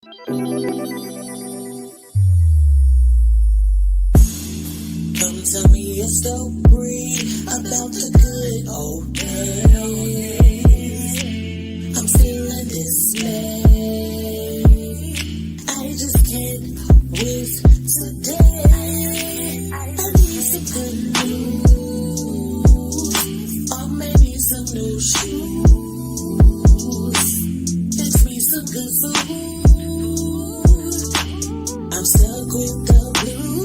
Come tell me a story about the good old days. I'm feeling dismay. I just can't wait today. I need some good news, or maybe some new shoes. Fix me some good food. I'm stuck with the blues.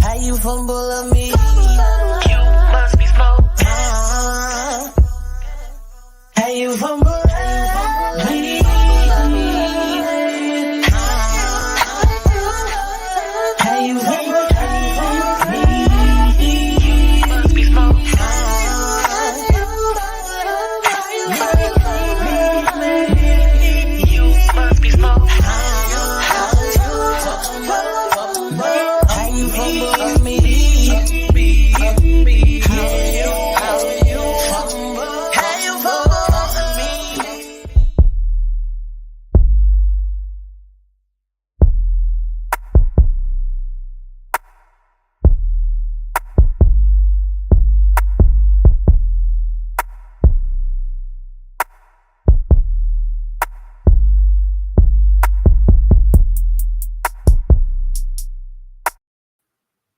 How you fumble of me? You must be smoking. How you fumble of me? How you fumble of me? You must be smoking. You must be smoking.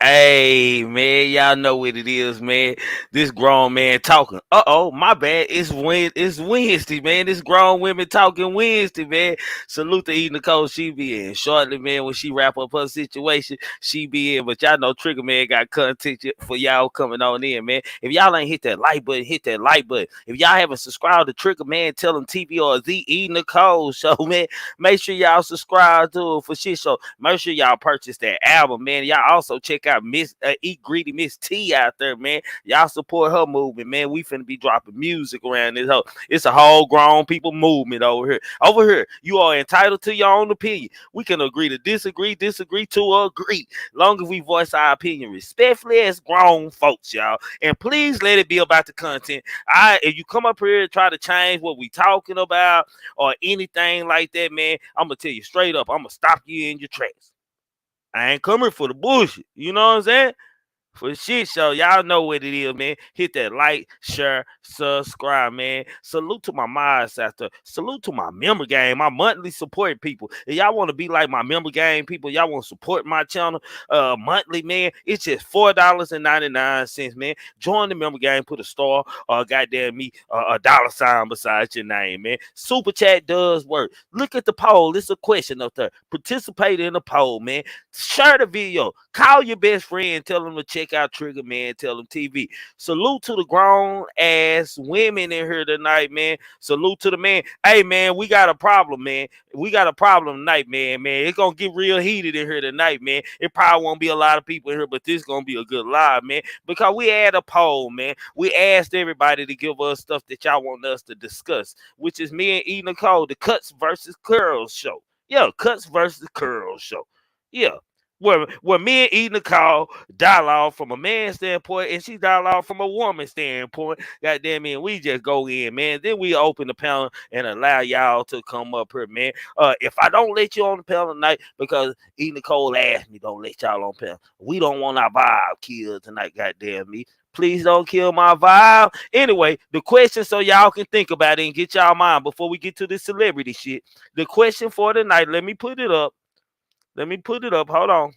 Hey man, y'all know what it is, man. This grown man talking. My bad. It's Wednesday, man. This grown women talking Wednesday, man. Salute to E. Nicole. She be in shortly, man. When she wrap up her situation, she be in. But y'all know Trigger Man got content for y'all coming on in, man. If y'all ain't hit that like button, hit that like button. If y'all haven't subscribed to Trigger Man, tell them TV or the E. Nicole show, man. Make sure y'all subscribe to it for shit show. Make sure y'all purchase that album, man. Y'all also check out Miss Eat Greedy Miss T out there, man. Y'all support her movement, man. We finna be dropping music around this whole. It's a whole grown people movement over here. Over here, you are entitled to your own opinion. We can agree to disagree to agree. Long as we voice our opinion respectfully as grown folks, y'all. And please let it be about the content. If you come up here and try to change what we talking about or anything like that, man, I'm gonna tell you straight up, I'm gonna stop you in your tracks. I ain't coming for the bullshit. You know what I'm saying? For shit show, y'all know what it is, man. Hit that like, share, subscribe, man. Salute to my mods out there. Salute to my member game, my monthly support people. If y'all want to be like my member game people, y'all want to support my channel monthly, man. It's just $4.99, man. Join the member game, put a star or goddamn me a dollar sign beside your name, man. Super chat does work. Look at the poll. It's a question up there. Participate in the poll, man. Share the video. Call your best friend. Tell them to check out Triggamantellemtv. Salute to the grown ass women in here tonight, man. Salute to the man. Hey, man, we got a problem, man. We got a problem tonight, man. It's gonna get real heated in here tonight, man. It probably won't be a lot of people in here, but this gonna be a good live, man. Because we had a poll, man. We asked everybody to give us stuff that y'all want us to discuss, which is me and E. Nicole, the Cuts versus Curls show. Yeah, Cuts versus Curls show. Yeah. Where me and E. Nicole dialogue from a man's standpoint and she dialogue from a woman's standpoint. Goddamn it, we just go in, man. Then we open the panel and allow y'all to come up here, man. If I don't let you on the panel tonight, because E. Nicole asked me, don't let y'all on panel. We don't want our vibe killed tonight, goddamn me. Please don't kill my vibe. Anyway, the question so y'all can think about it and get y'all mind before we get to this celebrity shit. The question for tonight, let me put it up. Hold on.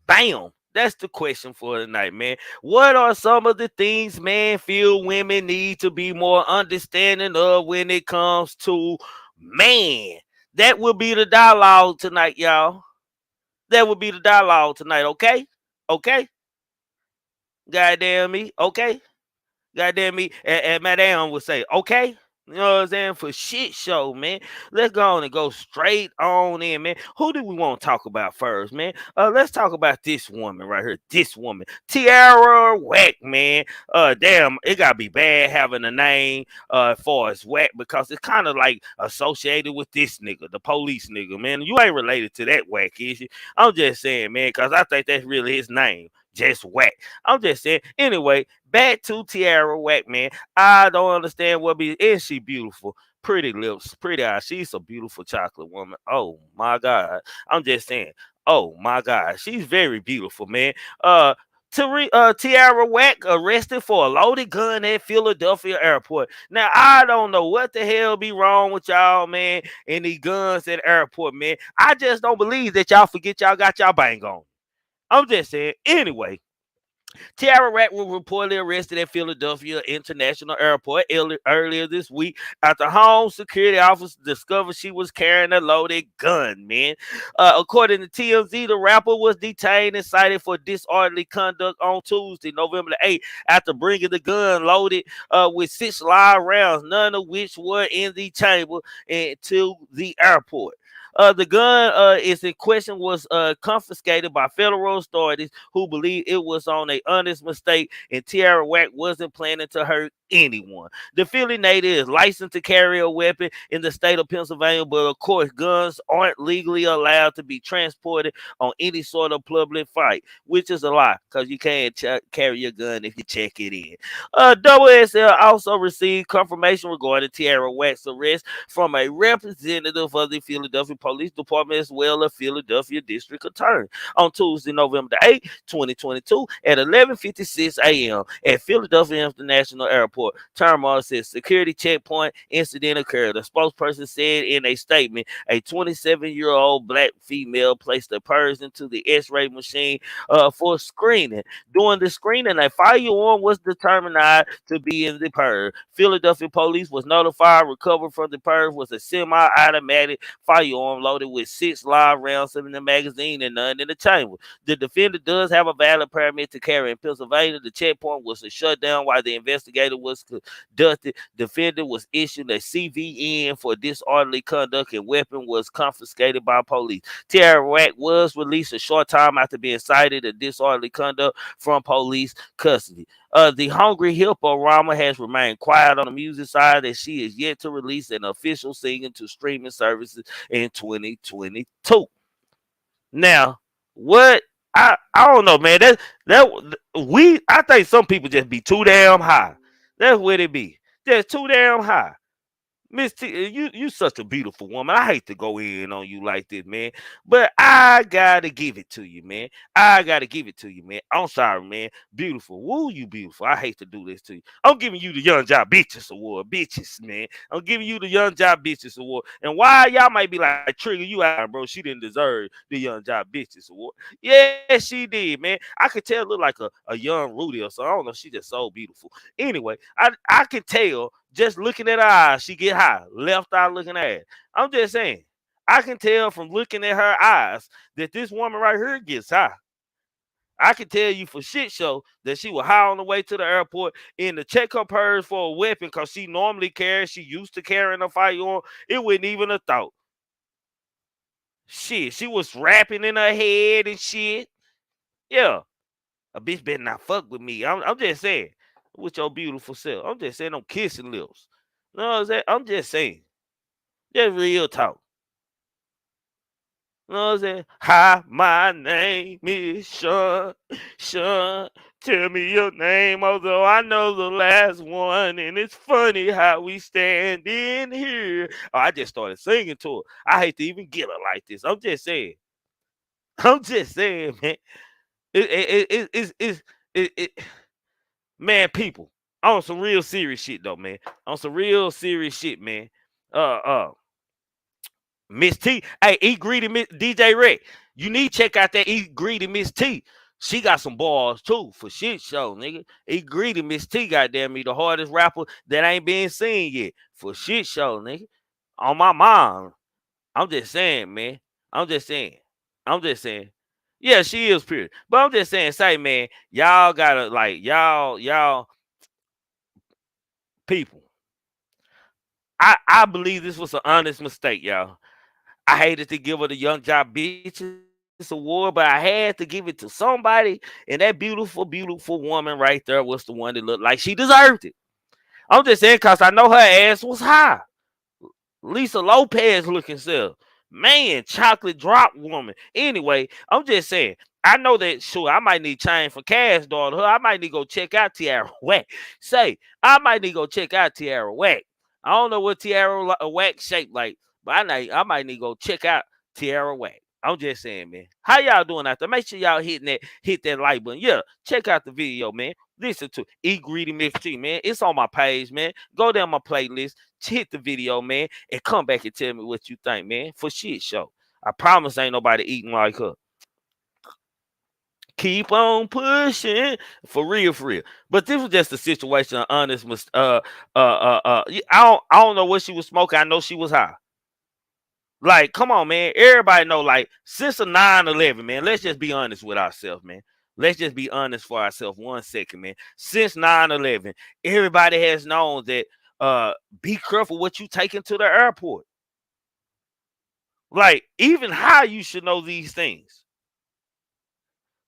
Bam. That's the question for tonight, man. What are some of the things man feel women need to be more understanding of when it comes to man? That will be the dialogue tonight, y'all. That will be the dialogue tonight, okay? Okay? Goddamn me, okay? Goddamn me. And Madame would say, okay? You know what I'm saying? For shit show, man. Let's go on and go straight on in, man. Who do we want to talk about first, man? Let's talk about this woman right here. This woman, Tiara Whack, man. Damn, it gotta be bad having a name for as Whack because it's kind of like associated with this nigga, the police nigga, man. You ain't related to that Whack, is you? I'm just saying, man, because I think that's really his name. Just Whack. I'm just saying. Anyway, back to Tiara Whack, man. I don't understand what be. Is she beautiful? Pretty lips, pretty eyes. She's a beautiful chocolate woman. Oh my God. I'm just saying. Oh my God. She's very beautiful, man. Tiara Whack arrested for a loaded gun at Philadelphia airport. Now I don't know what the hell be wrong with y'all, man, and these guns at the airport, man. I just don't believe that y'all forget y'all got y'all bang on. I'm just saying. Anyway, Tiara Rack was reportedly arrested at Philadelphia International Airport earlier this week after home security officers discovered she was carrying a loaded gun, man. According to TMZ, the rapper was detained and cited for disorderly conduct on Tuesday, November the 8th, after bringing the gun loaded with 6 live rounds, none of which were in the chamber, to the airport. The gun is in question was confiscated by federal authorities who believe it was on a honest mistake and Tiara Whack wasn't planning to hurt anyone. The Philly native is licensed to carry a weapon in the state of Pennsylvania, but of course guns aren't legally allowed to be transported on any sort of public fight, which is a lie because you can't carry your gun if you check it in. WSL also received confirmation regarding Tiara Whack's arrest from a representative of the Philadelphia Police Department as well as Philadelphia District Attorney on Tuesday, November the 8th, 2022 at 11:56 a.m. at Philadelphia International Airport. Turmoil says security checkpoint incident occurred. A spokesperson said in a statement, a 27-year-old black female placed a purse into the X-ray machine for screening. During the screening, a firearm was determined to be in the purse. Philadelphia police was notified. Recovered from the purse was a semi-automatic firearm loaded with 6 live rounds in the magazine and none in the chamber. The defendant does have a valid permit to carry in Pennsylvania. The checkpoint was shut down while the investigator was conducted. Defendant was issued a CVN for disorderly conduct and weapon was confiscated by police. Tiara Whack was released a short time after being cited of disorderly conduct from police custody. The Hungry Hippo Rama has remained quiet on the music side as she is yet to release an official single to streaming services in 2022. Now, what I don't know, man. I think some people just be too damn high. That's what it be. Just too damn high. Miss T, you such a beautiful woman. I hate to go in on you like this, man, but I gotta give it to you, man. I gotta give it to you, man. I'm sorry, man. Beautiful, woo, you beautiful. I hate to do this to you. I'm giving you the Young Job Bitches Award, bitches, man. I'm giving you the Young Job Bitches Award. And why y'all might be like, Trigger, you out, bro? She didn't deserve the Young Job Bitches Award. Yeah, she did, man. I could tell look like a young Rudy or so. I don't know. She just so beautiful. Anyway, I can tell just looking at her eyes, she get high. Left eye looking at her. I'm just saying, I can tell from looking at her eyes that this woman right here gets high. I can tell you for shit show that she was high on the way to the airport in the check her purse for a weapon because she normally carries, she used to carrying a firearm. It wasn't even a thought. Shit, she was rapping in her head and shit. Yeah, a bitch better not fuck with me. I'm just saying, with your beautiful self. I'm just saying, I'm kissing lips. You know what I'm saying? I'm just saying. Just real talk. You know what I'm saying? Hi, my name is Sean. Sean, tell me your name, although I know the last one. And it's funny how we stand in here. Oh, I just started singing to her. I hate to even get her like this. I'm just saying. I'm just saying, man. It, man, people. On some real serious shit, though, man. On some real serious shit, man. Uh, uh. Miss T. Hey, Eat Greedy Miss DJ Red. You need to check out that Eat Greedy Miss T. She got some balls too for shit show, nigga. Eat Greedy Miss T, goddamn me, the hardest rapper that ain't been seen yet for shit show, nigga. On my mom. I'm just saying, man. I'm just saying. I'm just saying. Yeah, she is pure. But I'm just saying, say, man, y'all gotta like y'all people. I believe this was an honest mistake, y'all. I hated to give her the Young Job Bitches award, but I had to give it to somebody, and that beautiful, beautiful woman right there was the one that looked like she deserved it. I'm just saying because I know her ass was high. Lisa Lopez looking self. Man, chocolate drop woman. Anyway, I'm just saying. I know that sure I might need change for cash, daughter. I might need to go check out Tiara Whack. Say, I might need to go check out Tiara Whack. I don't know what Tiara Whack shaped like, but I might need to go check out Tiara Whack. I'm just saying, man. How y'all doing out there? Make sure y'all hit that like button. Yeah, check out the video, man. Listen to Eat Greedy Miss T, man. It's on my page, man. Go down my playlist, hit the video, man, and come back and tell me what you think, man. For shit show. I promise ain't nobody eating like her. Keep on pushing for real, for real. But this was just a situation of honest. I don't know what she was smoking. I know she was high. Like, come on, man. Everybody know, like, since a 9/11, man, let's just be honest with ourselves, man. Let's just be honest for ourselves 1 second, man. Since 9/11, everybody has known that be careful what you taking to the airport. Like, even how you should know these things.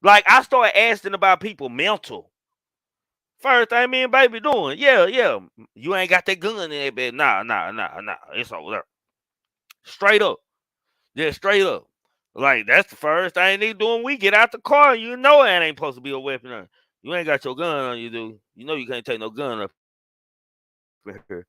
Like, I started asking about people mental. First thing me and baby doing, yeah. You ain't got that gun in that bed. Nah. It's over there. Straight up. Yeah, straight up. Like, that's the first thing they doing. We get out the car, and you know it ain't supposed to be a weapon on. You ain't got your gun on you, dude. You know you can't take no gun up here.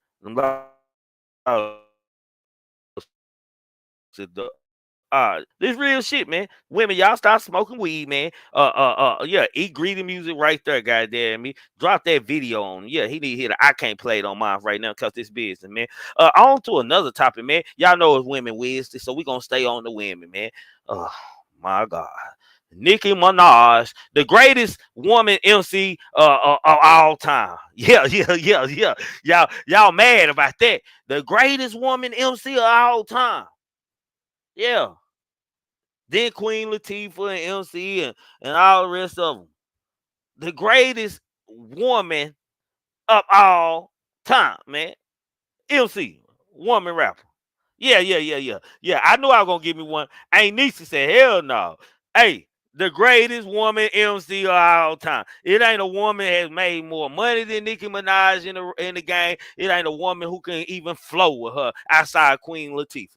This real shit, man. Women, y'all stop smoking weed, man. Yeah, Eat Greedy music right there, goddamn me. Drop that video on. Yeah, he need to hear it. I can't play it on mine right now because this business, man. On to another topic, man. Y'all know it's women Wednesday, so we gonna stay on the women, man. Oh my God. Nicki Minaj, the greatest woman MC of all time. Yeah. Y'all mad about that. The greatest woman MC of all time. Yeah. Then Queen Latifah and MC and all the rest of them. The greatest woman of all time, man. MC, woman rapper. Yeah. I knew I was gonna give me one. Ain't Nietzsche said, hell no. Hey, the greatest woman MC of all time. It ain't a woman that has made more money than Nicki Minaj in the game. It ain't a woman who can even flow with her outside Queen Latifah.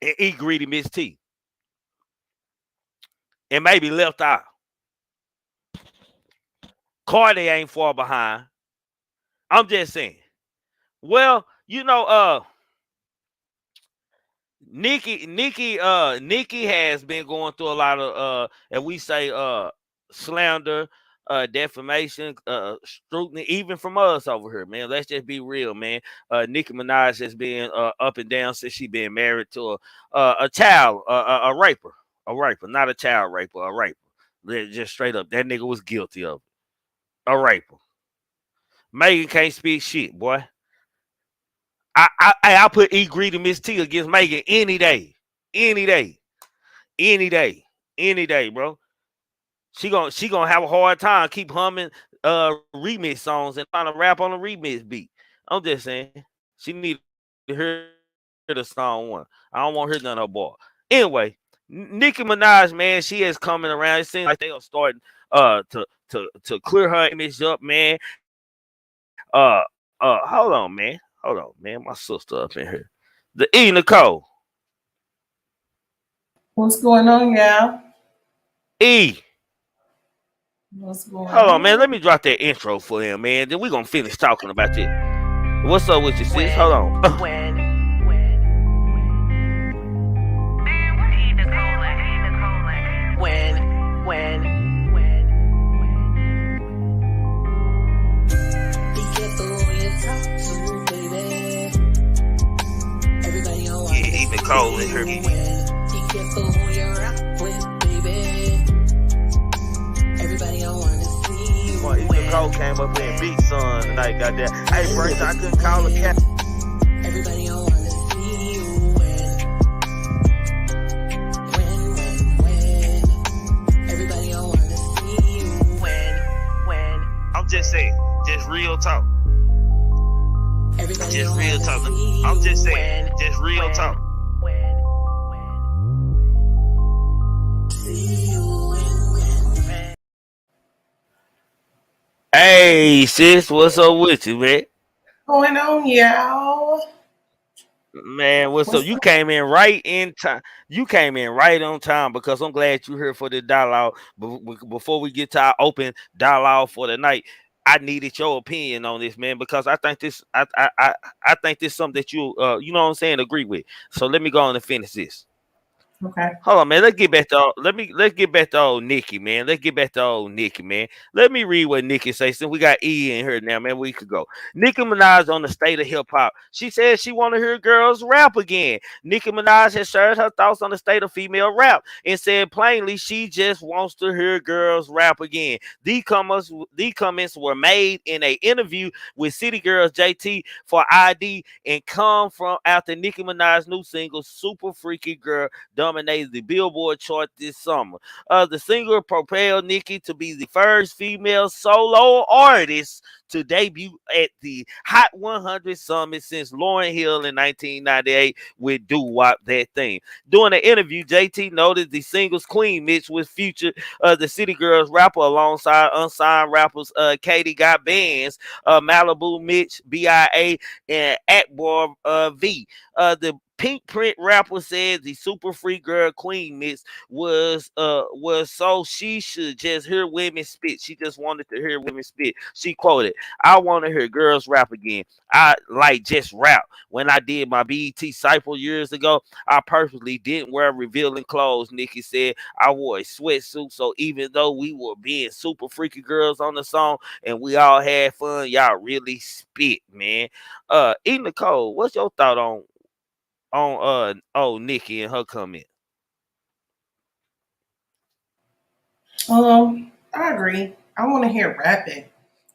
And Eat Greedy Miss T. And maybe left out. Cardi ain't far behind. I'm just saying. Well, you know, Nicki has been going through a lot of and we say slander, defamation, scrutiny, even from us over here, man. Let's just be real, man. Nicki Minaj has been up and down since she been married to a child, a raper, not a child raper, a raper. Just straight up, that nigga was guilty of it. A raper. Megan can't speak shit, boy. I put E Greedy Miss T against Megan any day, bro. She gonna have a hard time keep humming remix songs and trying to rap on a remix beat. I'm just saying she need to hear the song one. I don't want to hear none of her boy. Anyway, Nicki Minaj, man, she is coming around. It seems like they are starting to clear her image up, man. Hold on, man. My sister up in here. The E Nicole. What's going on, y'all? E. What's going on? Hold on, man. Let me drop that intro for him, man. Then we gonna finish talking about it. What's up with you, sis? Hold on. Nicole in her. Nicole came up there and beat son tonight, goddamn. Hey, first I couldn't call a cat. Everybody don't wanna see you win. Everybody don't wanna see you win. I'm just saying, just real talk. Just real talk. I'm just saying, just real talk. Hey sis, what's up with you, man? Going on, y'all? Man, what's up? What's You up? came in right in time. You came in right on time because I'm glad you're here for the dialogue. Before we get to our open dialogue for the night, I needed your opinion on this, man, because I think this, I think this something that you know what I'm saying, agree with. So let me go on and finish this. Okay. Hold on, man. Let's get back to old Nikki, man. Let's get back to old Nikki, man. Let me read what Nikki says. Since we got E in here now, man, we could go. Nicki Minaj on the state of hip hop. She said she want to hear girls rap again. Nicki Minaj has shared her thoughts on the state of female rap and said plainly she just wants to hear girls rap again. These comments were made in an interview with City Girls JT for ID and come from after Nicki Minaj's new single "Super Freaky Girl" dominated the Billboard chart this summer. The singer propelled Nicki to be the first female solo artist to debut at the Hot 100 Summit since Lauryn Hill in 1998 with "Do Wop That Thing." During the interview, JT noted the single's Queen Mitch was featured the City Girls rapper alongside unsigned rappers Katie Got Bands, Malibu Mitch, BIA, and Akbar V. The Pink Print rapper said the Super Free Girl Queen mix was so she should just hear women spit. She just wanted to hear women spit. She quoted, "I want to hear girls rap again. I like just rap. When I did my BET cycle years ago, I purposely didn't wear revealing clothes." Nikki said, "I wore a sweatsuit, so even though we were being super freaky girls on the song and we all had fun, y'all really spit, man." E. Nicole, what's your thought on Nikki and her comment? I agree. I want to hear rapping.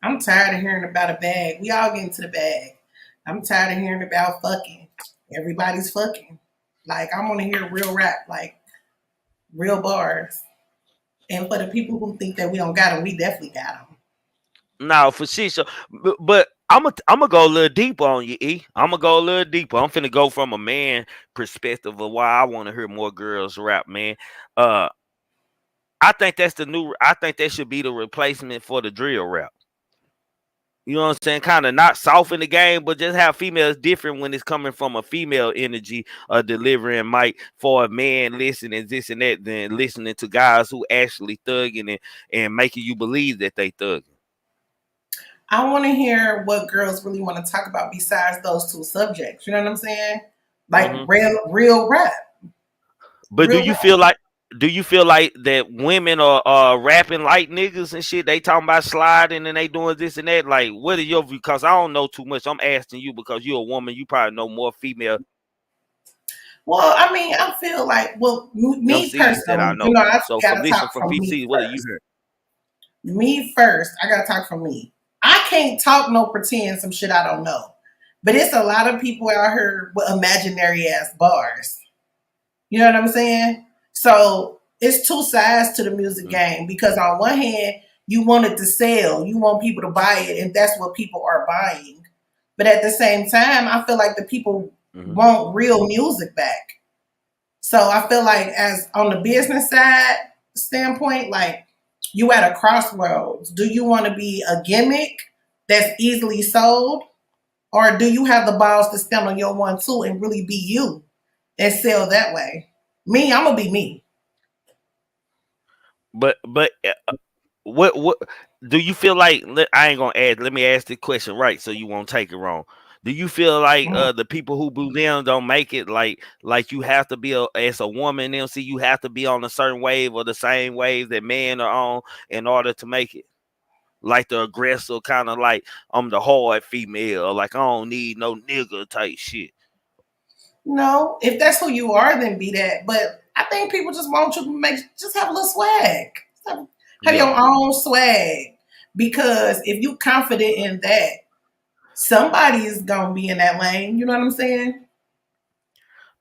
I'm tired of hearing about a bag. We all get into the bag. I'm tired of hearing about fucking. Everybody's fucking. Like I want to hear real rap, like real bars. And for the people who think that we don't got them, we definitely got them. No, for sure. So, but I'm gonna go a little deeper on you, E. I'm gonna go a little deeper. I'm finna go from a man perspective of why I want to hear more girls rap, man. Uh, I think that's the new. I think that should be the replacement for the drill rap. You know what I'm saying? Kind of not soften the game, but just have females different when it's coming from a female energy, delivering mic for a man listening this and that, than listening to guys who actually thugging and making you believe that they thugging. I want to hear what girls really want to talk about besides those two subjects. You know what I'm saying? Like Hmm. real rap. But Real rap. do you feel like that women are rapping like niggas and shit? They talking about sliding and they doing this and that. Like, what are your view? Because I don't know too much. I'm asking you because you're a woman. You probably know more female Well, I mean, I feel like, well, me MCs that I personally, you know. know, I So from gotta listening talk from from me PC, what do you first. hear? Me first, I gotta talk from me. I can't talk no pretend some shit I don't know. But it's a lot of people out here with imaginary ass bars. You know what I'm saying? So it's two sides to the music game because on one hand, you want it to sell, you want people to buy it, and that's what people are buying. But at the same time, I feel like the people Mm-hmm. want real music back. So I feel like as on the business side standpoint, like you at a crossroads. Do you want to be a gimmick that's easily sold? Or do you have the balls to stand on your one too and really be you and sell that way? Me, I'm gonna be me. But what do you feel like? I ain't gonna add. Let me ask the question right, so you won't take it wrong. Do you feel like Mm. the people who boo them don't make it? Like you have to be as a woman, MC, you have to be on a certain wave or the same wave that men are on in order to make it. Like the aggressive kind of like I'm the hard female, like I don't need no nigga type shit. No, if that's who you are, then be that. But I think people just want you to just have a little swag. Have your Yeah. own swag. Because if you confident in that, somebody is gonna be in that lane. You know what I'm saying?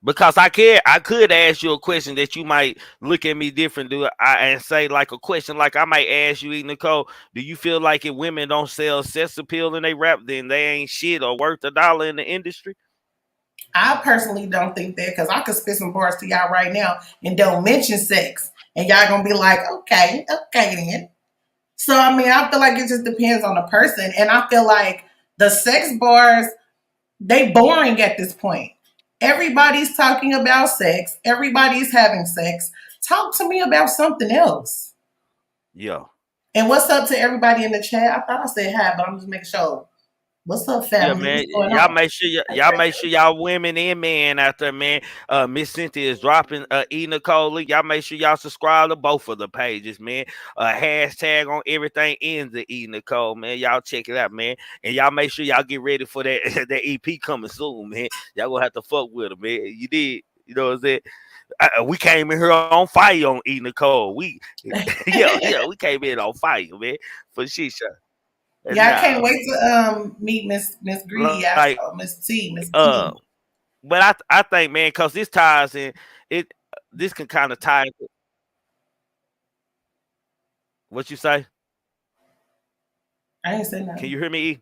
Because I could ask you a question that you might look at me different, and say like a question like I might ask you, Nicole, do you feel like if women don't sell sex appeal and they rap, then they ain't shit or worth a dollar in the industry? I personally don't think that because I could spit some bars to y'all right now and don't mention sex. And y'all gonna be like, okay, okay then. So I mean, I feel like it just depends on the person. And I feel like the sex bars, they boring at this point. Everybody's talking about sex. Everybody's having sex. Talk to me about something else. Yeah. And what's up to everybody in the chat? I thought I said hi, but I'm just making sure. What's up, Yeah, family? man. What's going Y'all on? make sure y'all make sure y'all women and men out there, man. Miss Cynthia is dropping E Nicole. Y'all make sure y'all subscribe to both of the pages, man. Hashtag on everything ends the E Nicole, man. Y'all check it out, man. And y'all make sure y'all get ready for that that EP coming soon, man. Y'all gonna have to fuck with them, man. You did, you know what I'm saying? We came in here on fire on E Nicole. We yeah, we came in on fire, man. For shit, sure. And Yeah, I can't now, wait to meet Miss Greedy like also, Miss T. but I think, man, because this ties in it. This can kind of tie into what you say. I ain't say Can nothing. you hear me? E?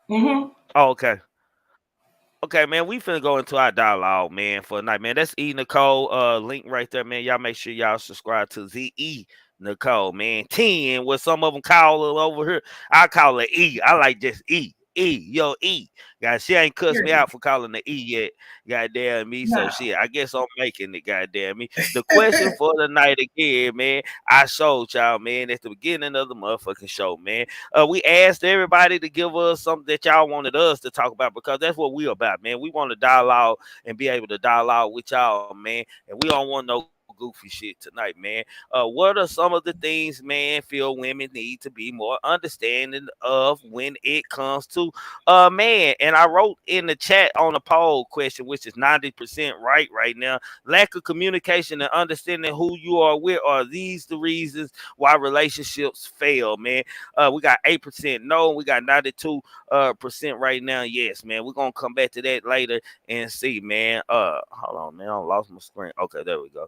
Mm-hmm. Oh, okay. Okay, man, we finna go into our dialogue, man, for the night, man. That's E Nicole, link right there, man. Y'all make sure y'all subscribe to ZE Nicole, man. 10, what some of them call it over here. I call it E. I like just E. E, yo, E. Guys, she ain't cussed me Period. out for calling the E yet. Goddamn me. So No. shit, I guess I'm making it, goddamn me. The question for the night again, man. I showed y'all, man, at the beginning of the motherfucking show, man. We asked everybody to give us something that y'all wanted us to talk about because that's what we about, man. We want to dialogue and be able to dialogue with y'all, man. And we don't want no goofy shit tonight, man. What are some of the things, man, feel women need to be more understanding of when it comes to man? And I wrote in the chat on the poll question, which is 90% right now. Lack of communication and understanding who you are with. Are these the reasons why relationships fail, man? We got 8% no, we got 92 percent right now. Yes, man. We're gonna come back to that later and see, man. Hold on, man. I lost my screen. Okay, there we go.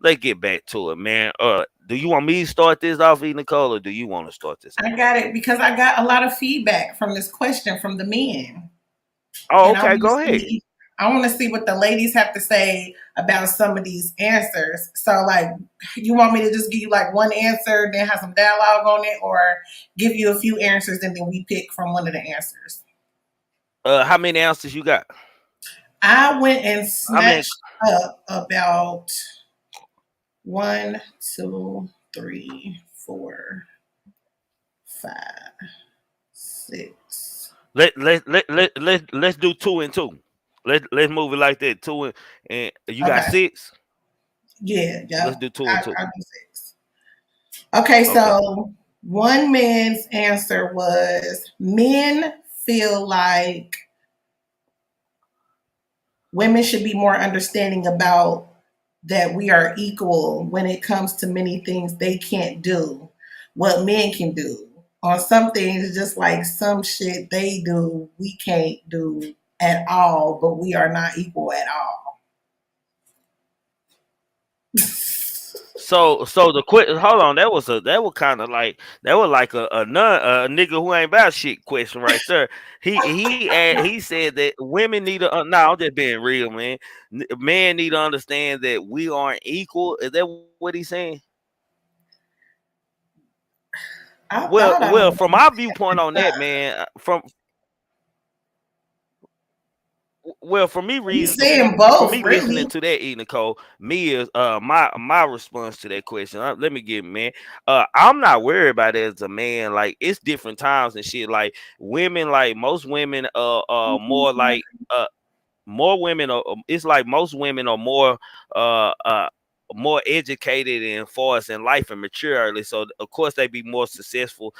Let's get back to it, man. Do you want me to start this off, E Nicole, or do you want to start this off? I got it because I got a lot of feedback from this question from the men. Oh, And okay, go ahead. I want to see what the ladies have to say about some of these answers. So like you want me to just give you like one answer, then have some dialogue on it, or give you a few answers and then we pick from one of the answers? How many ounces you got? I went and I mean, snatched up about 1, 2, 3, 4, 5, 6. let's do 2 and 2. Let's move it like that. And you got Okay. 6. Yeah, Let's yeah. do 2 and 2. I do 6. Okay, Okay. so one man's answer was men feel like women should be more understanding about that we are equal when it comes to many things they can't do, what men can do. On some things, just like some shit they do, we can't do at all, but we are not equal at all. So the quick hold on, that was kind of like that was like a nigga who ain't about shit question right there. He said that women need to no, I'm just being real, man. Men need to understand that we aren't equal. Is that what he's saying? I Well, thought I well, was. from our viewpoint on that, man, from me He's reading saying from both, me listening really. to that, E Nicole, me is my response to that question. Let me get, man. I'm not worried about it as a man. Like it's different times and shit. Like women, like most women, more like more women are. It's like most women are uh uh more educated and far as in life and mature early. So of course they be more successful,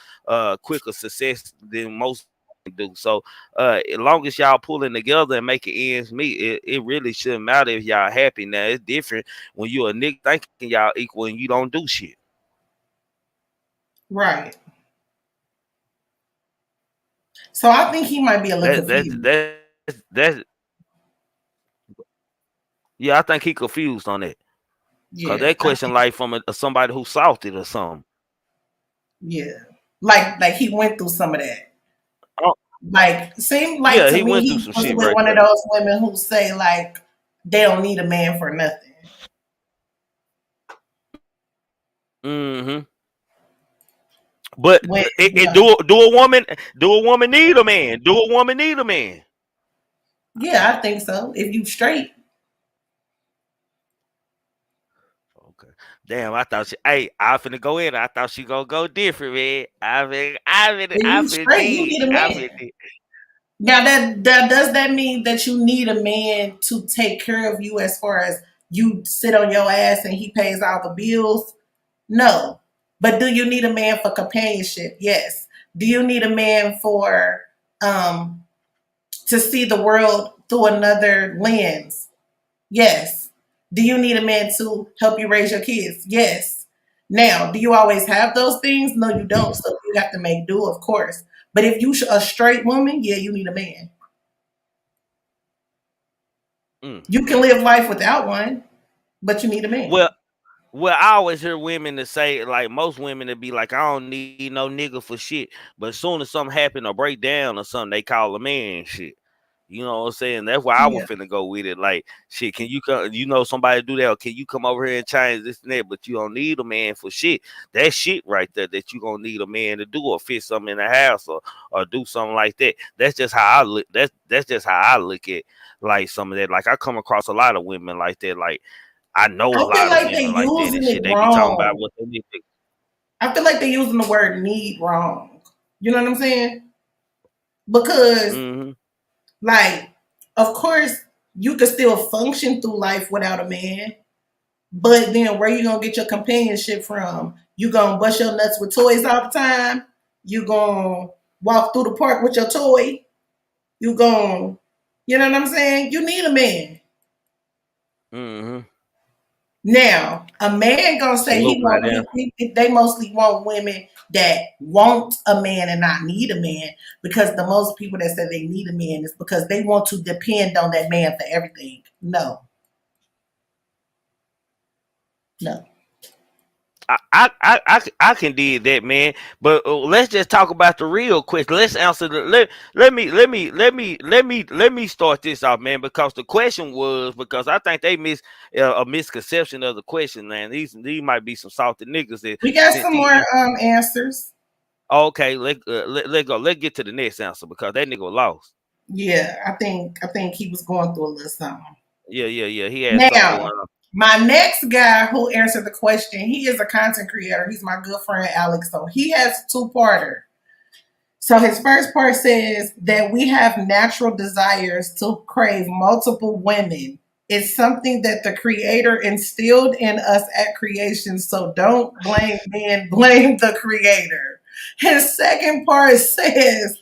quicker success than most do. So as long as y'all pulling together and making ends meet, it really shouldn't matter if y'all happy. Now it's different when you a nigga thinking y'all equal and you don't do shit. Right. So I think he might be a little That confused. that's Yeah, I think he confused on that. Cause Yeah, that question like from somebody who salted or something. yeah. Like he went through some of that. Oh, Like seemed like yeah, to he me went through he some was shit with right one of there. those women who say like they don't need a man for nothing. Mm-hmm. But When it do a woman need a man? Do a woman need a man? yeah, I think so. If you straight, Okay. Damn, I thought she. Hey, I finna go in. I thought she gonna go different, man. if I you finna straight, you did. need a I man. finna did. Now that does that mean that you need a man to take care of you as far as you sit on your ass and he pays all the bills? No. But do you need a man for companionship? Yes. Do you need a man for um to see the world through another lens? Yes. Do you need a man to help you raise your kids? Yes. Now, do you always have those things? No, you don't. So you have to make do, of course. But if you a straight woman, yeah, you need a man. Mm. You can live life without one, but you need a man. Well, well, I always hear women to say, like most women to be like, I don't need no nigga for shit. But as soon as something happen or break down or something, they call a man and shit. You know what I'm saying? That's why I was Yeah. finna go with it. Like, shit, can you come? You know, somebody do that? Or can you come over here and change this and that? But you don't need a man for shit. That shit right there that you gonna need a man to do or fit something in the house or do something like that. That's just how I look. That's just how I look at like some of that. Like I come across a lot of women like that. Like I know I a feel lot of like they women like that and using shit. it They be talking about wrong. what they need. I feel like they're using the word need wrong. You know what I'm saying? Because, Mm-hmm. like, of course, you can still function through life without a man. But then where you gonna get your companionship from? You gonna bust your nuts with toys all the time? You gonna walk through the park with your toy? You gonna, you know what I'm saying? You need a man. Mm-hmm. Now, a man gonna say Salute he right want there. they mostly want women that want a man and not need a man because the most people that say they need a man is because they want to depend on that man for everything. No, no. I can did that, man. But let's just talk about the real quick. Let's answer the let me start this off, man. Because the question was because I think they miss a misconception of the question, man. These might be some salty niggas that We got since some more answers. okay, let go. Let's get to the next answer because that nigga was lost. Yeah, I think he was going through a little something. Yeah. He had something going Now, on. my next guy who answered the question, he is a content creator. He's my good friend Alex. So he has a two-parter. So his first part says that we have natural desires to crave multiple women. It's something that the creator instilled in us at creation. So don't blame men, blame the creator. His second part says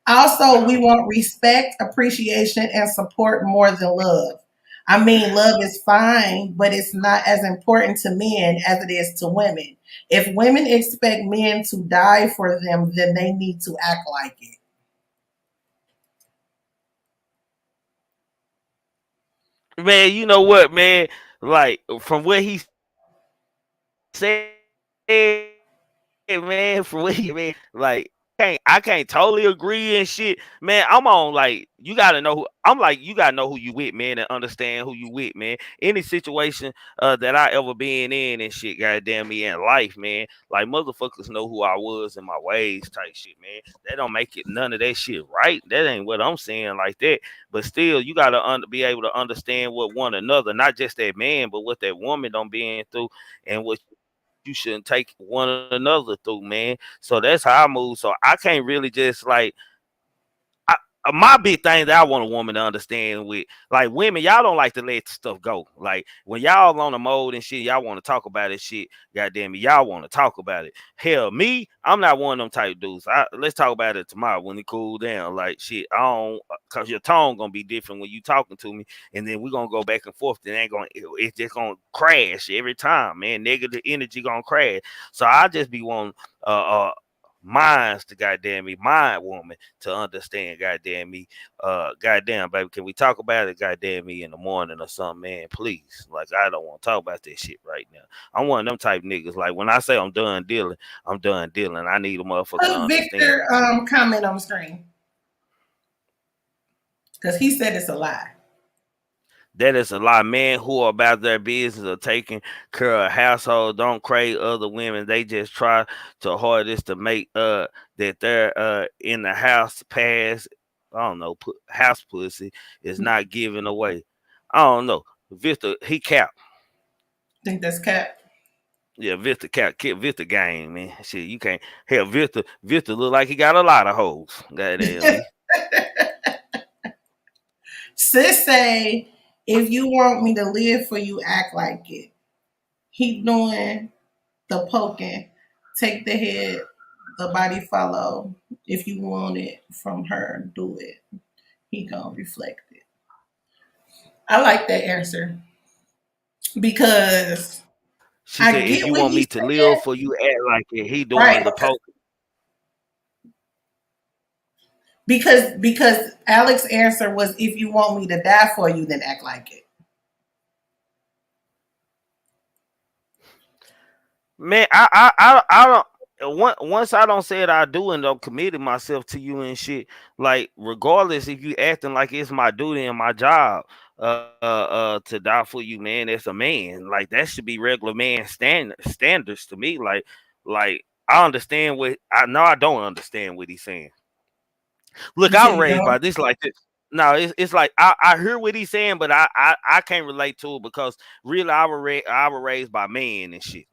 also, we want respect, appreciation, and support more than love. I mean, love is fine, but it's not as important to men as it is to women. If women expect men to die for them, then they need to act like it. Man, you know what, man? Like from what he said, man, from what he said, man, like I can't totally agree and shit. Man, I'm on like you gotta know who I'm like you gotta know who you with, man, and understand who you with, man. Any situation that I ever been in and shit, goddamn me in life, man. Like motherfuckers know who I was and my ways type shit, man. That don't make it none of that shit right. That ain't what I'm saying like that. But still, you gotta be able to understand what one another, not just that man, but what that woman don't been through and what you shouldn't take one another through, man. So that's how I move. So I can't really just like I, my big thing that I want a woman to understand with like women, y'all don't like to let stuff go. Like when y'all on the mode and shit, y'all want to talk about it shit. Goddamn it, y'all want to talk about it. Hell, me, I'm not one of them type dudes. Let's talk about it tomorrow when it cool down. Like shit, I don't cause your tone gonna be different when you talking to me, and then we gonna go back and forth. Then ain't gonna it's just gonna crash every time, man. Negative energy gonna crash. So I just be wanting uh minds to goddamn me, my woman to understand goddamn me. Goddamn baby, can we talk about it goddamn me in the morning or something, man? Please. Like I don't want to talk about that shit right now. I'm one of them type niggas. Like when I say I'm done dealing, I'm done dealing. I need a motherfucker to Put understand. Victor comment on the screen because he said it's a lie. That is a lot of men who are about their business of taking care of household, don't crave other women. They just try to hardest to make that they're in the house pass. I don't know, house pussy is not given away. I don't know. Victor, he cap. Think that's cap. Yeah, Victor cap, Victor game, man. Shit, you can't hell Victor. Victor look like he got a lot of hoes. Goddamn me. Sis say, if you want me to live for you, act like it. Keep doing the poking. Take the head, the body follow. If you want it from her, do it. He gonna reflect it. I like that answer because She I said, if get you what want me he's to saying. live for you, act like it. He doing Right. the poke. Because Alex's answer was, if you want me to die for you, then act like it. Man, I don't. Once I don't say it, I do and don't committed myself to you and shit. Like regardless, if you acting like it's my duty and my job, to die for you, man, as a man, like that should be regular man standards to me. Like I understand what I know. I don't understand what he's saying. Look, You I said was you raised don't. by this like this. No, it's like I hear what he's saying, but I can't relate to it because really I was raised by men and shit.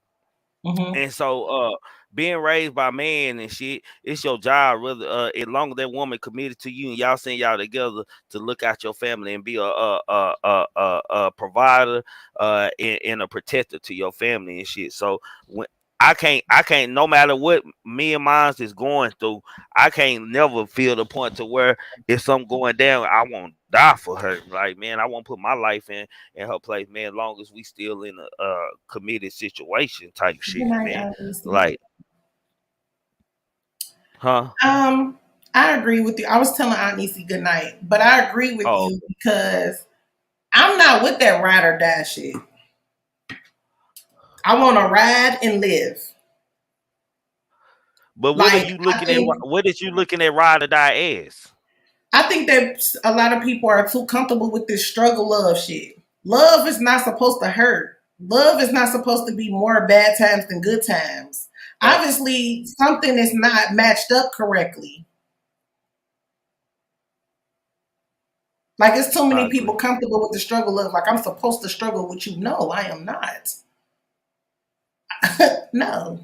Mm-hmm. And so being raised by man and shit, it's your job really as long as that woman committed to you and y'all send y'all together to look out your family and be a provider and a protector to your family and shit. So when I can't no matter what me and mine is going through, I can't never feel the point to where if something going down, I won't die for her. Like man, I won't put my life in her place, man, as long as we still in a committed situation type Good shit, night, man. Lucy. Like, huh? I agree with you. I was telling Aunt Niecy good night, but I agree with Oh, you because I'm not with that ride or die shit. I want to ride and live. but what are Like you I looking at? think What is you looking at ride or die as? I think that a lot of people are too comfortable with this struggle love shit. Love is not supposed to hurt. Love is not supposed to be more bad times than good times. Uh, Obviously, something is not matched up correctly. Like it's too I many people agree. comfortable with the struggle of like I'm supposed to struggle with you. No, I am not. No.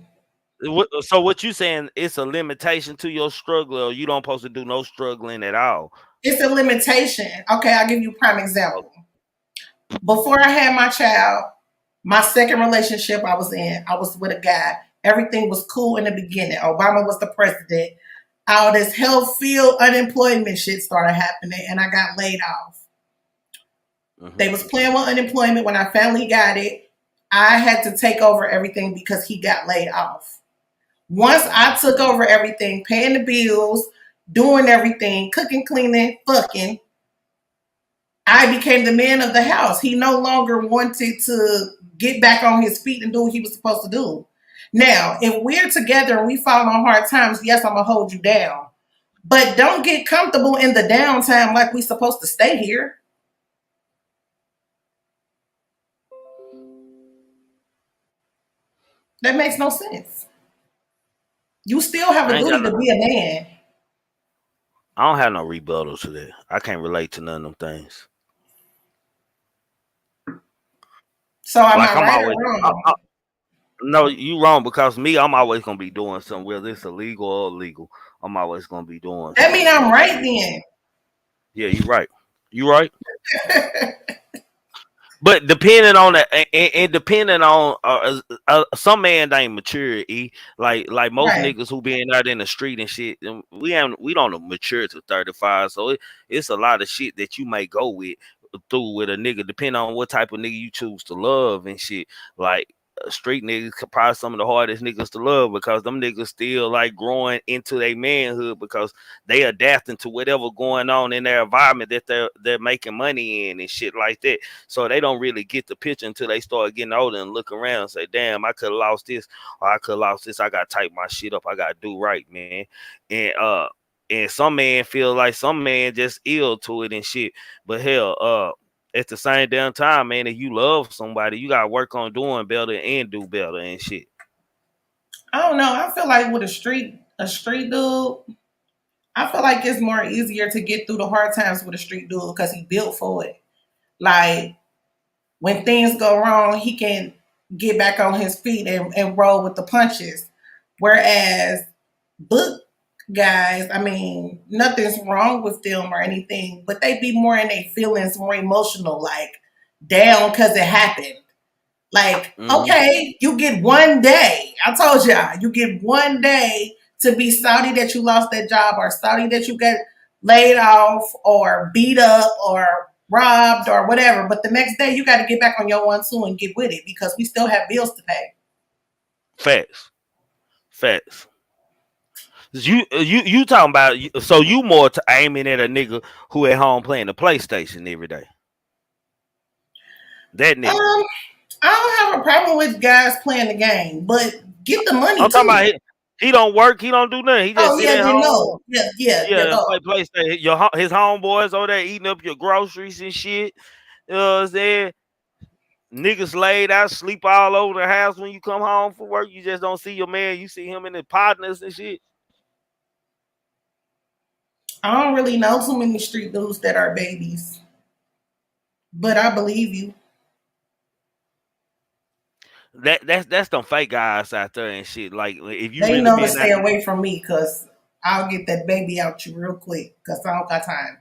So what you saying? It's a limitation to your struggle, or you don't supposed to do no struggling at all? It's a limitation. Okay, I'll give you a prime Oh, example. Before I had my child, my second relationship I was in, I was with a guy. Everything was cool in the beginning. Obama was the president. All this health field unemployment shit started happening and I got laid off. They was playing with unemployment. When I finally got it, I had to take over everything because he got laid off. Once I took over everything, paying the bills, doing everything, cooking, cleaning, fucking, I became the man of the house. He no longer wanted to get back on his feet and do what he was supposed to do. Now, if we're together and we fall on hard times, yes, I'm gonna hold you down. But don't get comfortable in the downtime like we supposed to stay here. That makes no sense. You still have I a ain't got duty no. to be a man. I don't have no rebuttal to that. I can't relate to none of them things. So am Like I I'm right or always. wrong? No, you wrong because me, I'm always gonna be doing something, whether it's illegal or illegal. I'm always gonna be doing That mean something. I'm Like right shit. then. Yeah, you right. You right. But depending on that, and depending on some man ain't mature, like most Right. niggas who been out in the street and shit, we don't mature to 35, so it's a lot of shit that you may go with through with a nigga, depending on what type of nigga you choose to love and shit. Like street niggas probably some of the hardest niggas to love because them niggas still like growing into their manhood because they adapting to whatever going on in their environment that they're making money in and shit like that. So they don't really get the picture until they start getting older and look around and say, damn, I could have lost this or I could have lost this. I gotta type my shit up. I gotta do right, man. And and some man feel like some man just ill to it and shit. But hell, at the same damn time, man, if you love somebody, you gotta work on doing better and do better and shit. I don't know. I feel like with a street dude, I feel like it's more easier to get through the hard times with a street dude because he built for it. Like when things go wrong, he can get back on his feet and roll with the punches. Whereas book guys, I mean, nothing's wrong with them or anything, but they be more in their feelings, more emotional, like down because it happened. Like, okay, you get one day. I told y'all, you get one day to be sorry that you lost that job or sorry that you got laid off or beat up or robbed or whatever. But the next day, you got to get back on your one too and get with it because we still have bills to pay. Facts. You talking about, so you more to aiming at a nigga who at home playing the PlayStation every day. That nigga. I don't have a problem with guys playing the game, but get the money I'm too. talking about he don't work, he don't do nothing. He just sit at home. No. Yeah, play PlayStation. His homeboys over there eating up your groceries and shit. You know what I'm saying? Niggas laid out, sleep all over the house when you come home from work. You just don't see your man. You see him and his partners and shit. I don't really know too many street dudes that are babies, but I believe you. That's them fake guys out there and shit. Like if you They really know be to stay away from me because I'll get that baby out you real quick because I don't got time.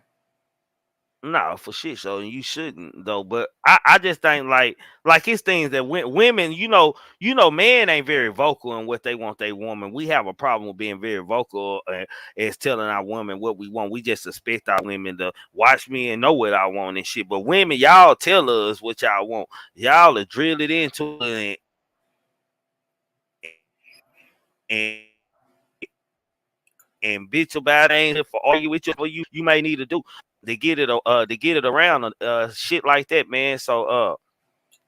No, for shit. So you shouldn't though. But I just think like it's things that women, men ain't very vocal in what they want they woman. We have a problem with being very vocal as telling our women what we want. We just expect our women to watch me and know what I want and shit. But women, y'all tell us what y'all want. Y'all are drill it into it and bitch about it for argue with you may need to do to get it around shit like that, man. So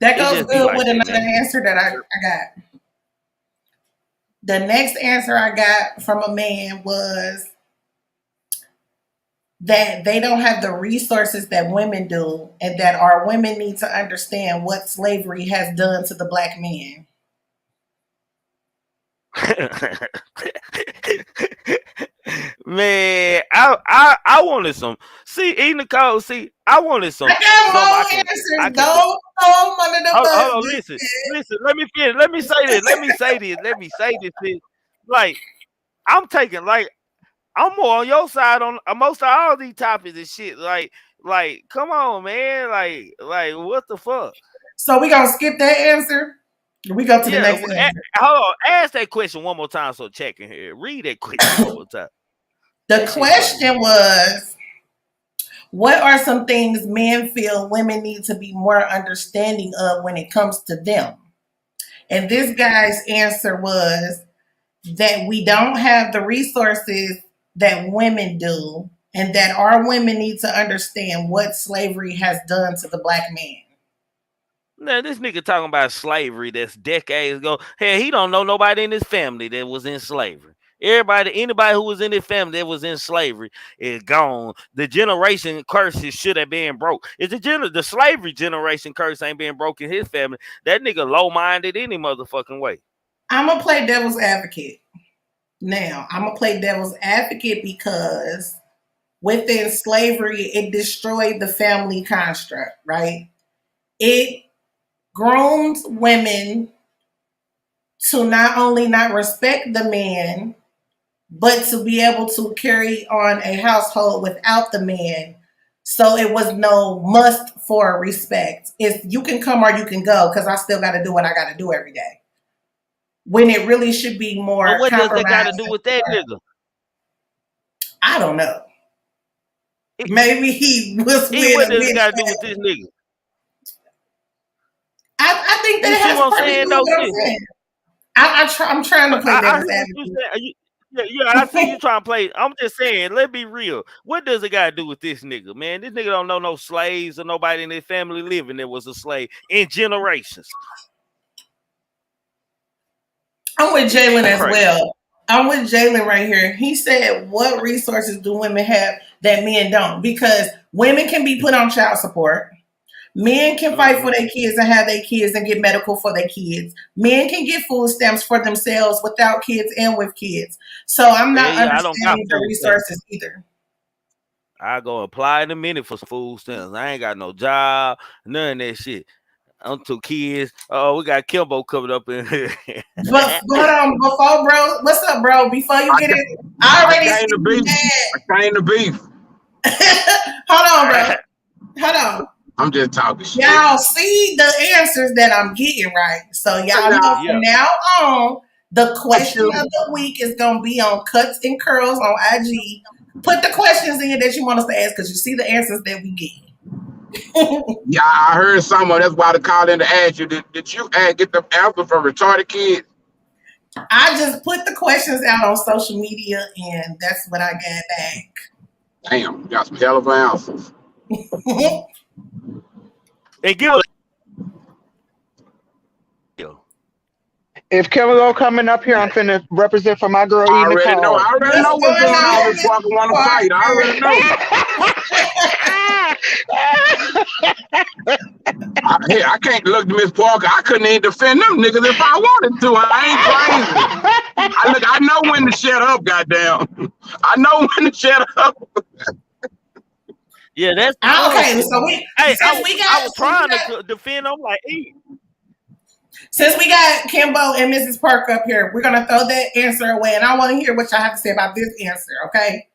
that it goes just be good like with that, another man. answer that I got. The next answer I got from a man was that they don't have the resources that women do, and that our women need to understand what slavery has done to the black man. Man, I wanted some. See, Nicole. See, I wanted some. I got Some long answers. Don't throw them under the hold bus. on. Listen. Let me finish. Let me say this. Like I'm taking like. I'm more on your side on most of all these topics and shit. Like, come on, man. Like, what the fuck? So we gonna skip that answer. We go to the next answer. Hold on. Ask that question one more time. So check in here. Read that question one more time. The question was, what are some things men feel women need to be more understanding of when it comes to them? And this guy's answer was that we don't have the resources that women do, and that our women need to understand what slavery has done to the black man. Now, this nigga talking about slavery that's decades ago. Hell, he don't know nobody in his family that was in slavery. Anybody who was in his family that was in slavery is gone. The generation curses should have been broke. If the slavery generation curse ain't been broke in his family, that nigga low-minded any motherfucking way. I'm gonna play devil's advocate. Now, I'm gonna play devil's advocate because within slavery, it destroyed the family construct, right? It groomed women to not only not respect the man, but to be able to carry on a household without the man. So it was no must for respect. It's you can come or you can go because I still got to do what I got to do every day. When it really should be more. But what does that got to do with that nigga? I don't know. Maybe he was with. What does it got to do with this nigga? I think that You it see has what I'm partly to saying, do with though, what I'm sis? saying. I'm trying to play I devil's hear what you advocate. saying. Yeah, I see you trying to play. I'm just saying, let's be real. What does it got to do with this nigga, man? This nigga don't know no slaves or nobody in his family living that was a slave in generations. I'm with Jalen as Crazy. well. I'm with Jalen right here. He said, what resources do women have that men don't? Because women can be put on child support. Men can fight for their kids and have their kids and get medical for their kids. Men can get food stamps for themselves without kids and with kids. So I'm not Yeah, I don't got understanding the food stamps. resources either. I go apply in a minute for some food stamps. I ain't got no job, none of that shit. I'm two kids. Oh, we got Kimbo coming up in here. But hold on, before bro, what's up, bro? Before you get it, I I already see came to you beef. mad. I came to beef. Hold on, bro. Hold on. I'm just talking shit. Y'all see the answers that I'm getting right. So y'all know Nah, from Yeah. now on, the question you. of the week is gonna be on Cuts and Curls on IG. Put the questions in that you want us to ask because you see the answers that we get. Yeah, I heard someone. That's why they called in to ask you. Did you get the answer for retarded kids? I just put the questions out on social media and that's what I got back. Damn, you got some hell of answers. And give us. If Kimbo coming up here, I'm finna represent for my girl I E. already know. Nicole. I already What's know what's going going on. on, This fucker want to fight. I already know. I can't look to Miss Parker. I couldn't even defend them niggas if I wanted to. I ain't crazy. I know when to shut up. Goddamn. I know when to shut up. Yeah, that's the Okay, bullshit. so we Hey, I was since we trying got to defend them like, hey. since we got Kimbo and Mrs. Parker up here, we're gonna throw that answer away, and I want to hear what y'all have to say about this answer. Okay.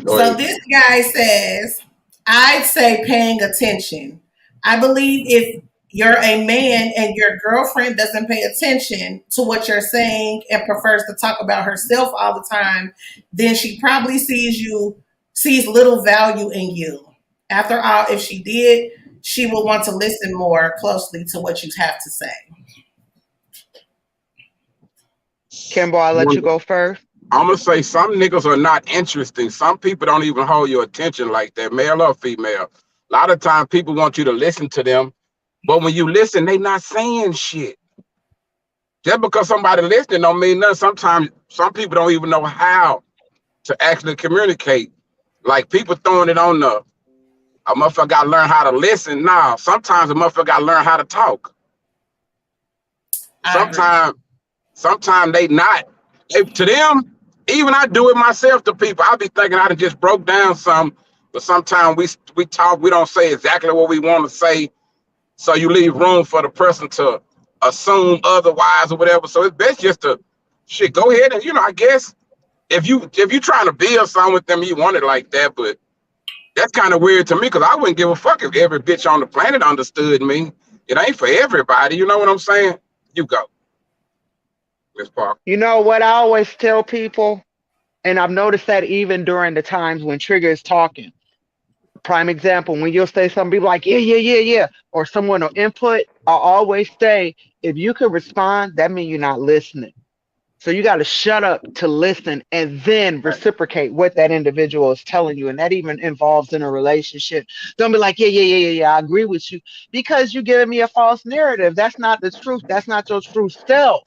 So this guy says, I'd say paying attention. I believe if you're a man and your girlfriend doesn't pay attention to what you're saying and prefers to talk about herself all the time, then she probably sees little value in you. After all, if she did, she will want to listen more closely to what you have to say. Kimbo, I'll let you go first. I'm gonna say some niggas are not interesting. Some people don't even hold your attention like that, male or female. A lot of times people want you to listen to them, but when you listen, they not saying shit. Just because somebody listening don't mean nothing. Sometimes some people don't even know how to actually communicate. Like people throwing it on a motherfucker gotta learn how to listen. Nah, sometimes a motherfucker gotta learn how to talk. I agree. Sometimes they not. To them, even I do it myself to people. I be thinking I done just broke down some, but sometimes we talk, we don't say exactly what we want to say. So you leave room for the person to assume otherwise or whatever. So it's best just to shit, go ahead and I guess if you trying to build something with them, you want it like that, but that's kind of weird to me because I wouldn't give a fuck if every bitch on the planet understood me. It ain't for everybody, you know what I'm saying? You go, Miss Parker. You know what I always tell people, and I've noticed that even during the times when Trigger is talking. Prime example, when you'll say something, be like, yeah, yeah, yeah, yeah, or someone will input, I'll always say, if you can respond, that means you're not listening. So you got to shut up to listen and then reciprocate what that individual is telling you. And that even involves in a relationship. Don't be like, yeah, yeah, yeah, yeah, yeah, I agree with you. Because you're giving me a false narrative. That's not the truth. That's not your true self.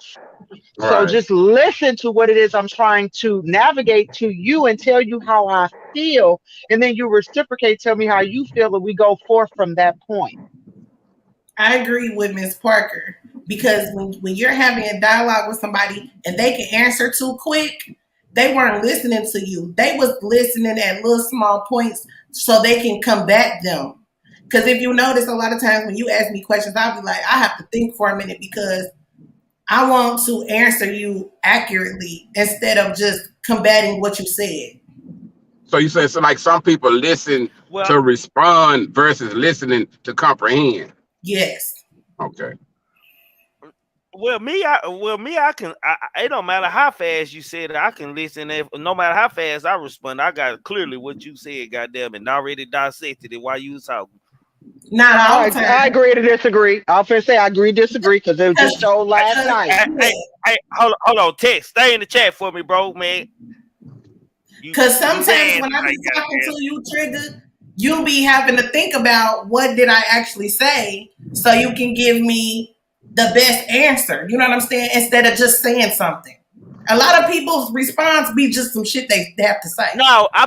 So Right. just listen to what it is I'm trying to navigate to you and tell you how I feel. And then you reciprocate, tell me how you feel, and we go forth from that point. I agree with Miss Parker because when you're having a dialogue with somebody and they can answer too quick, they weren't listening to you. They was listening at little small points so they can combat them. Because if you notice, a lot of times when you ask me questions, I'll be like, I have to think for a minute because I want to answer you accurately instead of just combating what you said. So you say so like some people listen Well, to respond versus listening to comprehend. Yes. Okay. I can. It don't matter how fast you said it. I can listen. If no matter how fast I respond, I got clearly what you said. Goddamn it, and already dissected it while you was talking. Not all the time. I agree to disagree. I was finna say I agree to disagree because it was just showed last night. Hey, hold on, Tex. Stay in the chat for me, bro, man. Because sometimes when I be talking to you, Trigger, you'll be having to think about what did I actually say so you can give me the best answer. You know what I'm saying? Instead of just saying something. A lot of people's response be just some shit they have to say. No, I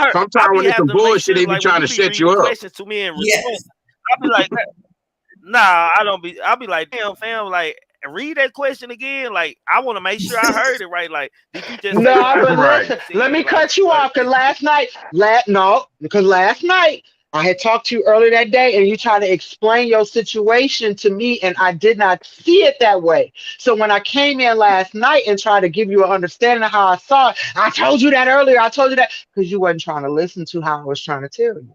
heard. Sometimes when it's some bullshit, they be trying to set you up. Questions to me and response. I'll be like, nah, I don't be. I'll be like, damn, fam, like, read that question again. Like, I want to make sure I heard it right. Like, did you just? No, but listen, let me cut you off because last night I had talked to you earlier that day and you tried to explain your situation to me and I did not see it that way. So when I came in last night and tried to give you an understanding of how I saw it, I told you that earlier. I told you that because you wasn't trying to listen to how I was trying to tell you.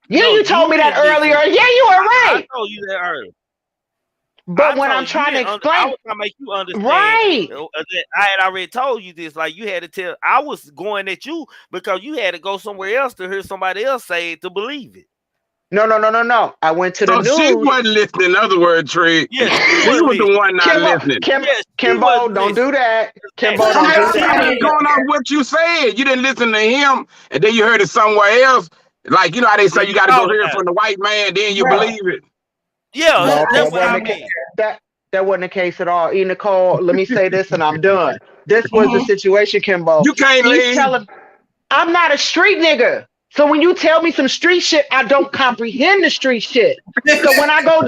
Yeah, no, you told me that earlier. Yeah, you were right. I told you that earlier. But when I'm trying to explain, I was trying to make you understand. Right. I had already told you this. Like, you had to tell. I was going at you because you had to go somewhere else to hear somebody else say it to believe it. No. I went to the news. She wasn't listening. In other words, Trey. Yes, she was the one not listening. Kimbo, don't do that. Kimbo, don't do that. Going off what you said. You didn't listen to him, and then you heard it somewhere else. Like, you know how they say you got to go hear it from the white man, then you believe it. Yeah, that's what I mean. That wasn't the case at all. E. Nicole, let me say this and I'm done. This was the situation, Kimbo. You can't leave. I'm not a street nigga. So when you tell me some street shit, I don't comprehend the street shit. So when I go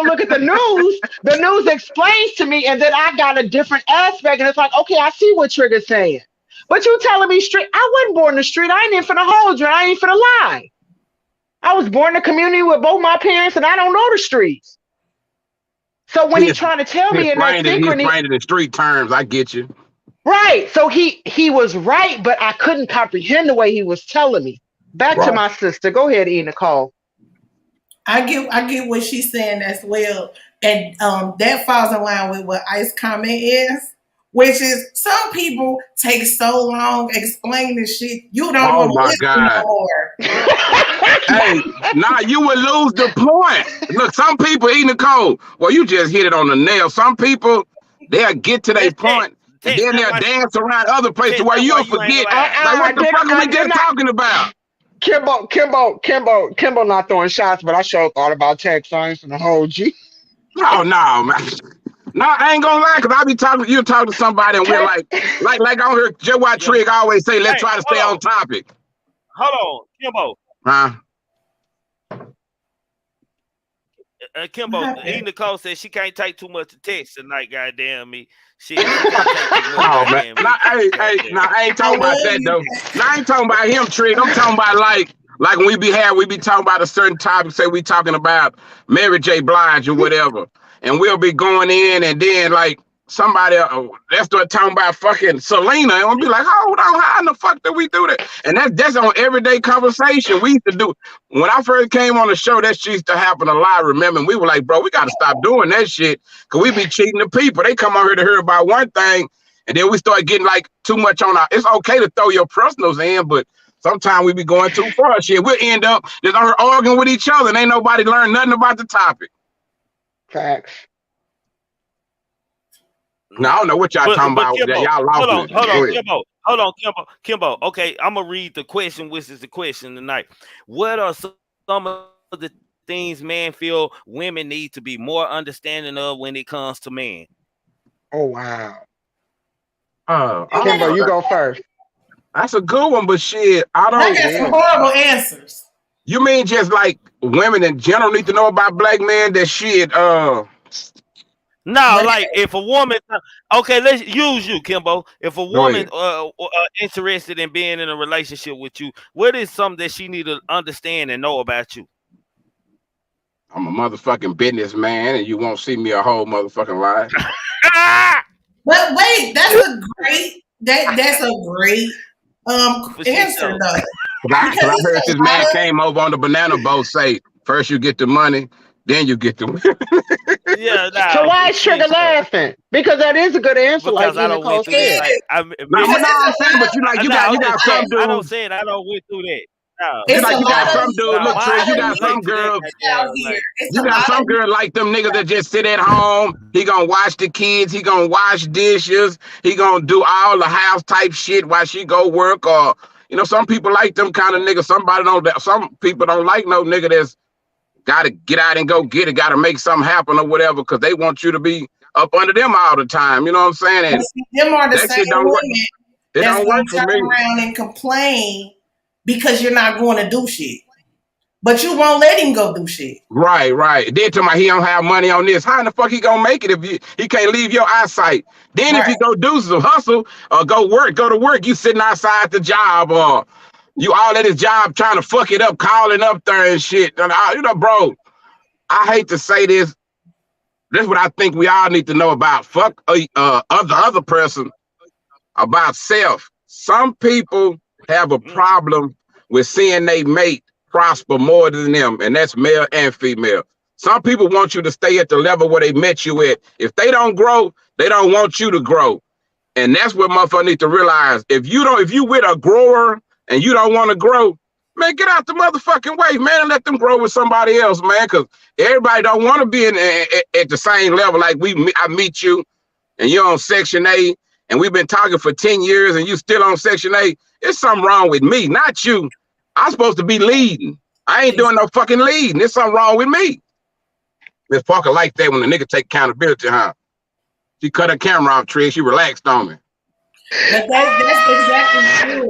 look at the news explains to me, and then I got a different aspect, and it's like, okay, I see what Trigger's saying. But you telling me street, I wasn't born in the street. I ain't even finna hold you. I ain't finna lie. I was born in a community with both my parents, and I don't know the streets. So when he's trying to tell me in that synchrony, he's explained it in street terms. I get you. Right. So he was right, but I couldn't comprehend the way he was telling me. Back to my sister. Go ahead, E. Nicole. I get what she's saying as well, and that falls in line with what Ice comment is, which is some people take so long explaining shit you don't want to listen no more. Hey, you would lose the point. Look, some people, E. Nicole, well, you just hit it on the nail. Some people, they'll get to their point, and then they'll dance around other places where you'll forget. Like, what the fuck are we just talking about? Kimbo not throwing shots, but I sure thought about tech science and the whole G. No, man. No, I ain't gonna lie, because I be talking, you talk to somebody and we're like on here, just why Trig always say, let's try to stay on topic. Hold on, Kimbo. Huh? Kimbo, E. Nicole said she can't take too much text tonight, goddamn me. She can't take too much. Man. I ain't talking about that, though. I ain't talking about him, Trig. I'm talking about like when we be talking about a certain topic, say we talking about Mary J. Blige or whatever, and we'll be going in, and then like somebody let's start talking about fucking Selena, and we'll be like, hold on, how in the fuck did we do that? And that's on everyday conversation. We used to do when I first came on the show. That shit used to happen a lot. Remember, and we were like, bro, we got to stop doing that shit because we be cheating the people. They come on here to hear about one thing, and then we start getting like too much on our. It's okay to throw your personals in, but sometimes we be going too far. Shit, we'll end up just arguing with each other, and ain't nobody learn nothing about the topic. Facts. No, I don't know what y'all talking about. Kimbo, y'all lost hold on, Kimbo. Okay, I'm gonna read the question, which is the question tonight. What are some of the things men feel women need to be more understanding of when it comes to men? Oh wow. Kimbo, you go first. That's a good one, but shit, I don't. I got some horrible answers. You mean just like women in general need to know about black men? That shit. No, like if a woman, okay, let's use you, Kimbo. If a woman interested in being in a relationship with you, what is something that she need to understand and know about you? I'm a motherfucking businessman, and you won't see me a whole motherfucking lie. But wait, that's a great answer though. I heard this man came over on the banana boat say, first you get the money, then you get the Yeah. Nah, so why is Trigger laughing? Because that is a good answer. Because like I don't went through that. I'm saying, but you got some dudes. I don't went through that. No, It's Like a you got lot of some dude, look, Trey, you men got some relate to that girls. out goddamn here. like It's You a got lot some of girl like them niggas that just sit at home. He gonna watch the kids. He gonna wash dishes. He gonna do all the house type shit while she go work. Or some people like them kind of niggas. Some people don't like no nigga that's gotta get out and go get it. Gotta make something happen or whatever because they want you to be up under them all the time. You know what I'm saying? but And see, them are the that same shit don't work. women It that's don't work gonna for turn me. around and complain because you're not going to do shit. But you won't let him go do shit. Right. Then tell me he don't have money on this. How in the fuck he gonna make it if he can't leave your eyesight? Then if Right. he go do some hustle or go to work, you sitting outside the job or you all at his job trying to fuck it up, calling up there and shit. And bro, I hate to say this. This is what I think we all need to know about. Fuck other person about self. Some people have a problem with seeing they mate prosper more than them, and that's male and female. Some people want you to stay at the level where they met you at. If they don't grow, they don't want you to grow. And that's what motherfuckers need to realize. If you with a grower and you don't want to grow, man, get out the motherfucking way, man, and let them grow with somebody else, man, because everybody don't want to be at the same level. Like I meet you and you're on Section A, and we've been talking for 10 years and you still on Section A. There's something wrong with me, not you. I'm supposed to be leading. I ain't doing no fucking leading. There's something wrong with me. Miss Parker like that when the nigga take accountability, huh? She cut her camera off, Trish. She relaxed on me. But that's exactly true.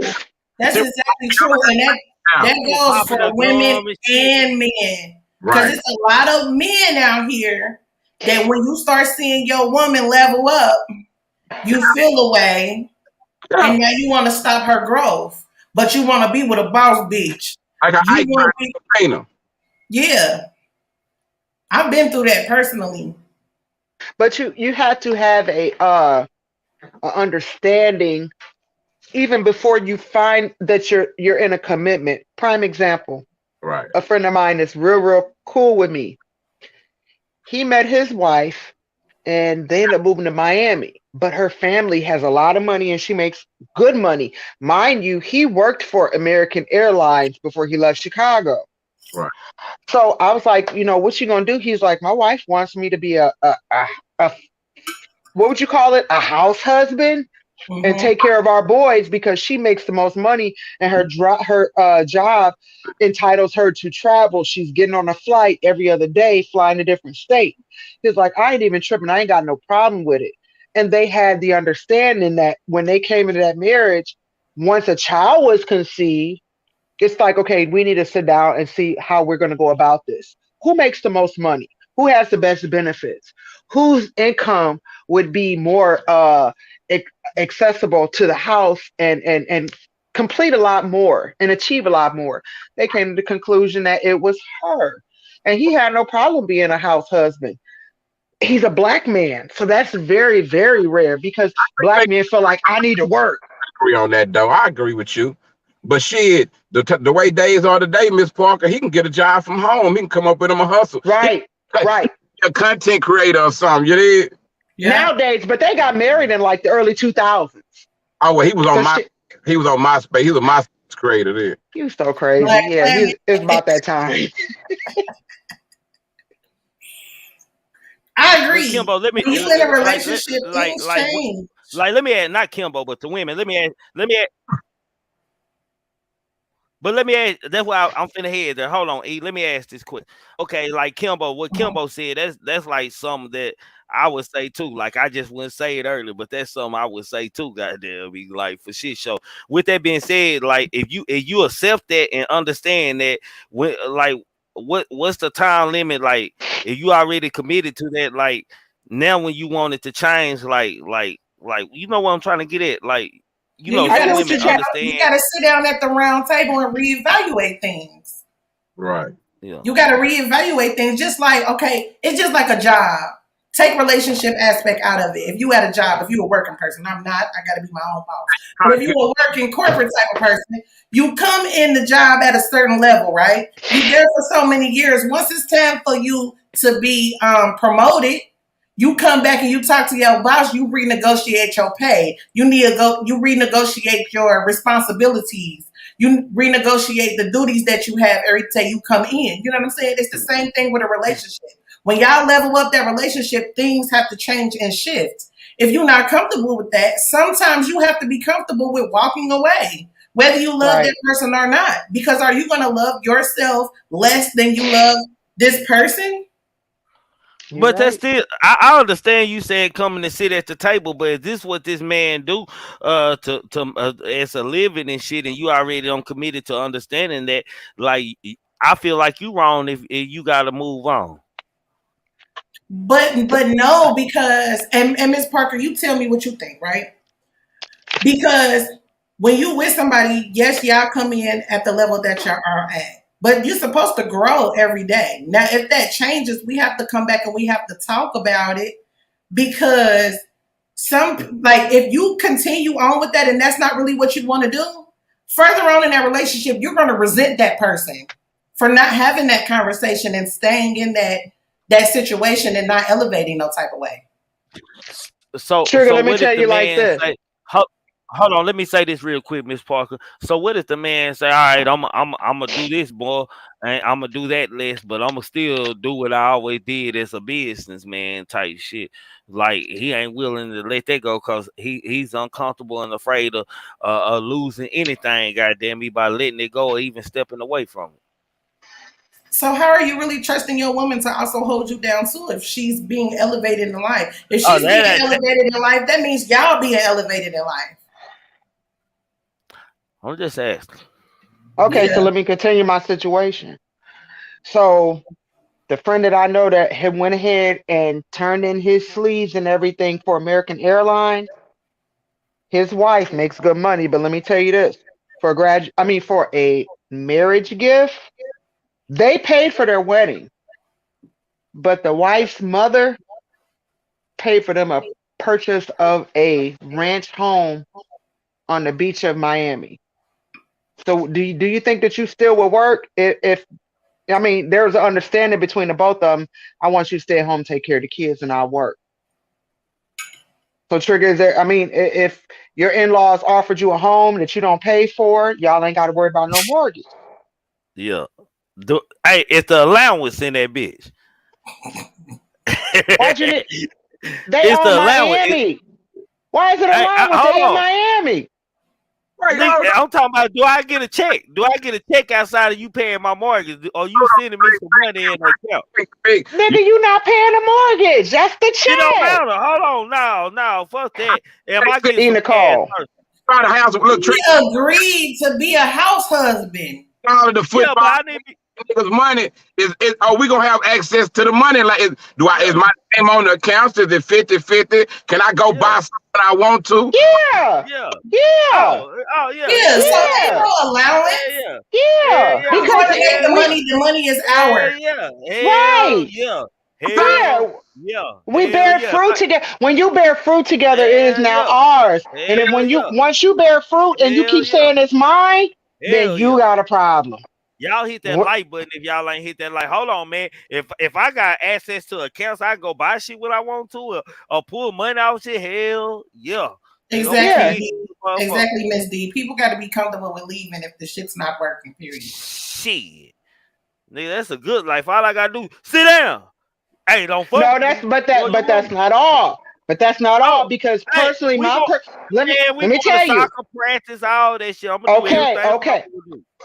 That's exactly true. And that goes for women and men. Because it's a lot of men out here that when you start seeing your woman level up, you feel away, and now you want to stop her growth. But you want to be with a boss bitch. Yeah. I've been through that personally. But you have to have a understanding even before you find that you're in a commitment. Prime example. Right. A friend of mine is real cool with me. He met his wife and they ended up moving to Miami. But her family has a lot of money and she makes good money. Mind you, he worked for American Airlines before he left Chicago. Right. So I was like, what you gonna do? He's like, my wife wants me to be a what would you call it? A house husband and take care of our boys because she makes the most money and her job entitles her to travel. She's getting on a flight every other day, flying to different state. He's like, I ain't even tripping. I ain't got no problem with it. And they had the understanding that when they came into that marriage, once a child was conceived, it's like, okay, we need to sit down and see how we're going to go about this. Who makes the most money? Who has the best benefits? Whose income would be more accessible to the house and complete a lot more and achieve a lot more? They came to the conclusion that it was her. And he had no problem being a house husband. He's a black man. So that's very, very rare because black men feel like I need to work. I agree on that, though. I agree with you. But shit, the way days are today, Miss Parker, he can get a job from home. He can come up with him a hustle. Right. A content creator or something, you did? Yeah. Nowadays, but they got married in like the early 2000s. Oh, well, he was on MySpace. He was a MySpace creator there. He was so crazy. It's about that time. I agree. Kimbo, let me. When you in a relationship, things change. Let me add, not Kimbo, but the women. Let me add. But let me ask. That's why I'm finna head there. Hold on, E. Let me ask this quick. Okay, like Kimbo, what Kimbo said, that's like something that I would say too. Like I just wouldn't say it earlier, but that's something I would say too. Goddamn, be like for shit show. With that being said, like if you accept that and understand that, when like what's the time limit? Like if you already committed to that, like now when you want it to change, like you know what I'm trying to get at, like. You gotta sit down at the round table and reevaluate things. Right. Yeah. You gotta reevaluate things. Just like, okay, it's just like a job. Take relationship aspect out of it. If you had a job, if you a working person, I'm not. I gotta be my own boss. But if you a working corporate type of person, you come in the job at a certain level, right? You're there for so many years. Once it's time for you to be promoted, you come back and you talk to your boss, you renegotiate your pay. You renegotiate your responsibilities. You renegotiate the duties that you have every day you come in. You know what I'm saying? It's the same thing with a relationship. When y'all level up that relationship, things have to change and shift. If you're not comfortable with that, sometimes you have to be comfortable with walking away, whether you love that person or not. Because are you going to love yourself less than you love this person? But that's still, I understand you saying coming to sit at the table, but is this what this man do to as a living and shit, and you already don't committed to understanding that? Like, I feel like you wrong if you got to move on. But no, because and Ms. Parker, you tell me what you think, right? Because when you with somebody, yes, y'all come in at the level that y'all are at. But you're supposed to grow every day. Now, if that changes, we have to come back and we have to talk about it, because if you continue on with that and that's not really what you want to do, further on in that relationship, you're going to resent that person for not having that conversation and staying in that situation and not elevating no type of way. So, Trigger, let me what tell if you the like man this. say, hold on, let me say this real quick, Miss Parker. So what if the man say, all right, I'm gonna do this, boy, and I'm gonna do that less, but I'm gonna still do what I always did as a businessman type shit. Like, he ain't willing to let that go because he's uncomfortable and afraid of losing anything, goddamn me, by letting it go or even stepping away from it. So how are you really trusting your woman to also hold you down too if she's being elevated in life? If she's being elevated in life, that means y'all being elevated in life. I'm just asking. Okay, so let me continue my situation. So the friend that I know that had went ahead and turned in his sleeves and everything for American Airlines, his wife makes good money, but let me tell you this. For a marriage gift, they paid for their wedding, but the wife's mother paid for them a purchase of a ranch home on the beach of Miami. So do you think that you still will work if there's an understanding between the both of them? I want you to stay at home, take care of the kids, and I'll work. So Trigger, is there? If your in-laws offered you a home that you don't pay for, y'all ain't got to worry about no mortgage. Yeah. Hey, it's the allowance in that bitch. They own Miami. Why is it allowance? They in Miami. Right, I'm talking about, do I get a check? Do I get a check outside of you paying my mortgage? Or you sending me some money in the account? Nigga, you not paying the mortgage. That's the check. It don't matter. Hold on. No, fuck that. Am I getting some call? He agreed to be a house husband. The niggas' money are we gonna have access to the money? Like, is my name on the accounts? Is it 50-50? Can I go buy something I want to? Yeah. So ain't no allowance. Before they make the money is ours. We bear fruit together. When you bear fruit together, it is now ours. And then once you bear fruit and you keep saying it's mine, then you got a problem. Y'all hit that like button if y'all ain't hit that like. Hold on, man. If I got access to accounts, I can go buy shit what I want to or pull money out shit. Hell yeah. Exactly. Exactly, Miss D. People got to be comfortable with leaving if the shit's not working, period. Shit. Nigga, that's a good life. All I gotta do, sit down. Hey, don't fuck. No, that's not all. But that's not all, because personally, let me tell you. Soccer practice, all that shit. I'm gonna okay.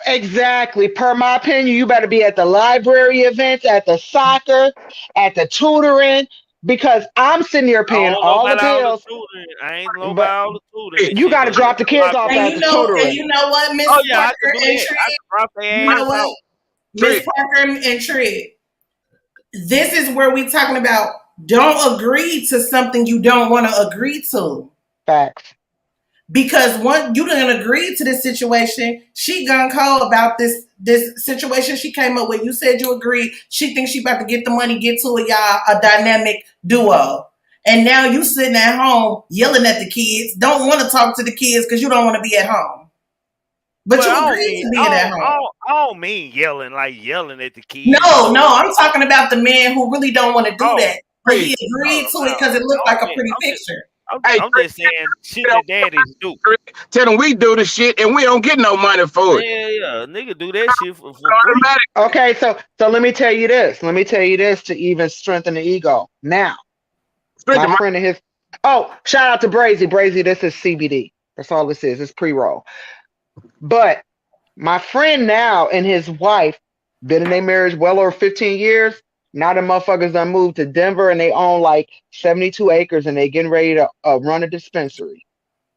Exactly. Per my opinion, you better be at the library events, at the soccer, at the tutoring, because I'm sitting here paying all the bills. I ain't know about all the tutoring. You got to drop the kids off at the tutoring. And you know what, Miss Parker and Trigg? You know what, Miss Parker and Trigg? This is where we talking about don't agree to something you don't want to agree to. Facts. Because once you didn't agree to this situation, she gun cold about this situation she came up with. You said you agreed. She thinks she about to get the money, get to it, y'all, a dynamic duo. And now you sitting at home yelling at the kids, don't want to talk to the kids because you don't want to be at home. But you agreed to being at home. I don't mean yelling at the kids. No, I'm talking about the man who really don't want to do that. But he agreed to it because it looked like a pretty picture. Hey, I'm just saying shit that daddies do. tell them we do the shit and we don't get no money for it. Yeah, nigga do that shit for free. Automatic. Okay, so let me tell you this. Let me tell you this to even strengthen the ego. Now, my friend and his. Oh, shout out to Brazy. Brazy, this is CBD. That's all this is. It's pre-roll. But my friend now and his wife been in their marriage well over 15 years. Now the motherfuckers done moved to Denver and they own like 72 acres and they getting ready to run a dispensary.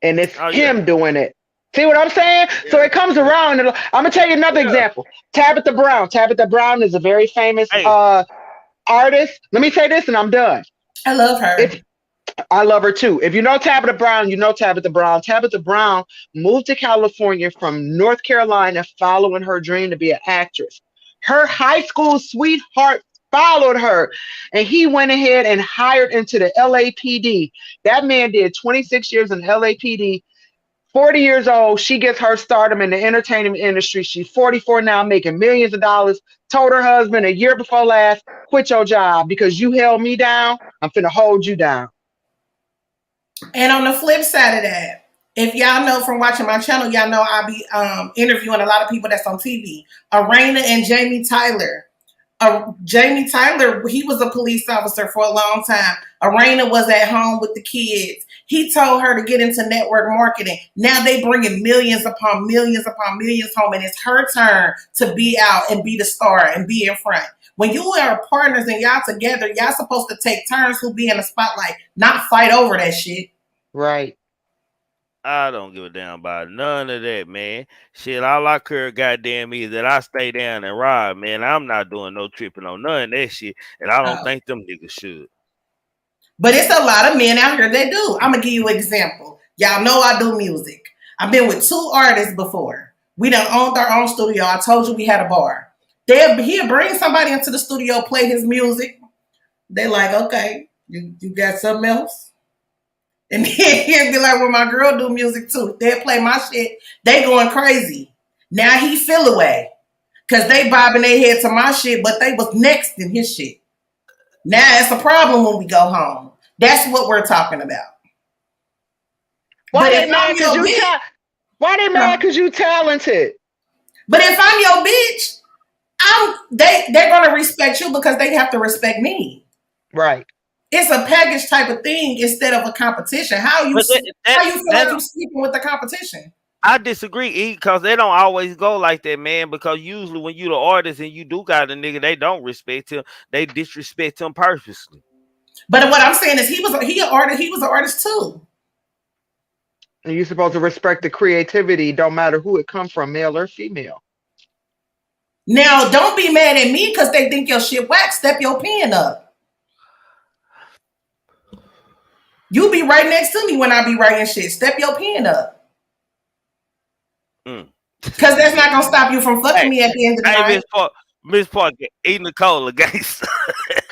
And it's him doing it. See what I'm saying? Yeah. So it comes around. And I'm going to tell you another example. Tabitha Brown. Tabitha Brown is a very famous artist. Let me say this and I'm done. I love her. I love her too. If you know Tabitha Brown, you know Tabitha Brown. Tabitha Brown moved to California from North Carolina following her dream to be an actress. Her high school sweetheart followed her and he went ahead and hired into the LAPD. That man did 26 years in LAPD. 40 years old, she gets her stardom in the entertainment industry. She's 44 now, making millions of dollars. Told her husband a year before last, quit your job because you held me down. I'm finna hold you down. And on the flip side of that, if y'all know from watching my channel, y'all know I'll be interviewing a lot of people that's on TV. Arena and Jamie Tyler. Jamie Tyler, he was a police officer for a long time. Arena was at home with the kids. He told her to get into network marketing. Now they bringing millions upon millions upon millions home, and it's her turn to be out and be the star and be in front. When you are partners and y'all together, y'all supposed to take turns who be in the spotlight, not fight over that shit. Right. I don't give a damn about none of that, man. Shit, all I care goddamn is that I stay down and ride, man. I'm not doing no tripping on none of that shit, and I don't think them niggas should. But it's a lot of men out here that do. I'm going to give you an example. Y'all know I do music. I've been with 2 artists before. We done owned our own studio. I told you we had a bar. He'll bring somebody into the studio, play his music. They like, okay, you got something else? And then he'll be like, well, my girl do music too. They'll play my shit. They going crazy. Now he feel away because they bobbing their head to my shit, but they was next in his shit. Now it's a problem when we go home. That's what we're talking about. Why they mad because you talented? But if I'm your bitch, they're gonna respect you because they have to respect me. Right. It's a package type of thing instead of a competition. How you feel like you sleeping with the competition? I disagree, because they don't always go like that, man. Because usually when you the artist and you do got a nigga, they don't respect him. They disrespect him purposely. But what I'm saying is he was an artist too. And you're supposed to respect the creativity, don't matter who it comes from, male or female. Now, don't be mad at me because they think your shit whack. Step your pen up. You be right next to me when I be writing shit. Step your pen up. Because that's not going to stop you from fucking me at the end of the night. Miss Parker, eating the cola, guys.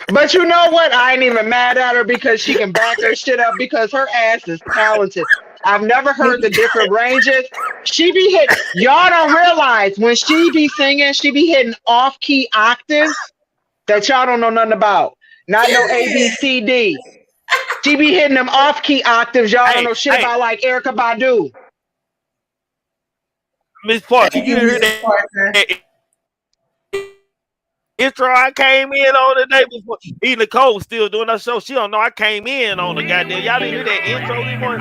But you know what? I ain't even mad at her because she can back her shit up because her ass is talented. I've never heard the different ranges. She be hitting, y'all don't realize when she be singing, she be hitting off-key octaves that y'all don't know nothing about. Not no A, B, C, D. She be hitting them off-key octaves. Y'all don't know shit about like Erykah Badu. Miss Parker, you hear that intro I came in on the day before? E. Nicole was still doing her show. She don't know I came in on the goddamn. Y'all didn't hear that intro anymore?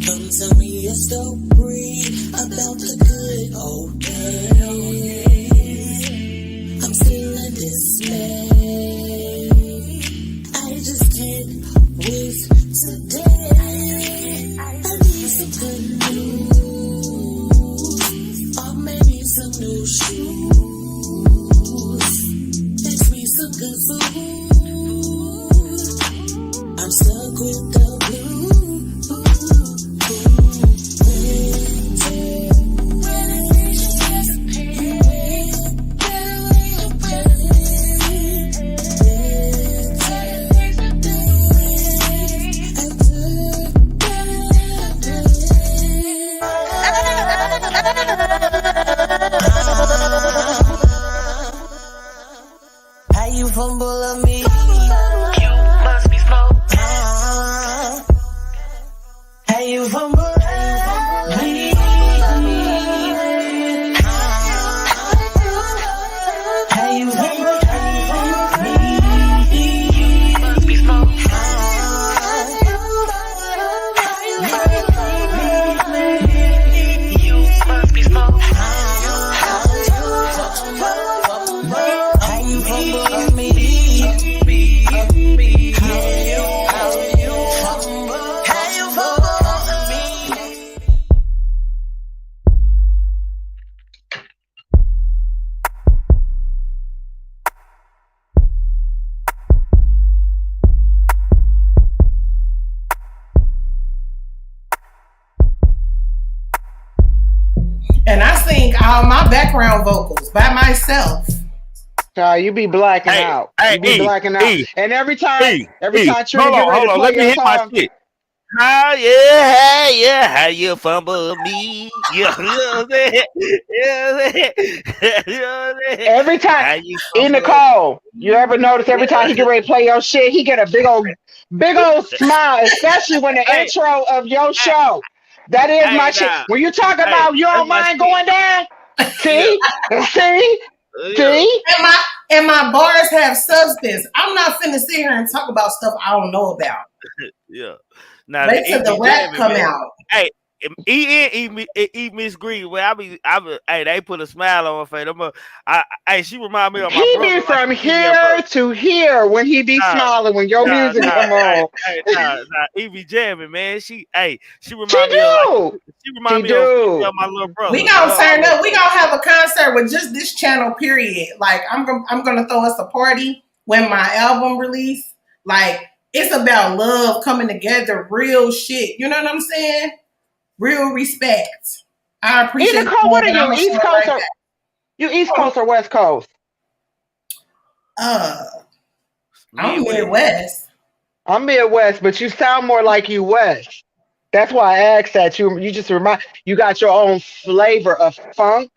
Come tell me a story about the good old days. I'm still in dismay. I just can't wait today. I need some good news, or maybe some new shoes. Fix me some good of me. You must be smoke. How you fumble me? How you fumble me? You must be smoke. You must be smoke. How you fumble me? And I sing all my background vocals by myself. You be blacking out. You be blacking out. And every time Trigger get ready to play let me your hit my song, shit. Yeah, how you fumble me? Yeah, you know what I'm saying? You know what I'm saying? every How time you in the fumble call, you ever notice every time he get ready to play your shit, he get a big old smile, especially when the Hey, intro of your hey, show. That is my hey, shit. nah. When you talk Hey, about you that's don't my mind shit. going down, Yeah, see, yeah, And my bars have substance. I'm not finna sit here and talk about stuff I don't know about. yeah. Now the Wait till the EB rap jamming, come man. out. Hey, eat Miss Green. Well, hey, they put a smile on her face. Hey, she remind me of my he be brother, like from a 10-year brother. here to here when he be Nah, smiling when your music come on. Evie jamming, man. She She remind me of do, she do. my little We brother. gonna My turn little up. We gonna have a concert with just this channel. Period. Like I'm gonna throw us a party when my album release. Like it's about love coming together, real shit. You know what I'm saying? Real respect. I In appreciate the the car, love, what are and I'm you? gonna show East it Coast right or you East Coast or West Coast? back. I'm Midwest. Midwest. I'm Midwest, but you sound more like you West. That's why I asked that. You just you got your own flavor of funk,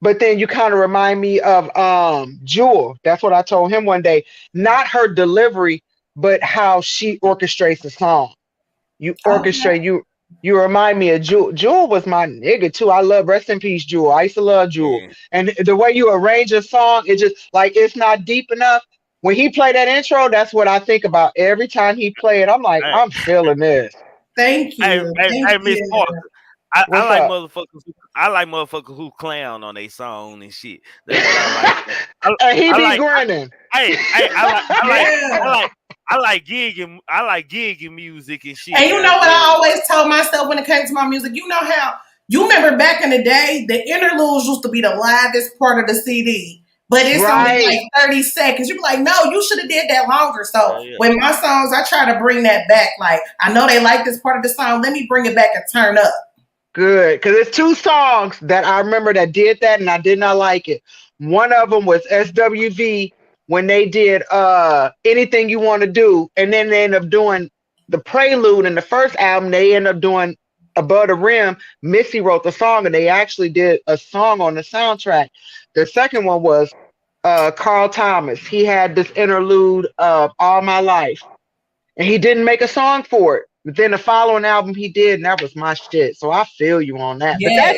but then you kind of remind me of Jewel. That's what I told him one day. Not her delivery, but how she orchestrates the song. You Okay. orchestrate you remind me of Jewel. Jewel was my nigga too. I love rest in peace, Jewel. I used to love Jewel. Man, And the way you arrange a song, it just like it's not deep enough. When he played that intro, that's what I think about every time he play it. I'm like, hey, I'm feeling this. Thank you. Thank Miss you. Parker. I What's like up? motherfuckers. I like motherfuckers who clown on their song and shit. That's what I like. And he I be like. grinning. Yeah. I like gigging music and shit. And you know what I Goddamn. always tell myself when it came to my music? You know how you remember back in the day, the interludes used to be the livest part of the CD. But it's only Right. like 30 seconds. You be like, no, you should have did that longer. So Yeah. with my songs, I try to bring that back. Like, I know they like this part of the song. Let me bring it back and turn up. Good. Because there's two songs that I remember that did that and I did not like it. One of them was SWV when they did Anything You Want to Do. And then they ended up doing the prelude in the first album. They ended up doing Above the Rim. Missy wrote the song and they actually did a song on the soundtrack. The second one was Carl Thomas. He had this interlude of All My Life. And he didn't make a song for it. But then the following album he did, and that was my shit. So I feel you on that. But Yes.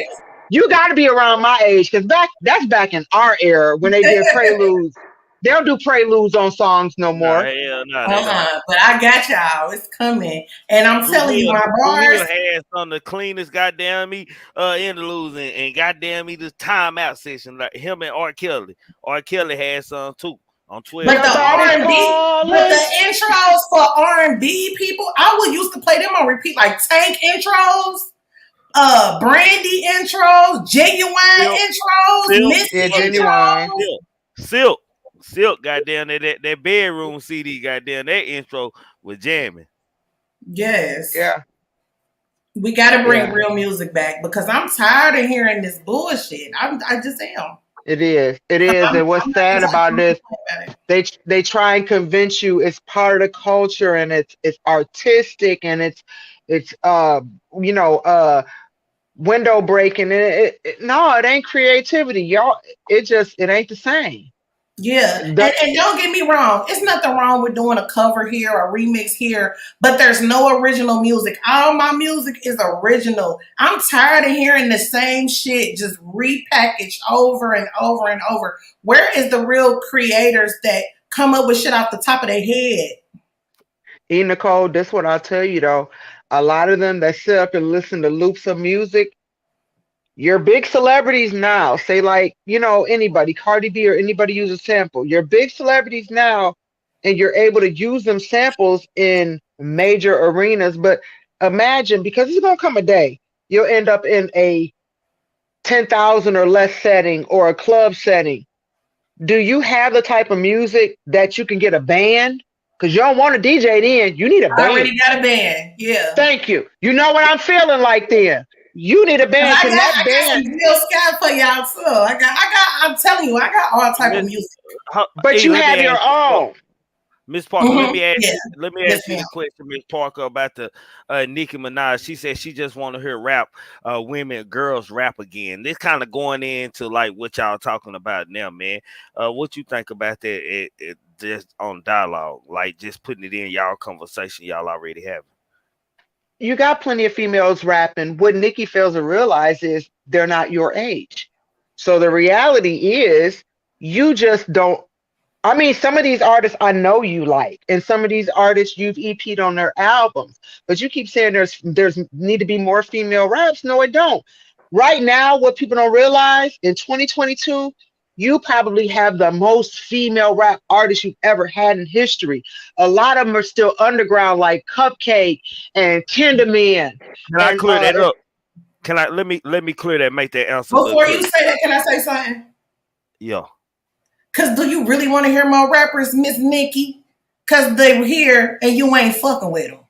you got to be around my age because that's back in our era when they did preludes. They don't do preludes on songs no Nah, more. hell no, they don't. But I got y'all. It's coming. And I'm telling you, my Drew bars. Hill had some of the cleanest goddamn me interludes and goddamn me this timeout session like him and R. Kelly. R. Kelly had some too on 12. But the Somebody R&B, but calling. the intros for R&B people, I would used to play them on repeat, like Tank intros, Brandy intros, Genuine intros, Missy Yeah, intros. Genuine. Silk, goddamn that bedroom CD, goddamn that intro was jamming. Yes, Yeah. we got to bring Yeah. real music back because I'm tired of hearing this bullshit. I just am. It is. It is. And what's sad about this, they try and convince you it's part of the culture and it's artistic and it's window breaking and no, it ain't creativity, y'all. It ain't the same. Yeah, and don't get me wrong, it's nothing wrong with doing a cover here or a remix here, but there's no original music. All my music is original. I'm tired of hearing the same shit just repackaged over and over and over. Where is the real creators that come up with shit off the top of their head? Nicole, this what I'll tell you though. A lot of them that sit up and listen to loops of music, you're big celebrities now. Say like, anybody, Cardi B or anybody use a sample. You're big celebrities now, and you're able to use them samples in major arenas. But imagine, because it's gonna come a day, you'll end up in a 10,000 or less setting or a club setting. Do you have the type of music that you can get a band? Because you don't want a DJ then, you need a band. I already got a band, yeah. Thank you. You know what I'm feeling like then. You need a band. I got some real sky for y'all too. I'm telling you, I got all type of music. But you have your own. Miss Parker, let me ask Yes, you the question, Miss Parker, about the Nicki Minaj. She said she just want to hear women, girls rap again. This kind of going into like what y'all talking about now, man. What you think about that? Just on dialogue, like just putting it in y'all conversation y'all already have. You got plenty of females rapping. What Nicki fails to realize is they're not your age. So the reality is you just don't. I mean, some of these artists I know you like, and some of these artists you've EP'd on their albums, but you keep saying there's need to be more female raps. No, it don't. Right now, what people don't realize in 2022, you probably have the most female rap artists you've ever had in history. A lot of them are still underground, like Cupcake and Kinderman. Can I clear that up? Let me clear that, make that answer. Before you say that, can I say something? Yeah. Cause do you really want to hear more rappers, Miss Nicki? Cause they were here and you ain't fucking with them.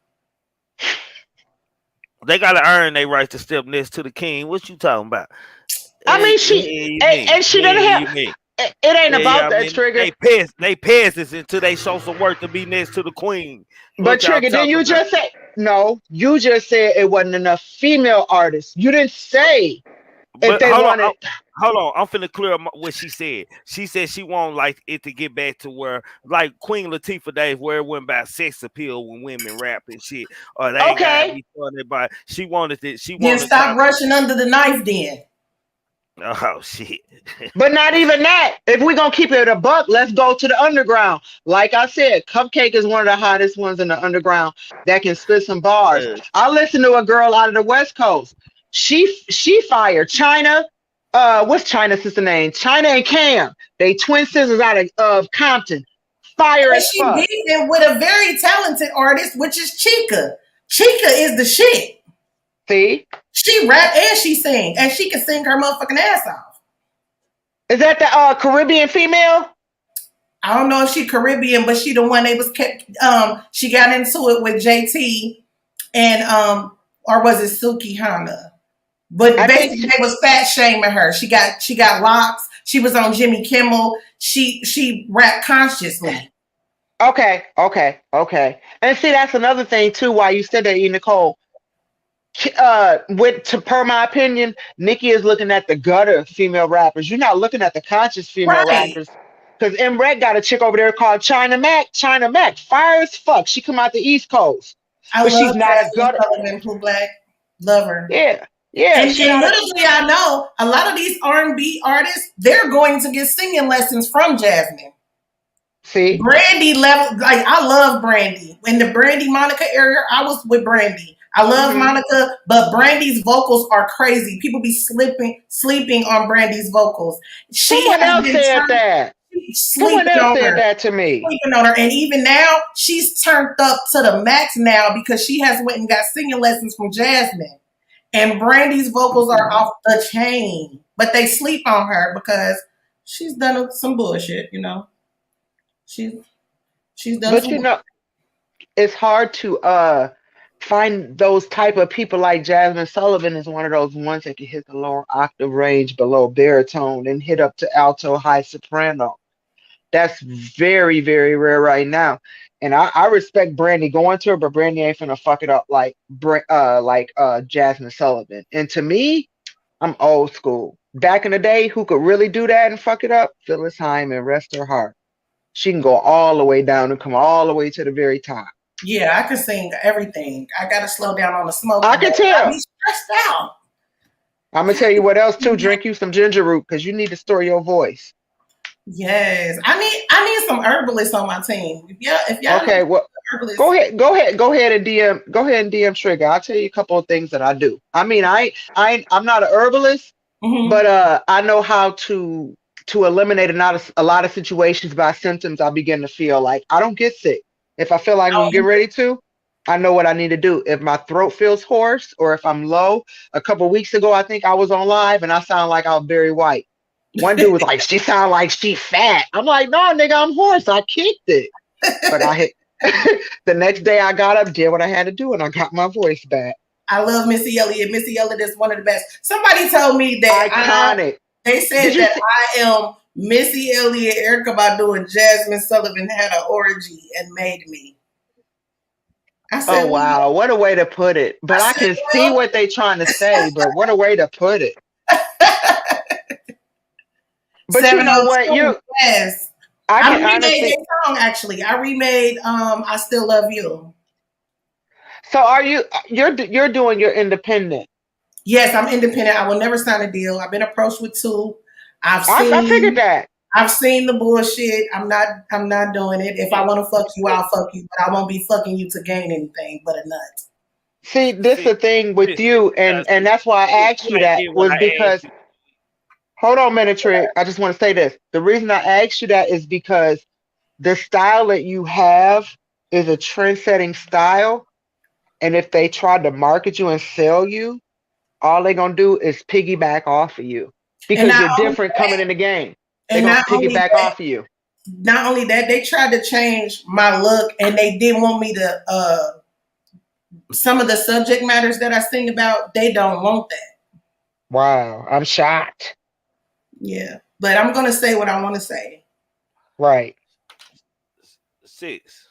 They gotta earn their right to step next to the king. What you talking about? I mean, she didn't have. It ain't about that, Trigger. They peasants until they show some work to be next to the queen. But Trigger, didn't you just say no? You just said it wasn't enough female artists. You didn't say if they wanted. Hold on, I'm finna clear up what she said. She said she want like it to get back to where like Queen Latifah days, where it went about sex appeal when women rap and shit. Or they gotta be funded by. She wanted it. Then stop rushing under the knife, then. Oh shit! But not even that. If we're gonna keep it a buck, let's go to the underground. Like I said, Cupcake is one of the hottest ones in the underground that can spit some bars. I listened to a girl out of the West Coast. She fired China. What's China's sister name? China and Cam. They twin sisters out of Compton. Fire as fuck. She beefing with a very talented artist, which is Chica. Chica is the shit. See? She rap and she sing, and she can sing her motherfucking ass off. Is that the Caribbean female? I don't know if she Caribbean, but she the one they was kept. She got into it with JT, and or was it Suki Hana? But basically, they was fat shaming her. She got locks. She was on Jimmy Kimmel. She rapped consciously. Okay. And see, that's another thing too. Why you said that, Nicole. Per my opinion, Nicki is looking at the gutter female rappers. You're not looking at the conscious female rappers. Because MREC got a chick over there called China Mac. China Mac, fire as fuck. She come out the East Coast. But she's not a gutter. Blue Black. Love her. Yeah. And literally, I know a lot of these R&B artists, they're going to get singing lessons from Jasmine. See? Brandy level, like I love Brandy. In the Brandy Monica area, I was with Brandy. I love Monica, but Brandy's vocals are crazy. People be sleeping on Brandy's vocals. Someone else said that. Someone else said that to me. Sleeping on her, and even now she's turned up to the max now because she has went and got singing lessons from Jasmine. And Brandy's vocals are off the chain, but they sleep on her because she's done some bullshit. You know, she's done. But you know, it's hard to find those type of people like Jasmine Sullivan is one of those ones that can hit the lower octave range below baritone and hit up to alto, high soprano. That's very, very rare right now. And I respect Brandy going to her, but Brandy ain't finna fuck it up like Jasmine Sullivan. And to me, I'm old school. back in the day, who could really do that and fuck it up? Phyllis Hyman, rest her heart. She can go all the way down and come all the way to the very top. Yeah, I can sing everything. I gotta slow down on the smoking. I can I tell. be stressed out. I'm gonna tell you what else too. Drink you some ginger root because you need to store your voice. Yes, I need some herbalists on my team. If y'all Okay, well, herbalists, go ahead and DM Trigger. I'll tell you a couple of things that I do. I mean, I'm not an herbalist, but I know how to eliminate a lot of situations by symptoms I begin to feel. Like I don't get sick. If I feel like I'm gonna get ready to, I know what I need to do. If my throat feels hoarse or if I'm low, a couple of weeks ago I think I was on live and I sound like I was Barry White. One dude was like, "She sound like she fat." I'm like, "No, nigga, I'm hoarse. I kicked it." But I hit. The next day I got up, did what I had to do, and I got my voice back. I love Missy Elliott. Missy Elliott is one of the best. Somebody told me that Iconic. They said that I am Missy Elliott, Erykah Badu, and Jasmine Sullivan had an orgy and made me. I said, "Oh wow, what a way to put it!" But I can see what they're trying to say. But what a way to put it. But you know what? Yes. I remade a song actually. I remade I Still Love You. So you're doing your independent? Yes, I'm independent. I will never sign a deal. I've been approached with 2. I figured that. I've seen the bullshit. I'm not doing it. If I want to fuck you, I'll fuck you, but I won't be fucking you to gain anything but a nut. See, this is the thing with you, and that's why I asked you that was because. Hold on a minute, Trick. I just want to say this. The reason I asked you that is because the style that you have is a trend-setting style, and if they try to market you and sell you, all they're gonna do is piggyback off of you because you're different coming in the game. They're gonna piggyback off of you. Not only that, they tried to change my look, and they didn't want me to. Some of the subject matters that I sing about, they don't want that. Wow, I'm shocked. Yeah, but I'm gonna say what I want to say. Right. 6.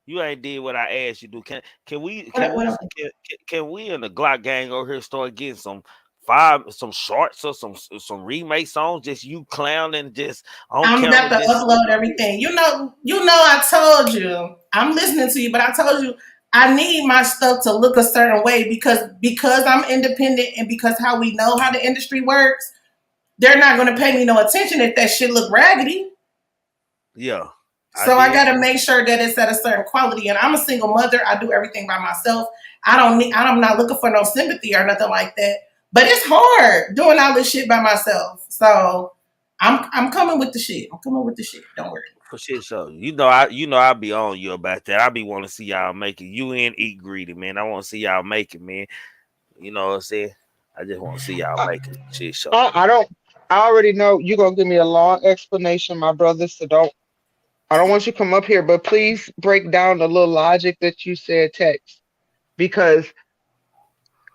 You ain't did what I asked you to do. Can we in the Glock gang over here start getting some shorts or some remake songs? Just you clowning, just on I'm camera. about to upload everything. You know. I told you. I'm listening to you, but I told you I need my stuff to look a certain way because I'm independent and because how we know how the industry works. They're not going to pay me no attention if that shit look raggedy. Yeah. So I got to make sure that it's at a certain quality. And I'm a single mother. I do everything by myself. I'm not looking for no sympathy or nothing like that. But it's hard doing all this shit by myself. So I'm coming with the shit. Don't worry. For shit, so I'll be on you about that. I be want to see y'all make it. You and Eat Greedy, man. I want to see y'all make it, man. You know what I'm saying? I just want to see y'all make it. Shit, so I already know you're gonna give me a long explanation, my brother. So I don't want you to come up here, but please break down the little logic that you said text because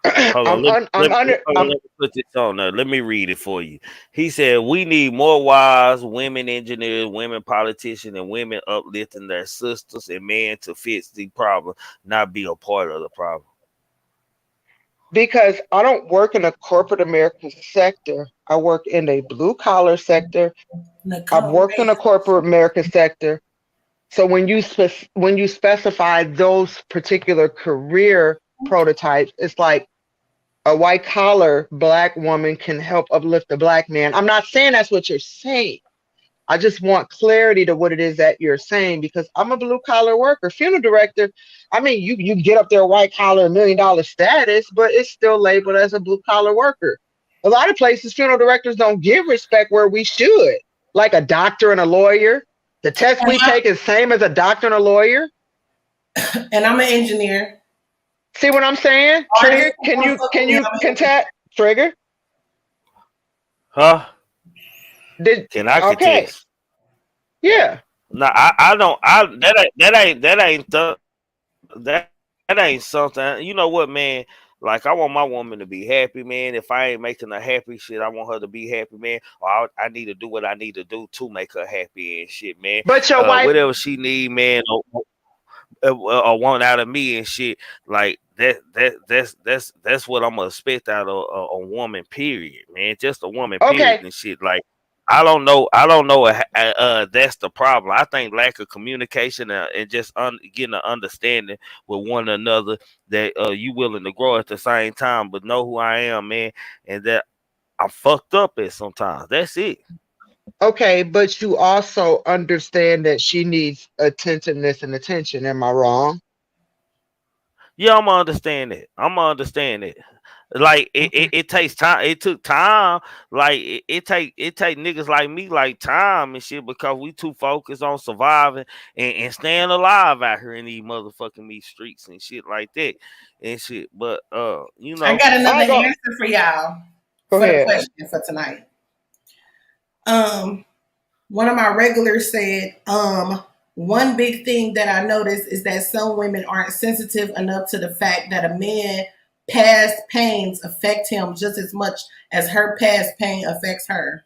hold on, let me put this on there. Let me read it for you. He said, "We need more wives, women engineers, women politicians, and women uplifting their sisters and men to fix the problem, not be a part of the problem." Because I don't work in a corporate American sector. I work in a blue collar sector. I've worked in a corporate American sector. So when you specify those particular career prototypes, it's like a white collar Black woman can help uplift the Black man. I'm not saying that's what you're saying. I just want clarity to what it is that you're saying because I'm a blue collar worker, funeral director. I mean, you get up there white collar $1 million status, but it's still labeled as a blue collar worker. A lot of places, funeral directors don't give respect where we should, like a doctor and a lawyer. The test we take is same as a doctor and a lawyer. And I'm an engineer. See what I'm saying? Trigger, can you contact Trigger? Huh? Can I contest? Yeah. No, I don't. That ain't something. You know what, man? Like I want my woman to be happy, man. If I ain't making her happy, shit, I want her to be happy, man. Or I need to do what I need to do to make her happy and shit, man. But your wife, whatever she need, man. want out of me and shit. Like that's what I'm gonna expect out of a woman. Period, man. Just a woman. Period Okay. and shit. Like I don't know. I don't know. That's the problem. I think lack of communication and just getting an understanding with one another that you willing to grow at the same time, but know who I am, man, and that I'm fucked up at sometimes. That's it. Okay, but you also understand that she needs attentiveness and attention. Am I wrong? Yeah, I'm gonna understand it. I'm gonna understand it. Like Okay. it takes time. It took time. Like it take niggas like me like time and shit because we too focused on surviving and staying alive out here in these motherfucking me streets and shit like that and shit. But I got another I go answer for y'all go for the ahead. question for tonight. One of my regulars said, one big thing that I noticed is that some women aren't sensitive enough to the fact that a man past pains affect him just as much as her past pain affects her.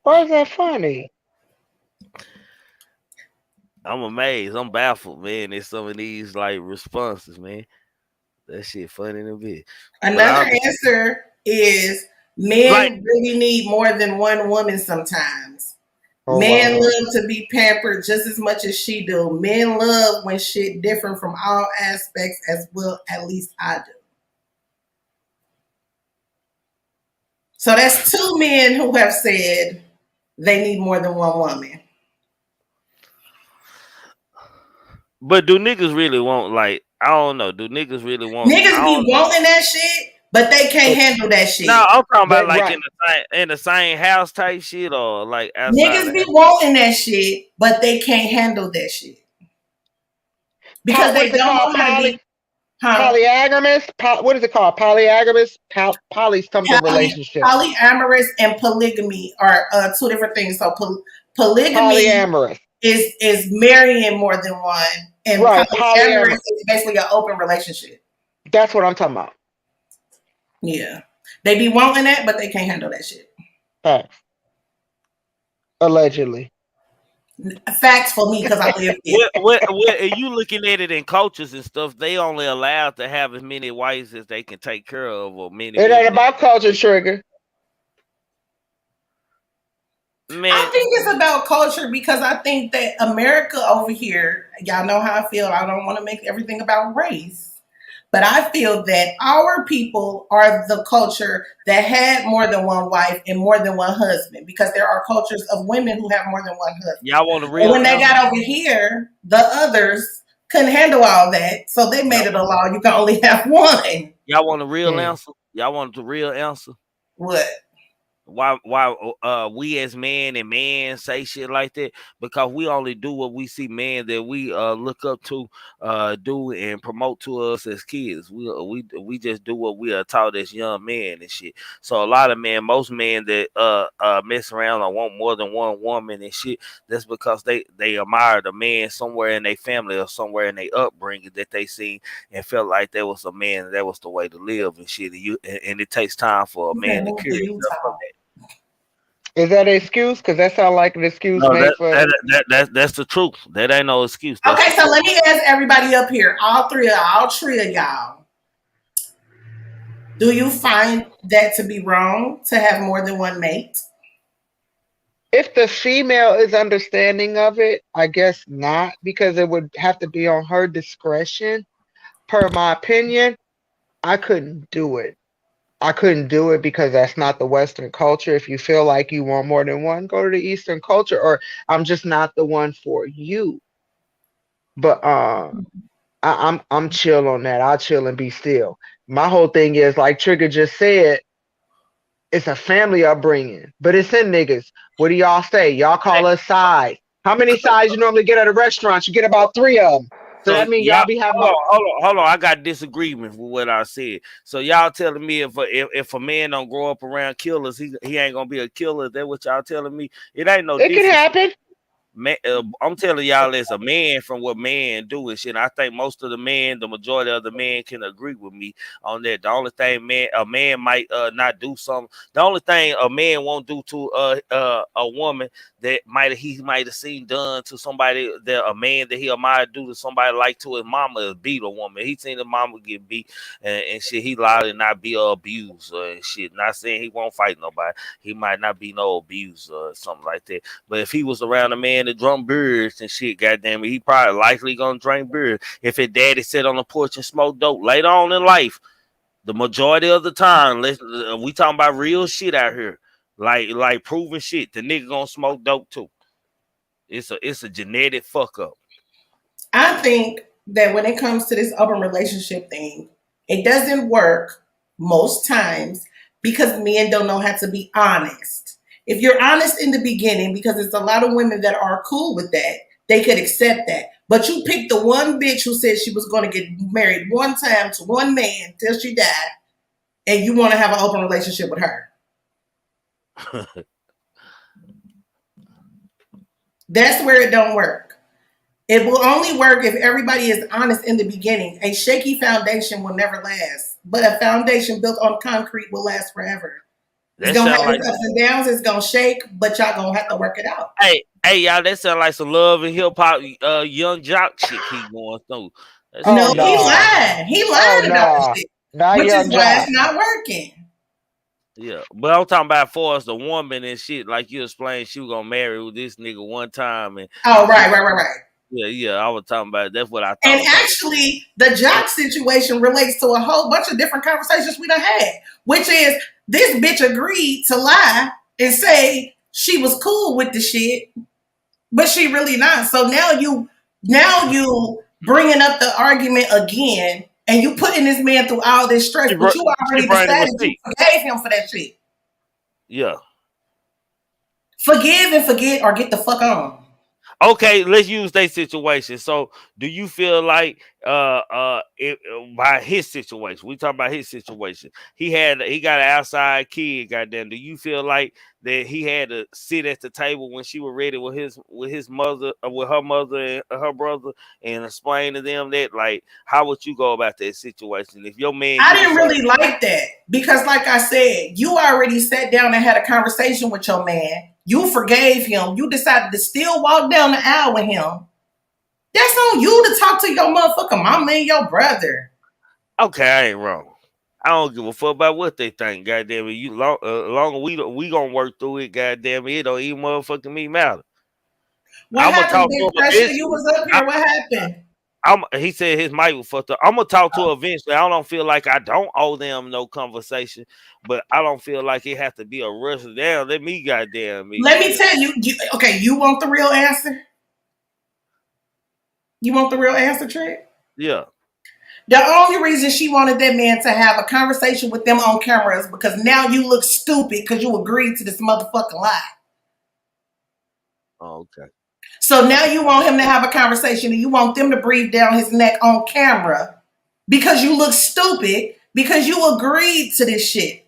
Why is that funny? I'm amazed. I'm baffled, man. There's some of these like responses, man. That shit funny in a bit. But Another I answer is like men really need more than one woman sometimes. Oh Men wow. love to be pampered just as much as she do. Men love when shit different from all aspects as well, at least I do. So that's two men who have said they need more than one woman. but do niggas really want like I don't know. Do niggas really want I Niggas be don't wanting that shit, but they can't But handle that no, shit. I'm talking about that like right. in the same house type shit or like outside Niggas the be house. wanting that shit, but they can't handle that shit because What they is it don't called? know how to be, huh? Polyagamous? What is it called? Polyagamous? Poly something Poly, relationship. polyamorous and polygamy are two different things. So polygamy Polyamorous. is marrying more than one, and Right. polyamorous Polyamorous. is basically an open relationship. That's what I'm talking about. Yeah, they be wanting that, but they can't handle that shit. Facts. Allegedly. Facts for me because I live it. What are you looking at it in cultures and stuff? They only allowed to have as many wives as they can take care of, or many It ain't women. about culture, Trigger. I Man, think it's about culture because I think that America over here, y'all know how I feel. I don't want to make everything about race, but I feel that our people are the culture that had more than one wife and more than one husband because there are cultures of women who have more than one husband. y'all want a But real when they answer? got over here, the others couldn't handle all that, so they made Y'all, it a law. You can only have one. y'all want a real Hmm. answer? Y'all want the real answer? What? Why we as men and men say shit like that? Because we only do what we see men that we look up to do and promote to us as kids. We just do what we are taught as young men and shit. So a lot of men, most men that mess around or want more than one woman and shit, that's because they admire the man somewhere in their family or somewhere in their upbringing that they seen and felt like that was a man, that was the way to live and shit. And it takes time for a You said man to move to cure himself from Utah. that. Is that an excuse? Because that sounds like an excuse No, made for. that's the truth. That ain't no excuse. That's Okay, the so truth. let me ask everybody up here, all three of y'all. Do you find that to be wrong to have more than one mate? If the female is understanding of it, I guess not, because it would have to be on her discretion. Per my opinion, I couldn't do it. I couldn't do it because that's not the Western culture. If you feel like you want more than one, go to the Eastern culture, or I'm just not the one for you. But I'm chill on that. I'll chill and be still. My whole thing is like Trigger just said, it's a family upbringing, but it's in niggas. What do y'all say? Y'all call us sides. How many sides you normally get at a restaurant? You get about three of them. So So that means y'all, y'all be having hold about. on, hold on, hold on. I got disagreement with what I said. So y'all telling me if a man don't grow up around killers, he ain't gonna be a killer. That what y'all telling me? It ain't no It can difference. happen. man, I'm telling y'all, as a man, from what men do and shit. I think most of the men, the majority of the men, can agree with me on that. The only thing, a man might not do something. The only thing a man won't do to a woman that he might have seen done to somebody, that a man that he might do to somebody like to his mama, is beat a woman. He seen his mama get beat and shit. He lied and not be abused and shit. Not saying he won't fight nobody. He might not be no abuser or something like that. But if he was around a man that drunk beers and shit, goddamn it, he probably likely gonna drink beer. If his daddy sat on the porch and smoked dope later on in life, the majority of the time, we talking about real shit out here, like proven shit. The nigga gonna smoke dope too. It's a genetic fuck up. I think that when it comes to this open relationship thing, it doesn't work most times because men don't know how to be honest. If you're honest in the beginning, because it's a lot of women that are cool with that, they could accept that. But you picked the one bitch who said she was going to get married one time to one man till she died, and you want to have an open relationship with her. That's where it don't work. It will only work if everybody is honest in the beginning. A shaky foundation will never last, but a foundation built on concrete will last forever. It's going to have its ups and downs. It's going to shake, but y'all going to have to work it out. Hey, y'all, that sound like some love and hip hop, young jock shit he going through. He lied. He lied about shit, which is why it's not working. Yeah, but I'm talking about for us, the woman and shit, like you explained, she was gonna marry this nigga one time, and right. Yeah, I was talking about it. That's what I thought. And actually, the jock situation relates to a whole bunch of different conversations we done had, which is this bitch agreed to lie and say she was cool with the shit, but she really not. So now you bringing up the argument again. And you putting this man through all this stress, but you already decided you forgave him for that shit. Yeah. Forgive and forget or get the fuck on. Okay, let's use their situation. So, do you feel like by his situation, we talk about his situation. He got an outside kid, goddamn. Do you feel like that he had to sit at the table when she was ready with his mother, with her mother and her brother, and explain to them that, like, how would you go about that situation if your man? I didn't really like that because, like I said, you already sat down and had a conversation with your man. You forgave him. You decided to still walk down the aisle with him. That's on you to talk to your motherfucking mama and your brother. Okay, I ain't wrong. I don't give a fuck about what they think. Goddamn it, long we gonna work through it. Goddamn it, it don't even motherfucking me matter. What happened, Big Pressure? You was up here. What happened? He said his mic was fucked up. I'm gonna talk to her eventually. I don't feel like I don't owe them no conversation, but I don't feel like it has to be a rush down. Let me goddamn me. Let me tell you. Okay, you want the real answer? You want the real answer, Trey? Yeah. The only reason she wanted that man to have a conversation with them on camera is because now you look stupid because you agreed to this motherfucking lie. Oh, okay. So now you want him to have a conversation and you want them to breathe down his neck on camera because you look stupid because you agreed to this shit.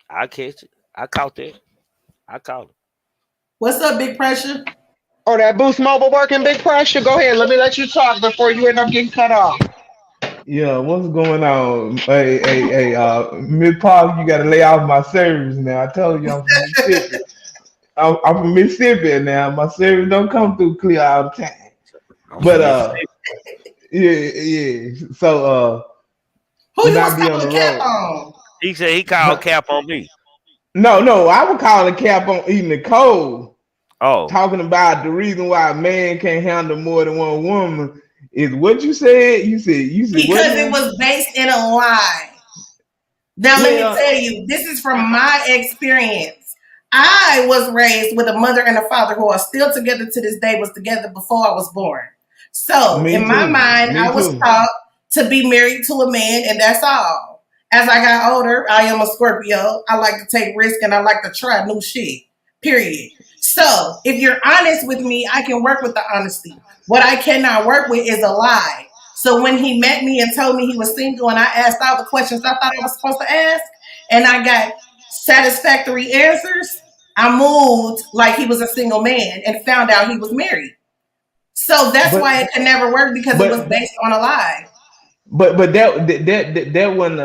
I catch it. I caught that. I caught it. What's up, Big Pressure? Oh, that Boost Mobile working, Big Pressure? Go ahead. Let me let you talk before you end up getting cut off. Yeah, what's going on? Hey, Miss Park, you got to lay off my service now. I told you I'm from Mississippi. I'm from Mississippi now. My service don't come through clear all the time. But yeah. So who you was calling Cap on? He said he called Cap on me. No, I would call a Cap on eating the cold. Oh, talking about the reason why a man can't handle more than one woman is what you said. You said because it was based in a lie. Now let me tell you, this is from my experience. I was raised with a mother and a father who are still together to this day, was together before I was born. So in my mind, I was taught to be married to a man and that's all. As I got older, I am a Scorpio. I like to take risks and I like to try new shit, period. So if you're honest with me, I can work with the honesty. What I cannot work with is a lie. So when he met me and told me he was single and I asked all the questions I thought I was supposed to ask and I got satisfactory answers, I moved like he was a single man and found out he was married. So that's why it could never work because it was based on a lie. But that wasn't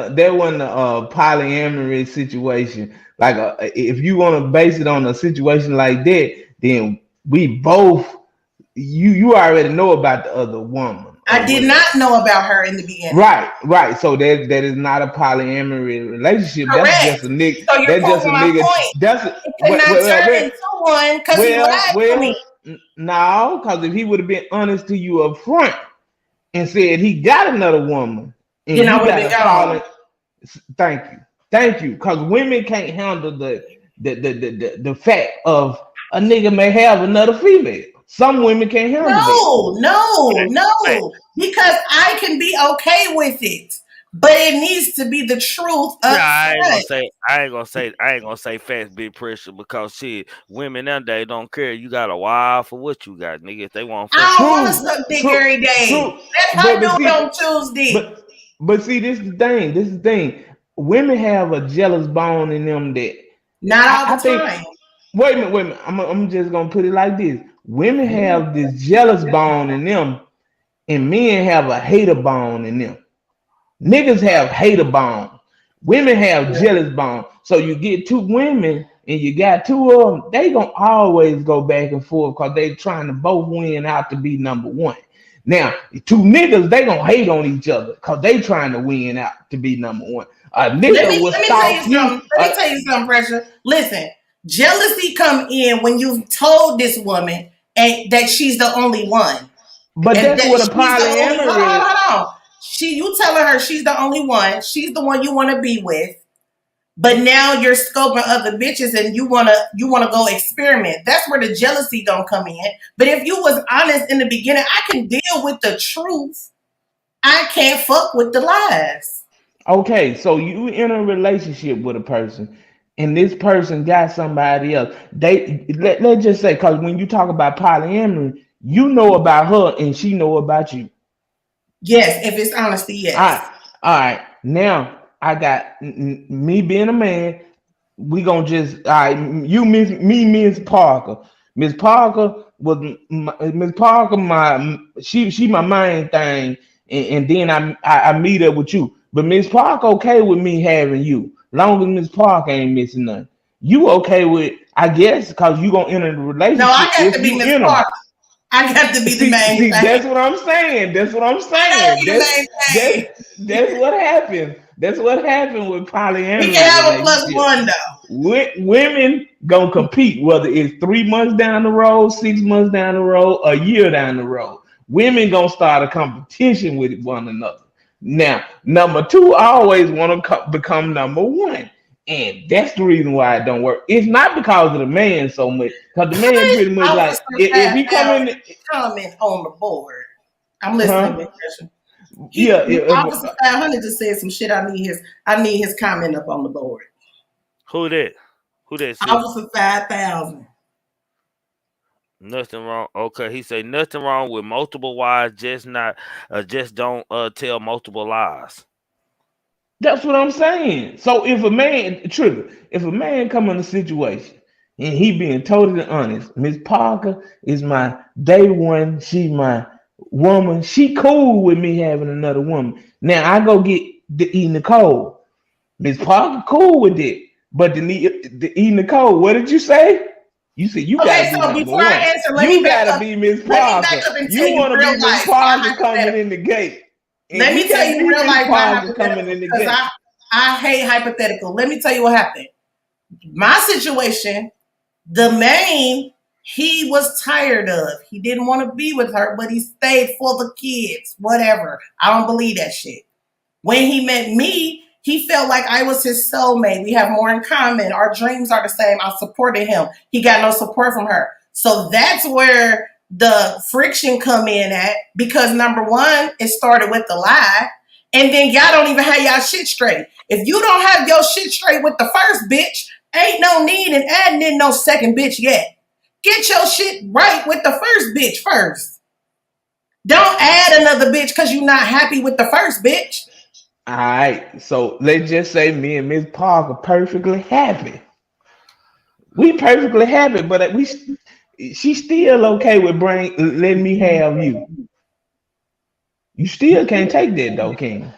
a polyamory situation. Like if you want to base it on a situation like that, then we both you already know about the other woman. I did not know about her in the beginning. Right. So that is not a polyamory relationship. Correct. That's just a nigga. So you're that's just a nigga. Point. That's turn into one because he lied to me. No, because if he would have been honest to you up front and said he got another woman, and then I would have been gone. Thank you. Because women can't handle the fact of a nigga may have another female. Some women can't handle it. No. Because I can be okay with it. But it needs to be the truth. I ain't gonna say fast big pressure because shit, women nowadays don't care. You got a wife for what you got, nigga. If they want, I don't want to suck dick every day. That's how you don't choose dick. But see, this is the thing. Women have a jealous bone in them that not all the time. Wait a minute. I'm just gonna put it like this. Women have this jealous bone in them, and men have a hater bone in them. Niggas have hater bone. Women have jealous bone. So you get two women and you got two of them, they gonna always go back and forth because they trying to both win out to be number one. Now, two niggas, they gonna hate on each other because they trying to win out to be number one. Let me tell you something, Pressure. Listen, jealousy come in when you've told this woman that she's the only one. But that's what a polyamory is. Hold on. You telling her she's the only one. She's the one you want to be with. But now you're scoping other bitches and you wanna go experiment. That's where the jealousy don't come in. But if you was honest in the beginning, I can deal with the truth. I can't fuck with the lies. Okay, so you in a relationship with a person and this person got somebody else. Let's just say, because when you talk about polyamory, you know about her and she know about you. Yes, if it's honesty, yes. All right. Now I got me being a man. We gonna just you Miss Parker. Miss Parker was Miss Parker. She my main thing, and then I meet up with you. But Miss Parker okay with me having you, long as Miss Parker ain't missing nothing. You okay with? I guess because you gonna enter the relationship. No, I got to be Miss Parker. I got to be the main thing. That's what I'm saying. That's what happened. That's what happened with polyamory. We can have a +1 though. Women gonna compete, whether it's 3 months down the road, 6 months down the road, a year down the road. Women gonna start a competition with one another. Now, number two always want to become number one. And that's the reason why it don't work. It's not because of the man so much. Because the man pretty much like if he comment on the board. I'm listening. Officer 500 just said some shit. I need his comment up on the board. Who that? Officer 5,000. Nothing wrong. Okay, he said nothing wrong with multiple wives. Just don't tell multiple lies. That's what I'm saying. So if a man come in a situation and he being totally honest, Miss Parker is my day one. She my woman. She cool with me having another woman. Now I go get the E Nicole. Miss Parker cool with it, but the E Nicole. What did you say? You said you gotta be number one. You gotta be Miss Parker. You want to be Miss Parker coming in the gate. Let me tell you real life because I hate hypothetical. Let me tell you what happened. My situation, the man, he was tired of. He didn't want to be with her, but he stayed for the kids, whatever. I don't believe that shit. When he met me, he felt like I was his soulmate. We have more in common. Our dreams are the same. I supported him. He got no support from her. So that's where the friction come in at, because number one, it started with the lie, and then y'all don't even have y'all shit straight. If you don't have your shit straight with the first bitch, ain't no need in adding in no second bitch yet. Get your shit right with the first bitch first. Don't add another bitch because you're not happy with the first bitch. All right, so let's just say me and Miss Parker perfectly happy. We perfectly happy, but she's still okay with letting me have you. You still can't take that though, King.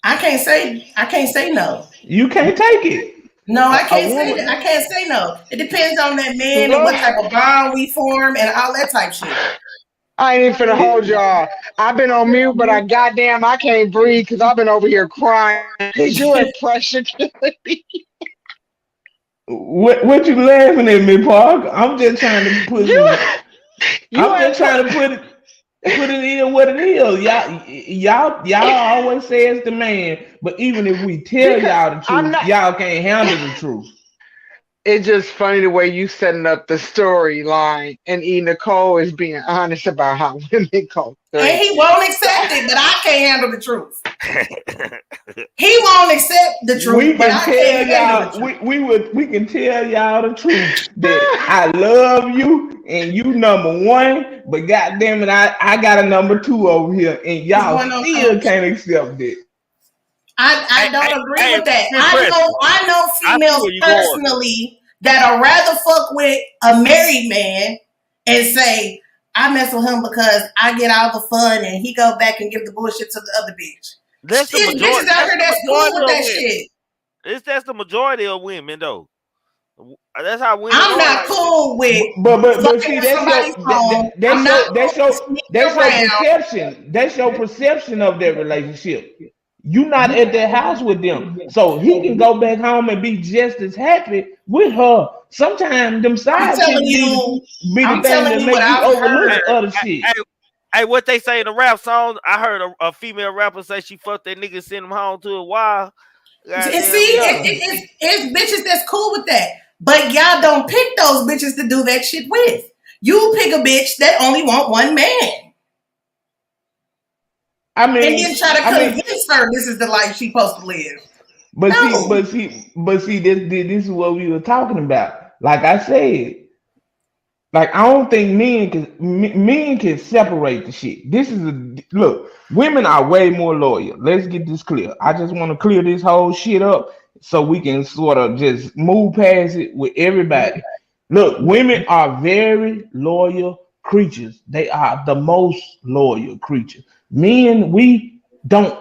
I can't say no. You can't take it. No, I A can't say that. woman. I can't say no. It depends on that man and Look, what type of bond we form and all that type shit. I ain't even finna hold It, y'all. I've been on mute, but I can't breathe because I've been over here crying. Cause you and pressure killing me. what you laughing at me, Park? I'm just trying to put You, some. you I'm and just trying to put it in what it is. Y'all always say it's the man, but even if we tell because y'all the I'm truth, not. y'all can't handle the truth. It's just funny the way you setting up the storyline, and E. Nicole is being honest about how women go And crazy. he won't accept it, but I can't handle the truth. He won't accept the truth, We but can I tell can't handle the y'all truth. we can tell y'all the truth that I love you and you number one, but goddamn it, I got a number two over here, and What's y'all going on, still Coach? can't accept it. I Hey, don't hey, agree hey, with that. Big Press. I know I see females where you going. personally that'll rather fuck with a married man and say, I mess with him because I get all the fun and he go back and give the bullshit to the other bitch. That's the It's bitches majority. out That's here the that's cool majority with of that women. shit. That's the majority of women though. That's how women I'm are not like that. cool with But fucking see, with somebody's phone. I'm not cool with sneaking that's your around. perception. That's your perception of that relationship. You not at that house with them, so he can go back home and be just as happy with her. Sometimes them I'm side telling chicks you, be the I'm thing telling that you what make you I've overlook Hey, heard. other hey, shit. hey, hey, what they say in the rap song? I heard a female rapper say she fucked that nigga, send him home to a while. And God damn see, it. Yeah. it's bitches that's cool with that. But y'all don't pick those bitches to do that shit with. You pick a bitch that only want one man. I And then mean, try to I mean, convince her this is the life she's supposed to live. but see, No. this is what we were talking about. Like I said, like I don't think men can separate the shit. This is a look. Women are way more loyal. Let's get this clear. I just want to clear this whole shit up so we can sort of just move past it with everybody. Look, women are very loyal creatures. They are the most loyal creatures. Men, don't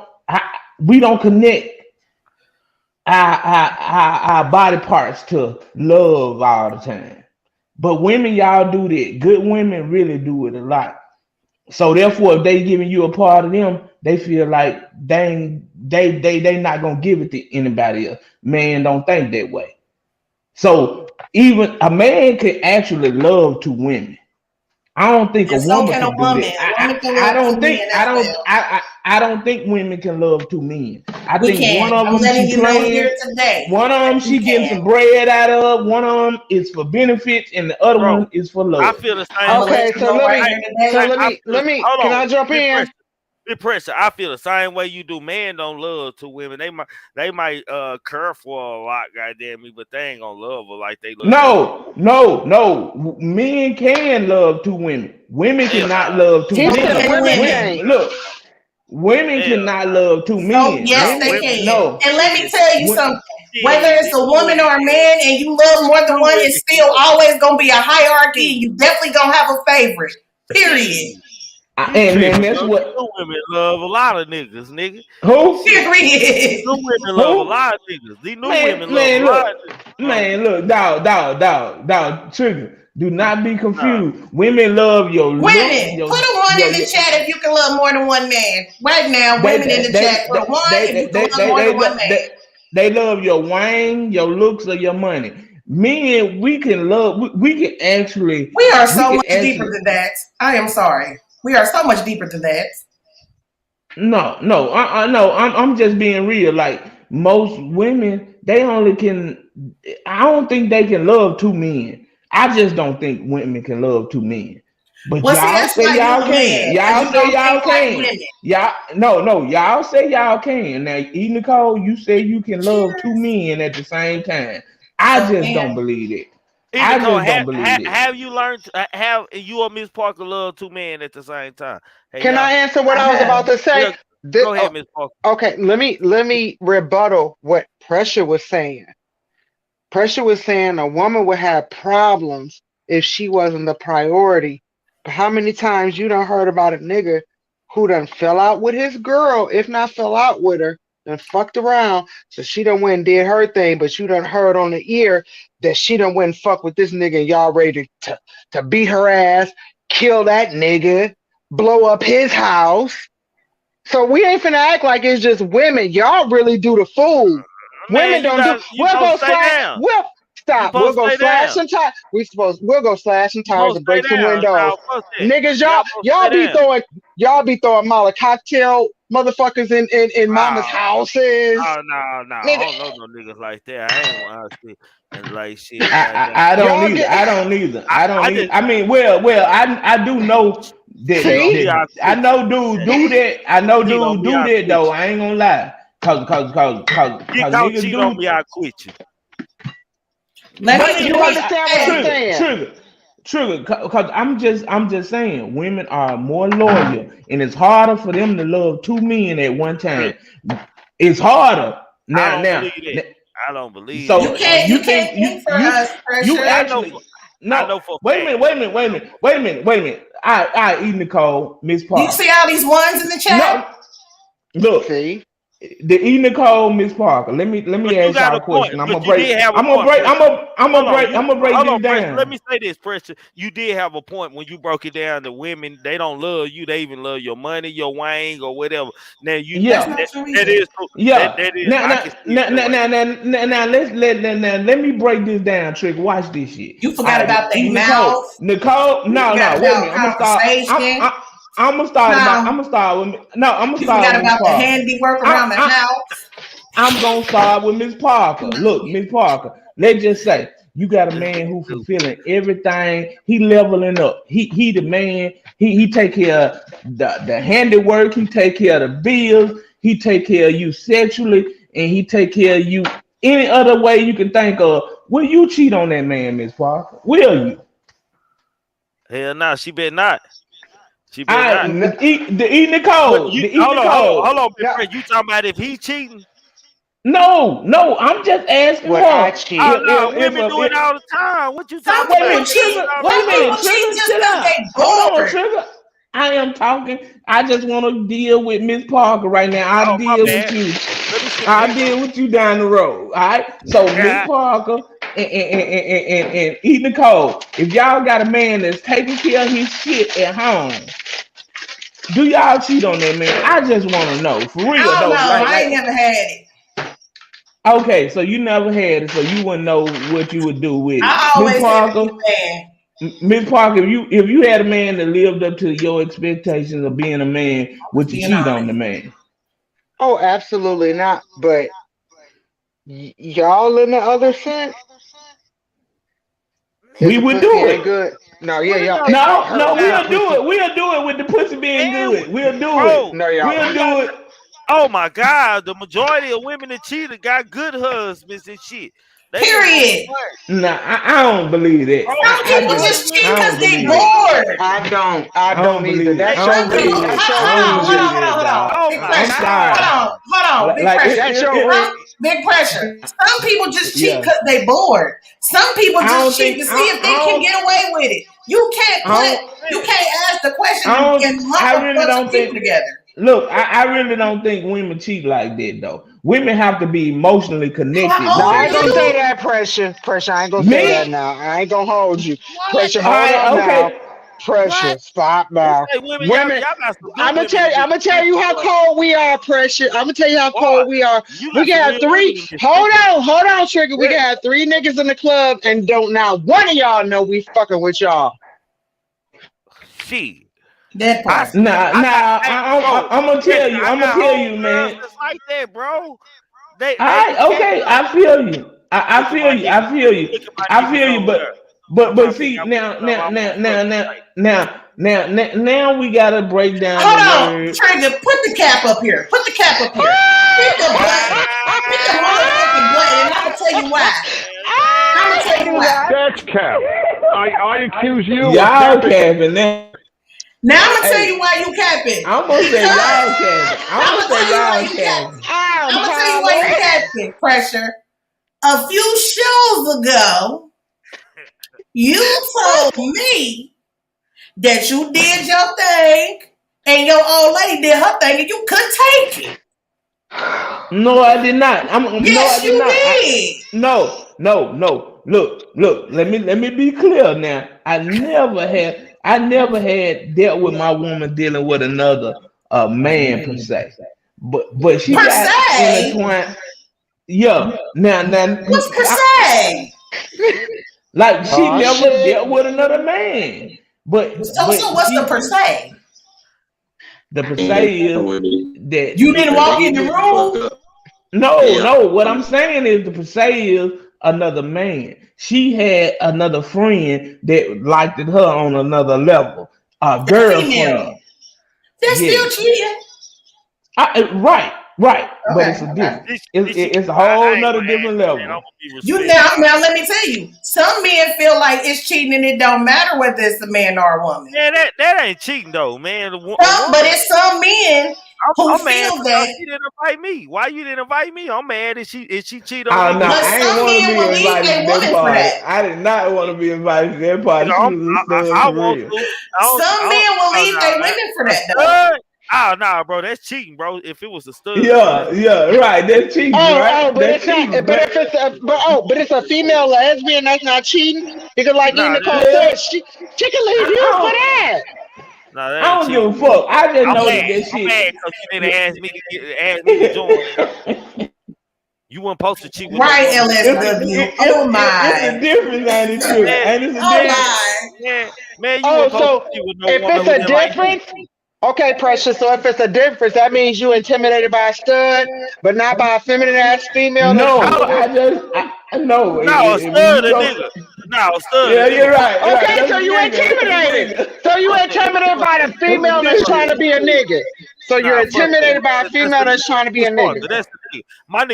we don't connect our body parts to love all the time. But women, y'all do that. Good women really do it a lot. So therefore, if they giving you a part of them, they feel like they not gonna give it to anybody else. Man, don't think that way. So even a man can actually love two women. I don't think a And so woman can a can do woman. that. A woman can love two men as well. I don't think women can love two men. I We think can. one of I'm them letting she you know playing, here today one of them that we she getting can. some bread out of, one of them is for benefits, and the other Bro, one is for I love. feel the I'm same. gonna let Okay, you so know let right me, here today. let me. Hold Can on. I jump Big in? pressure. Big pressure. I feel the same way you do. Men don't love two women. They might care for her a lot, goddamn me, but they ain't gonna love her like they love you. No. Men can love two women. Women Hell cannot nah. love two He So said men. can women women. Women, can't. look, women Hell cannot nah. love two So men. yes, Bro, they Women, women, can. no. And let me women, tell you Wo- something. Whether shit, it's they a do woman women or a can. man, and you love more Do than one, women it's can. still always gonna be a hierarchy, Shit, and you definitely gonna have a favorite. Period. shit. You And tripping, that's bro. These what new women love a lot of niggas, nigga. who Shit. These Period. new women love a who lot of niggas. These new man women love a lot of niggas, bro. dog trigger. Do not be Nah. confused. Women love your looks, Women, put a one in the your chat if you can love more than one man. Right now, they women in they the chat, they put a one if you can love more than one man. they love your wine, your looks, or your money. Men, we can love. We are We so can much deeper actually. than that. I am sorry. We are so much deeper than that. No. I'm just being real. Like most women, they only can. I don't think they can love two men. I just don't think women can love two men. But Well, see, y'all that's say why you y'all a man, can. because Y'all you say don't y'all think like can. women. Y'all no. Y'all say y'all can. Now, E Nicole, you say you can love two Cheers. men at the same time. I So just don't can. believe it. Hey, I Nicole, just don't believe it. have you learned? Have you or Miss Parker love two men at the same time? Hey, Can y'all. I answer what I I was have. about to say? Yeah, go ahead, Miss Parker. Okay, let me rebuttal what Pressure was saying. Pressure was saying a woman would have problems if she wasn't the priority. But how many times you done heard about a nigga who done fell out with his girl, if not fell out with her, done fucked around, so she done went and did her thing, but you done heard on the ear that she done went and fuck with this nigga and y'all ready to beat her ass, kill that nigga, blow up his house. So we ain't finna act like it's just women. Y'all really do the fool. Women don't do. We'll go slash. We'll stop. We'll go slash some tires. We'll go slash some tires and break some windows. Niggas, y'all be throwing Molly cocktail motherfuckers in mama's houses. No. I don't know no niggas like that. I ain't honestly and like shit. I don't either. I mean, I do know that. I know dudes do that. I know dudes do that though. I ain't gonna lie. Cause niggas cheat do. on me, I quit you. You understand what I'm saying? Trigger, cause I'm just saying, women are more loyal, and it's harder for them to love two men at one time. It's harder now. I don't believe. So you can't think for us. You actually no. Wait a minute. I eat Nicole, Miss Parker. You see all these ones in the chat? No, look. See? The E. Nicole, Miss Parker. Let me ask y'all a question. I'm gonna break this down. Let me say this, Pressure. You did have a point when you broke it down. The women, they don't love you. They even love your money, your wang, or whatever. Now that is true. Yeah. That is. Now let me break this down, Trick. Watch this shit. You forgot about the mouth. Nicole. No. Wait a minute. I'm gonna start with You forgot about the handiwork around the house. I'm gonna start with Miss Parker. Look, Miss Parker. Let's just say you got a man who fulfilling everything. He leveling up. He the man. He take care of the handiwork. He take care of the bills. He take care of you sexually, and he take care of you any other way you can think of. Will you cheat on that man, Miss Parker? Will you? Hell no, she better not. She the E. Nicole. Hold on, friend. You talking about if he cheating? No, I'm just asking her. I cheat. Women do it all the time. What you talking about? Wait a minute, Trigger. I am talking. I just want to deal with Miss Parker right now. I'll deal with you. I'll deal with you down the road. All right. So Miss Parker and E. Nicole, if y'all got a man that's taking care of his shit at home, do y'all cheat on that man? I just want to know. For real though. I ain't never had it. Okay, so you never had it, so you wouldn't know what you would do with it. I always had a man. Miss Parker, if you had a man that lived up to your expectations of being a man, would you cheat on the man? Oh, absolutely not. But y'all in the other sense, we would do it. Good. No, yeah, y'all. No, we'll do it. We'll do it with the pussy being good. We'll do it. No, y'all. We'll do it. Oh my God, the majority of women that cheated got good husbands and shit. Period. Nah, I don't believe that. Some people just cheat because they bored. I don't either. That's Hold on. Big pressure. Some people just cheat because they bored. Some people just cheat to see if they can get away with it. You can't ask the question and lump a bunch of people together. Look, I really don't think women cheat like that though. Women have to be emotionally connected. No, I ain't gonna say that, Pressure. I ain't gonna say that now. I ain't gonna hold you. Pressure, hold on now. Pressure, stop now. Women, I'm gonna tell you how cold we are, Pressure. I'm gonna tell you how cold we are. We got three. Hold on, Trigger. We got 3 niggas in the club, and don't now one of y'all know we fucking with y'all. She. That part. I'm gonna tell you, man. It's like that, bro. I feel you. I feel you. But see now we gotta break down. Hold on, Trigger. Put the cap up here. Hit the motherfucking button, and I'm gonna tell you why. That's cap. I accuse you. Y'all capping now. Now I'm gonna tell you why you capping. I'm gonna say y'all capping. I'm gonna tell you why you capping. Pressure. a few shows ago, you told me that you did your thing and your old lady did her thing and you couldn't take it. No, I did not. Yes, you did. No. Look. Let me be clear now. I never had dealt with my woman dealing with another man per se. But she Per got se? intertwined. Yeah. Now What's per se? like she Aw, never shit. dealt with another man. But So what's the per se? the per se is that You didn't walk in the room? no. What I'm saying is the per se is another man. She had another friend that liked her on another level. A girlfriend. Female. They're still Yes. cheating. Right. But it's a Okay. different. It's a whole nother different level. You now let me tell you. Some men feel like it's cheating and it don't matter whether it's a man or a woman. Man, that ain't cheating though, man. But it's some men who I'm mad feel because that. you didn't invite me. Why you didn't invite me? I'm mad that she cheated Oh on me. no, But I some ain't want to men will be leave invited their to that woman for party. that. I did not want to be invited to that party. You She know, was a stud I for want real. to. Some men will leave their women for that though. Oh, nah, bro, that's cheating, bro. If it was a stud, Yeah, right. That's cheating, right? But That's it's not. cheating, But if it's but it's a female lesbian, that's not cheating. Because like nah, Nicole Yeah. said, she can leave you for that. nah, that I ain't don't cheating. give a fuck. I just I'm know mad. that I'm mad shit. because you didn't ask me to join. You weren't supposed to cheat with no Right, woman. LSW. Oh my. It's a difference, ain't it true? Man, And it's a Oh difference. my. man, you Oh, weren't supposed so to cheat with no if woman it's who a didn't like you. difference, okay, Precious. So if it's a difference, that means you intimidated by a stud, but not by a feminine ass female that's No, cool with. I know. No, a When stud you a go, nigga. No, a stud a yeah, nigga. you're right. You're right. Okay, That's so a you nigga. That's a intimidated. nigga. So you intimidated by the That's a female that's trying to difference. be a nigga. So you're Nah, fuck that. intimidated by a That's female the that's trying to be a Miss Parker. nigga. That's the nigga. My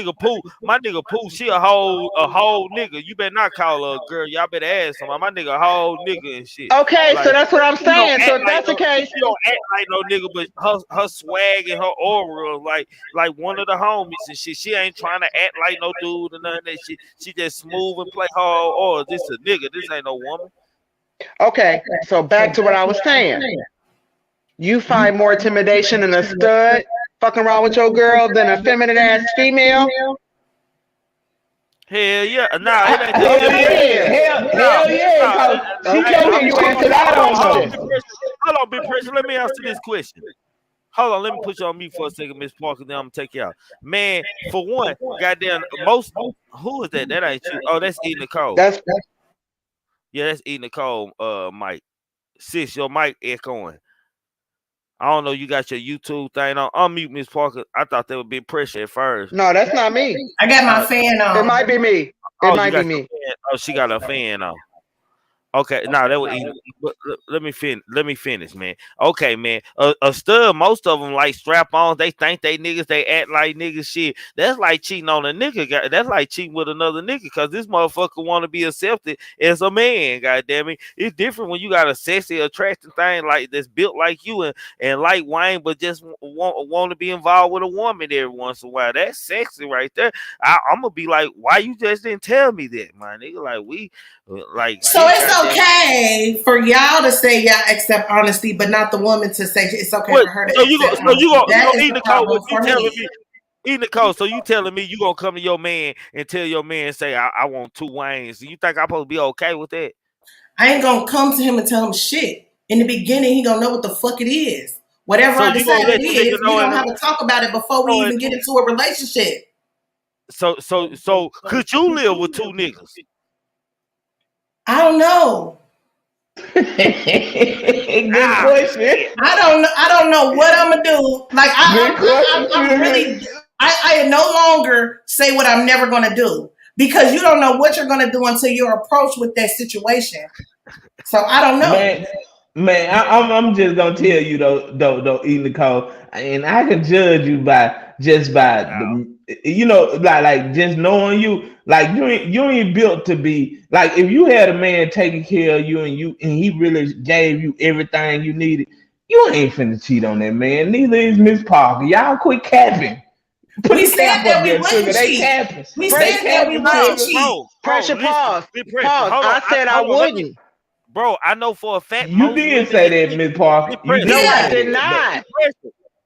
nigga Pooh, she a whole nigga. You better not call her a girl. Y'all better ask somebody. My nigga a whole nigga and shit. Okay, so Like that's what I'm she don't saying. act So if like that's the case, she don't act like no nigga, but her swag and her aura like one of the homies and shit. She ain't trying to act like no dude and none of that shit. She just smooth and play her aura. This a nigga. This ain't no woman. okay. So back to what I was saying. You find more intimidation in a stud fucking around with your girl than a feminine ass female. Hell yeah. Nah, it ain't just Hell Okay, yeah. then. Hell yeah. Cause she Okay, know then some you shit answer that I that don't question. know. Hold on, Big Pressure. Let me answer this question. Hold on, let me put you on mute for a second, Miss Parker. Then I'm gonna take you out. Man, for one, goddamn, most who is that? That ain't you. Oh, that's E Nicole. That's Yeah, that's E Nicole. Mike, sis, your mic echoing. I don't know. You got your YouTube thing on. Unmute Miss Parker. I thought that would be Pressure at first. no, that's not me. I got my fan It on. might be me. It Oh, you might be got your me. fan. Oh, she got a fan on. Okay, nah, that was easy. But let me finish. Let me finish, man. Okay, man. A stud, most of them like strap on. They think they niggas. They act like niggas. Shit, that's like cheating on a nigga. That's like cheating with another nigga. Because this motherfucker want to be accepted as a man. God damn it, it's different when you got a sexy, attractive thing like that's built like you and like Wayne, but just want to be involved with a woman every once in a while. That's sexy right there. I'm gonna be like, why you just didn't tell me that, my nigga? Like we. Like So it's okay for y'all to say y'all accept honesty, but not the woman to say it's okay what? for her to So you go. accept So you honesty. go. That So is eat the the code. problem What you for telling me. me? Eat the code. So you telling me you gonna come to your man and tell your man say I want two Waynes? You think I'm supposed to be okay with that? I ain't gonna come to him and tell him shit. In the beginning, he gonna know what the fuck it is. Whatever So I you gonna decide let it the nigga is, we know gonna have to talk about it before we even get into a relationship. So could you live with two niggas? I don't know. Good question. I don't know what I'm gonna do. Like Good question. I'm really. I no longer say what I'm never gonna do because you don't know what you're gonna do until you're approached with that situation. So I don't know. Man, I'm just gonna tell you though, eat the code, and I can judge you by the, like just knowing you, like you ain't built to be like if you had a man taking care of you and he really gave you everything you needed, you ain't finna cheat on that man. Neither is Miss Parker. Y'all quit capping. Put We the said cap that up we there, wouldn't Trigger. They cheat. capping. We They said that we capping, wouldn't Trigger. cheat. Pressure, listen, pause. big pressure. Pause. Hold on, I said I hold on. wouldn't. Bro, I know for a fact You most did women say that that, cheat. Miss Parker. Big You pressure. No, did I Yeah. say did that. not.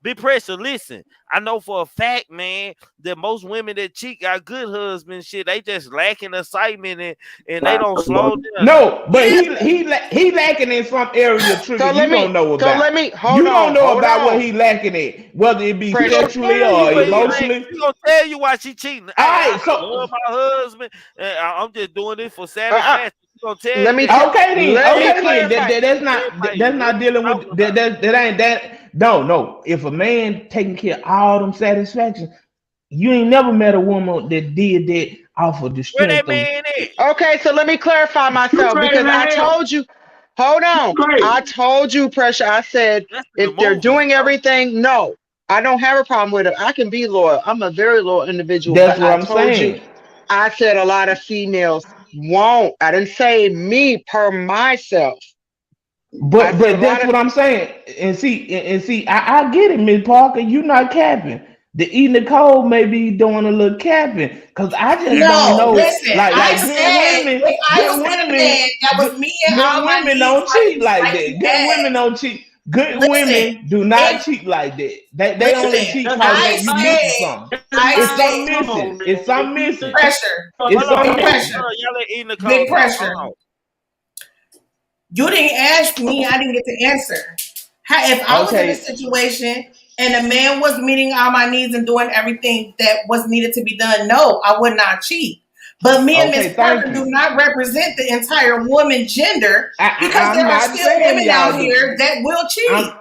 Big pressure, listen. I know for a fact, man, that most women that cheat got good husbands. Shit, they just lacking excitement and they don't slow down. No, but Yeah. he lacking in some area, Trigger. So You don't know about. hold You don't on, know hold about what on. he lacking in, whether it be She gonna Pressure. sexually tell you or what he like. emotionally. She gonna tell you why she cheating. All Hey, right, I so love my husband. And I'm just doing this for Uh-uh. satisfaction. She gonna tell Let you me that. okay then, let me okay then. clarify. That's not dealing with that ain't that. No. If a man taking care of all them satisfactions, you ain't never met a woman that did that off of the Where that strength of. man at? Okay, so let me clarify You myself crazy because I as hell. told you. Hold on. You crazy. I told you, Pressure. I said That's the if they're movies, doing bro. everything, no. I don't have a problem with it. I can be loyal. I'm a very loyal individual, That's but what I I'm told you, saying. I said a lot of females won't. I didn't say me per myself. I But said a lot that's of what I'm saying. And see, I get it, Miss Parker. You not capping. The E Nicole may be doing a little capping, cause I just don't No, know. listen. Like I said if I was with a man that was meeting good all my women needs don't cheat like like you that. Good women asked. don't cheat. Good Listen, women do if not cheat like that. They only listen, cheat That's cause I just that you life. missing said, something. That's I It's said, something life. Come missing. on, man. It's something missing. pressure, It's Hold on, something big hold on, missing. pressure, hold on. Y'all let E Nicole big talk. Hold pressure. on. You didn't ask me. I didn't get the answer. If I was in a Okay. situation and a man was meeting all my needs and doing everything that was needed to be done, no, I would not cheat. But me and Miss Okay. Thank Parker do you. not represent the entire woman gender because I'm there are not still saying women out y'all do. here that will cheat.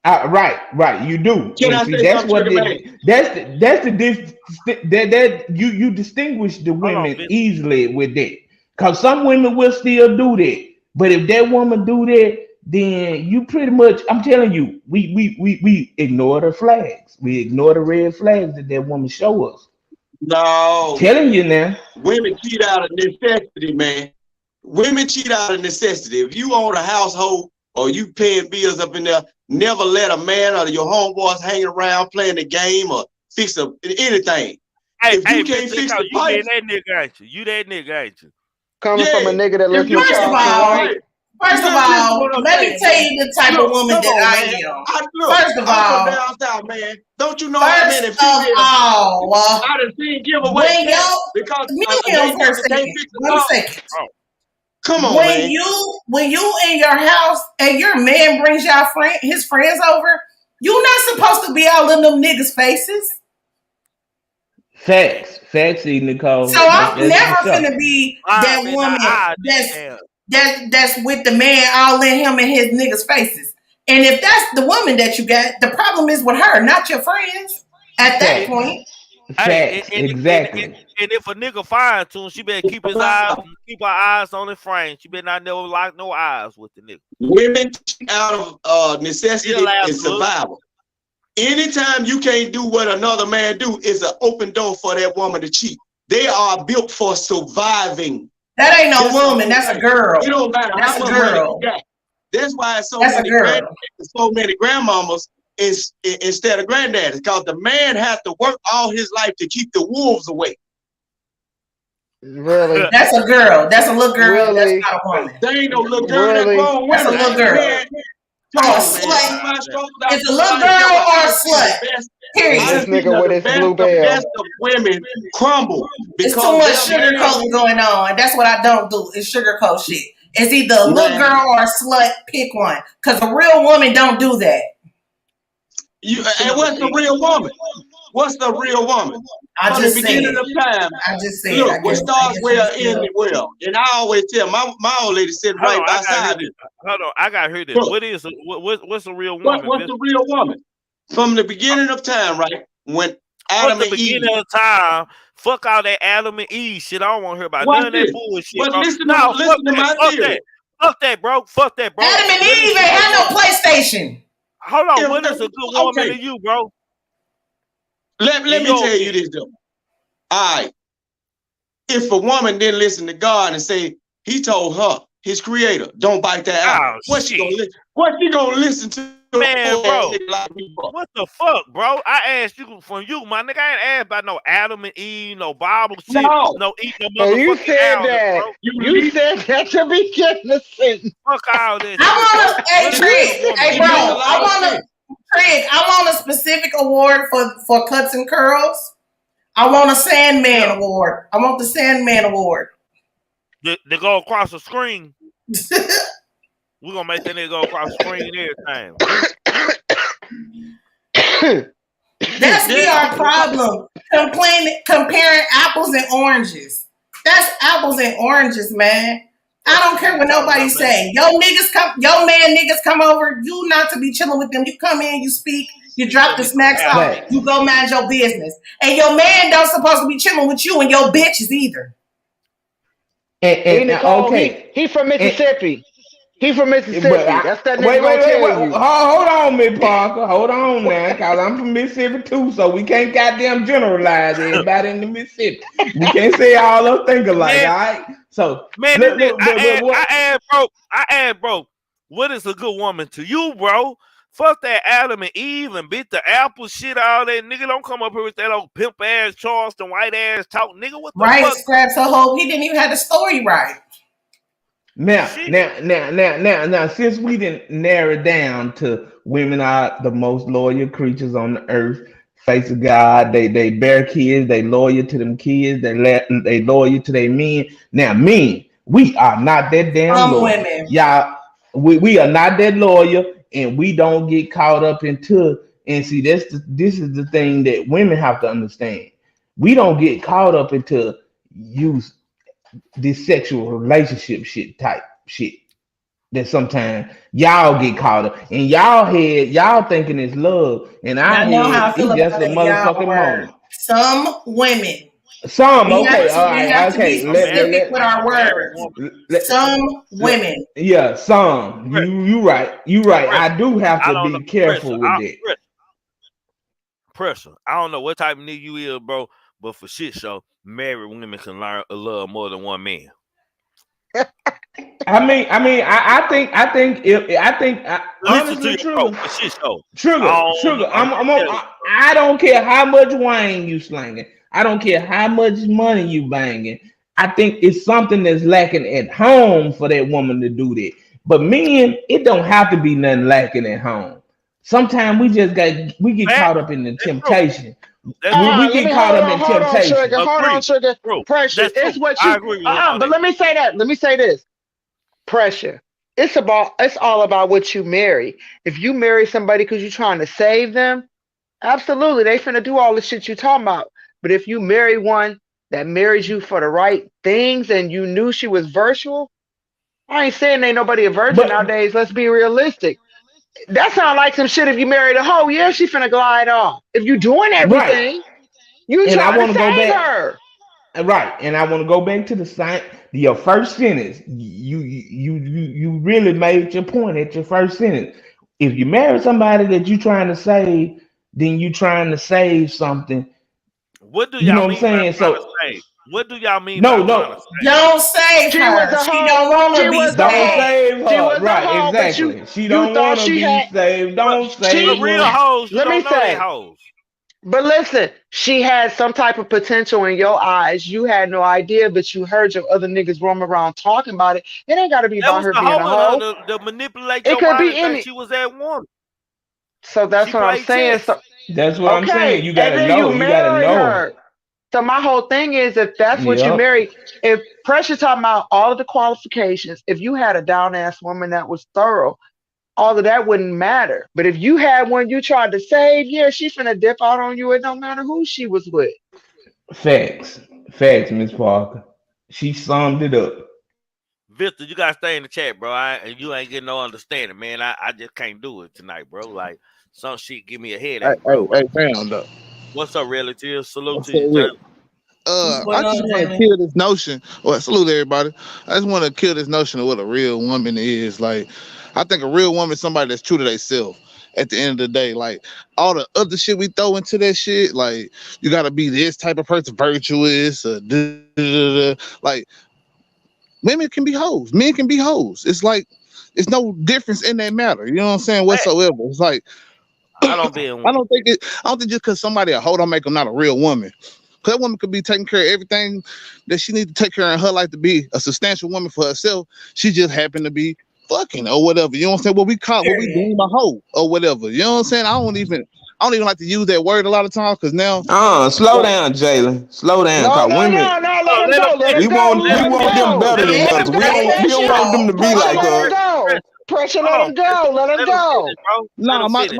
I'm right. You do, Can and I see say that's something, what Trigger Man? that's the that you distinguish the Hold on, women bitch. easily with that, because some women will still do that, but if that woman do that, then you pretty much, I'm telling you, we ignore the flags, we ignore the red flags that woman show us. No. Telling you now. Women cheat out of necessity, man. Women cheat out of necessity. If you own a household or you paying bills up in there, never let a man or your homeboys hang around playing the game or fix anything. Hey, If you can't bitch, fix the you being pipes, that nigga, ain't you? You that nigga, ain't you? coming from a yeah. nigga that If listens you to First of can't Charleston fix the all, White. pipes, first of listen to all, what I'm let me saying, tell man. you the type of Look, woman come that on, I man. am. Look, First of I'm from all, down south, man. Don't you know how first many of females all, I done seen give away when cats y'all, because mute they him for a nigga can't second. fix the 1 car? second. Oh, Come on, When man. you in your house and your man brings y'all his friends over, you not supposed to be all in them niggas' faces. Facts, E So Nicole. I'm That's never for sure. gonna be I that man, woman I that's damn. that's with the man all in him and his niggas' faces. And if that's the woman that you got, the problem is with her, not your friends. At that Facts. point, Hey, Facts, exactly. and if a nigga fine to him, she better keep her eyes on the frame. She better not never lock no eyes with the nigga. Women cheat out of She'll necessity ask and survival. Anytime you can't do what another man do, it's an open door for that woman to cheat. They are built for surviving. that ain't no That's the woman. whole That's a thing. girl. It don't matter That's how a much money you girl. got. That's why so That's a many girl. grandmamas instead of granddaddies, because the man has to work all his life to keep the wolves away. Really? That's a girl. That's a little girl. That's Really? not a woman. There ain't no little girl that Really? grown That's a women. little girl. Man, come Oh, a on, man. slut. See my struggles out It's a there, little I girl never, or I a done seen slut. the best. I Is Period. done this seen nigga with the his bluebell? best of women crumble It's too because much their man, sugarcoating going on. That's what I don't do. It's sugarcoat shit. It's either a little man, girl or a slut. Pick one. Because a real woman don't do that. and what's the real woman? What's the real woman? I From the just said. beginning of time, I just said. look, I what guess starts you well, still. ended well. And I always tell my old lady sitting Hold right on, I gotta hear beside me. this. Hold on, I gotta hear this. Look, What's a real woman, what's bitch? the real woman? From the beginning of time, right? When What's Adam the and Eve. beginning of time? Fuck all that Adam and Eve shit. I don't want to hear about Watch none of that this. bullshit, But bro. listen No, fuck to that. my Fuck theory. that. Fuck that, bro. Fuck that, bro. Adam and What is Eve a ain't good had no woman? PlayStation. Hold on. If What is a good woman okay, to you, bro? let In me your tell you opinion. this though. All right. If a woman didn't listen to God and say he told her, his creator, don't bite that apple, Oh what she gonna shit. listen? What she gonna listen to Man, bro. What the fuck, bro? I asked you from you, my nigga. I ain't asked about no Adam and Eve, no Bible shit, no eat no And you motherfucking said Adam, that. bro. You said that to begin the sentence. Fuck all that shit, I want bro. to, hey What is Trig, a woman? hey bro, I want a specific award for cuts and curls. I want a Sandman award. I want the Sandman award. They go across the screen. We're gonna make that nigga go across the screen every time. That's be our problem. Comparing apples and oranges. That's apples and oranges, man. I don't care what nobody say. Your man niggas come over. You not to be chilling with them. You come in, you speak, you drop the snacks off, you go mind your business. And your man don't supposed to be chilling with you and your bitches either. Okay. He from Mississippi. He from Mississippi. That's that nigga gonna tell you. Hold on, Miss Parker. Hold on now, cause I'm from Mississippi too, so we can't goddamn generalize everybody in the Mississippi. We can't say all of them think alike, all right? So man, I asked, bro, what is a good woman to you, bro? Fuck that Adam and Eve and bit the apple shit, all that. Nigga, don't come up here with that old pimp ass Charleston white ass talk, nigga. What the fuck? Scraps a hope he didn't even have the story right. Now, since we didn't narrow it down to women are the most loyal creatures on the earth, face of God, they bear kids, they loyal to them kids, they loyal to their men. Now, men, we are not that damn loyal. Women. Y'all, we are not that loyal, and we don't get caught up into. And see, this is the thing that women have to understand. We don't get caught up into this sexual relationship type shit that sometimes y'all get caught up in y'all head. Y'all thinking it's love, and I know how I head feel it's just about a motherfucking moment. Some women. Some We okay, have all to right, be okay. specific with our words. Some women. Yeah, some. You right. You right. I do have to be careful with that. Pressure. I don't know what type of nigga you is, bro, but for shit show, married women can learn to love more than one man. I think honestly, Trigger. I don't care how much wine you slanging. I don't care how much money you banging. I think it's something that's lacking at home for that woman to do that. But men, it don't have to be nothing lacking at home. Sometimes we get caught up in the temptation. We get caught up in temptation. Hold on, Sugar. Pressure. It's what you. But let me say that. Let me say this. Pressure. It's all about what you marry. If you marry somebody because you're trying to save them, absolutely, they finna do all the shit you talking about. But if you marry one that marries you for the right things and you knew she was virtual, I ain't saying ain't nobody a virgin nowadays. Let's be realistic. That sounds like some shit. If you married a hoe, yeah, she finna glide off. If you doing everything, you trying to save her. Right, and I want to go back to your first sentence. You really made your point at your first sentence. If you marry somebody that you trying to save, then you trying to save something. What do y'all mean by trying to save? What do y'all mean? No, don't save her. She don't want to be saved. Don't save her. Right, exactly. She don't want to be saved. Don't save her. Real hoes. Let me say. But listen, she had some type of potential in your eyes. You had no idea, but you heard your other niggas roam around talking about it. It ain't got to be about her being a hoe. The manipulate. It could be any. She was that woman. So that's what I'm saying. So that's what I'm saying. You gotta know. You gotta know. Her. So my whole thing is, if that's what you marry, if Pressure talking about all of the qualifications, if you had a down ass woman that was thorough, all of that wouldn't matter. But if you had one you tried to save, yeah, she finna dip out on you. It don't matter who she was with. Facts, Miss Parker. She summed it up. Victor, you gotta stay in the chat, bro. You ain't getting no understanding, man. I just can't do it tonight, bro. Like some shit give me a headache, bro. Hey, fam, though. What's up, relative? Salute to you. I just want to kill this notion. Well, salute everybody. I just want to kill this notion of what a real woman is. Like, I think a real woman is somebody that's true to themselves. At the end of the day, like all the other shit we throw into that shit, like you gotta be this type of person, virtuous, like Women can be hoes. Men can be hoes. It's like it's no difference in that matter. You know what I'm saying? Whatsoever. It's like I don't be in. I don't think just because somebody a hoe don't make them not a real woman. Cause that woman could be taking care of everything that she needs to take care of in her life to be a substantial woman for herself. She just happened to be fucking or whatever. You know what I'm saying? What we deem a hoe or whatever. You know what I'm saying? I don't even like to use that word a lot of times because now. Slow down, Jalen. Slow down, No, cause no, women. no, no. Let him Let him go. Let finish. him go. Let him them go. better than Let him us. finish. We don't want them to be Pressure, like let him us. go. Pressure, Hold let on. him go. Let him Let him go. finish, bro. Let Nah, him my finish.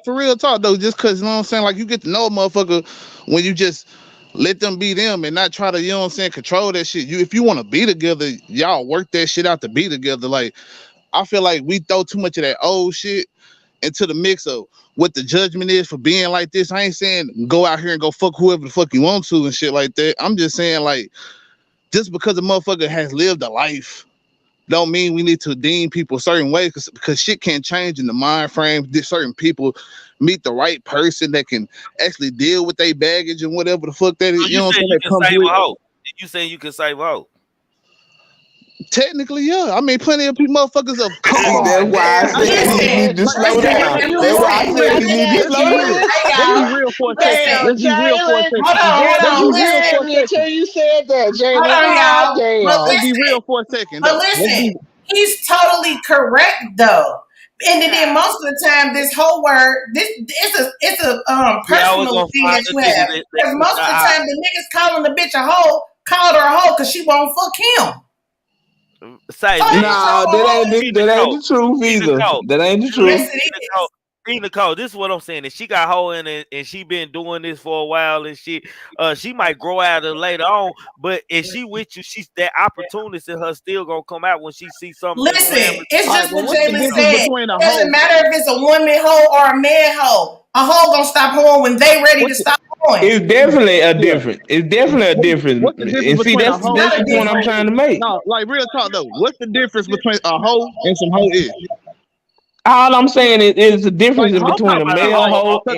for real talk though, just cause you know what I'm saying, like you get to know a motherfucker when you just let them be them and not try to, you know what I'm saying, control that shit. If you want to be together, y'all work that shit out to be together. Like I feel like we throw too much of that old shit into the mix of what the judgment is for being like this. I ain't saying go out here and go fuck whoever the fuck you want to and shit like that. I'm just saying like just because a motherfucker has lived a life don't mean we need to deem people a certain way because shit can't change in the mind frame. Certain people meet the right person that can actually deal with their baggage and whatever the fuck that is. So You know what I'm saying? you That can comes save with. a hoe. You saying you can save a hoe? Technically, yeah. I mean, plenty of people, motherfuckers have come See, from. that's why I said he Listen, need to slow down. listen, That's why I listen. said he need to Let's be slow real. down. Hey Let's be y'all, real for a second. listen. Let's be real for a Jalen, second. Hold Let's be on, you real for heard a listen. me second. until you said that, Hold Jalen. on, God y'all. But damn. Let's be listen, real for a second, though. Let's be. he's totally correct though. And then most of the time, this whole word, it's a We always personal gonna thing find that the you nigga have. that Because push most of our the eye. time, the niggas calling the bitch a hoe, called her a hoe because she won't fuck him. Say, Fuck man, is Nah, wrong with that ain't Nicole, the truth either. Nicole, That ain't the Yes, truth. it is. Nicole, this is what I'm saying. If she got hoe in it and she been doing this for a while and shit, she might grow out of it later on. But if she with you, she's that opportunity in her still gonna come out when she sees something that's Listen, glamorous. it's All right, just well, what what's the Jalen difference said. between a It doesn't hoe? matter if it's a woman hoe or a man hoe. A hoe gonna stop hoeing when they ready to What's the, stop hoeing. It's definitely a yeah. difference. It's definitely a difference. What's the difference And see, between a It's hoe not that's a the and some point I'm hoe? difference. trying to make. No, like real talk though. What's the difference between a hoe and some hoe is? All I'm saying is the difference Like in I'm hoe, between talking a about a male hoe, hoe. a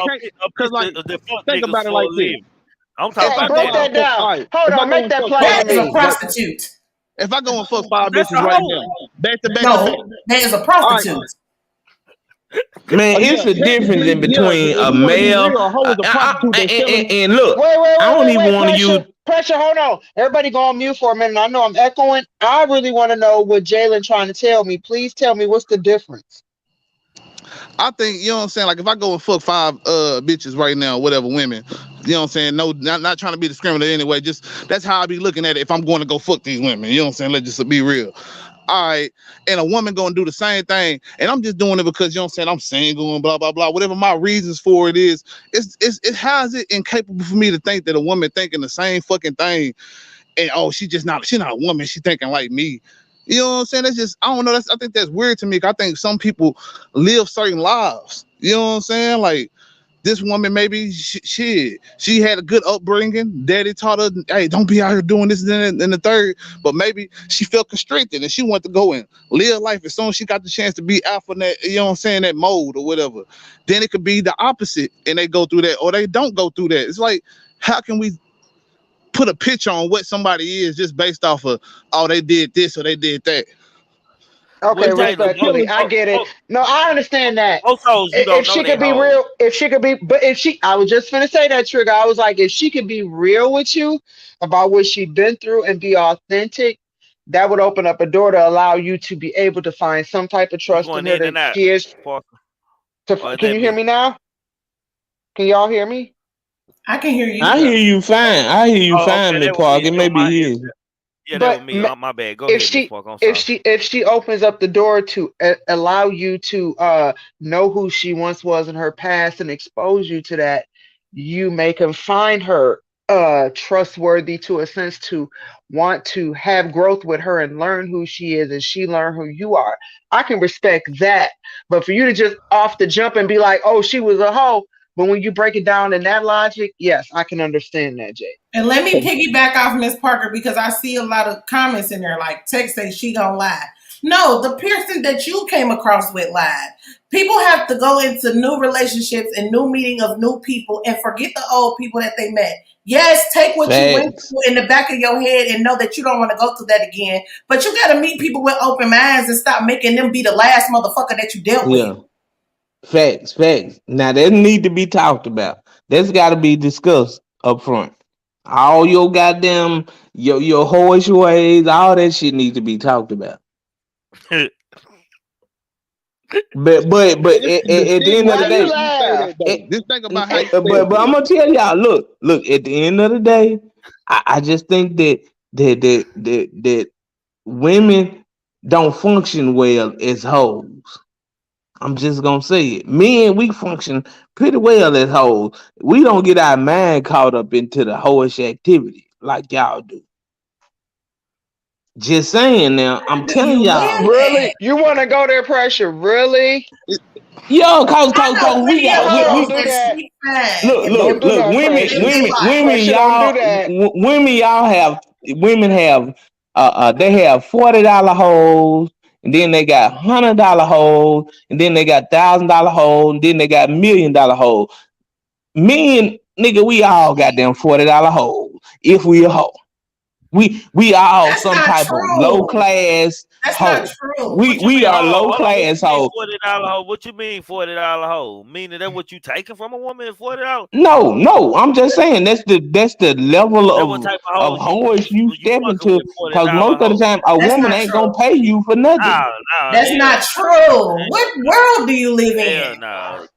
cause bitch like that fuck think niggas about it for like a this. living. I'm talking If I Hey, about go break that. out that and fuck, down. all right. Hold If I on, go make and that fuck plain five to That is a me. bitches, right? prostitute. If I go and fuck five That's bitches a right hoe. now, back to back to back. No, that is a All right. prostitute. Man, Oh yeah, it's a difference technically, in yeah. between If a we want to be male real, a hoe is a prostitute that's selling. and look, I don't even Wait, want to use. pressure. Hold on. Everybody go on mute for a minute. I know I'm echoing. I really want to know what Jalen trying to tell me. Please tell me what's the difference. I think, you know what I'm saying? Like if I go and fuck five bitches right now, whatever, women, you know what I'm saying? No, not trying to be discriminatory anyway. Just that's how I be looking at it if I'm going to go fuck these women. You know what I'm saying? Let's just be real. All right. And a woman gonna do the same thing. And I'm just doing it because, you know what I'm saying, I'm single and blah, blah, blah. Whatever my reasons for it is, how is it incapable for me to think that a woman thinking the same fucking thing and oh, she's not a woman, she thinking like me. You know what I'm saying? That's just, I don't know. I think that's weird to me. I think some people live certain lives. You know what I'm saying? Like this woman, maybe she had a good upbringing. Daddy taught her, hey, don't be out here doing this and the third. But maybe she felt constricted and she wanted to go and live life as soon as she got the chance to be out from that, you know what I'm saying, that mode or whatever. Then it could be the opposite and they go through that or they don't go through that. It's like, how can we put a picture on what somebody is just based off of, oh, they did this or they did that? Okay, Well, It's like Jalen, respectfully, I get it. No, I understand that. most hoes you don't If know she they could be hoes. real, I was just gonna say that, Trigger. I was like, if she could be real with you about what she's been through and be authentic, that would open up a door to allow you to be able to find some type of You trust in going her in that and out, she is. Parker, or is Can that you hear me? me now? Can y'all hear me? I can hear you. I Yeah. hear you fine. I hear you Oh, fine, okay, Miss that was me. Park. It It was may my be his. headset. Yeah, that was But me. My bad. Go if ahead, Miss she Parker. I'm if sorry. she opens up the door to allow you to know who she once was in her past and expose you to that, you may find her trustworthy to a sense to want to have growth with her and learn who she is and she learn who you are. I can respect that, but for you to just off the jump and be like, oh, she was a hoe, but when you break it down in that logic, yes, I can understand that, Jay. And let me piggyback off Miss Parker because I see a lot of comments in there like text say she gonna lie. No, the person that you came across with lied. People have to go into new relationships and new meeting of new people and forget the old people that they met Yes, take what you went Facts. through in the back of your head and know that you don't want to go through that again. But you got to meet people with open minds and stop making them be the last motherfucker that you dealt with. Yeah. Facts. Now that need to be talked about. That's got to be discussed up front. All your goddamn your horse ways, all that shit needs to be talked about. But at the end of the Why you day, laugh? Just think about how you but I'm gonna tell y'all, look. At the end of the day, I just think that women don't function well as hoes. I'm just gonna say it. Men, we function pretty well as hoes. We don't get our mind caught up into the hoish activity like y'all do. Just saying now, I'm Do telling you y'all. mean Really? that? You want to go there, pressure? Really? Yo, I know we plenty of got Pressure, don't hoes do that that. sleep fine look, and look, Don't live do look, that, live pressure. good life. Pressure, don't do that. women have they have $40 hoes, and then they got $100 hoes, and then they got $1,000 hoes, and then they got $1,000,000 hoes. Men, nigga, we all got them $40 hoes. If we a hoe, we all That's some not type of low true. class That's not hoe. true. What you We mean? are low Hold on. What class you mean hoe. $40 hoe? What you mean $40 hoe? Meaning that what you taking from a woman is $40? No, I'm just saying that's the level That what type of of hoes horse you you step fucking into. with Cause $40 most of the hoe? time a That's woman not ain't gonna true. pay you for nothing. No, That's not true. What world do you live hell in? no.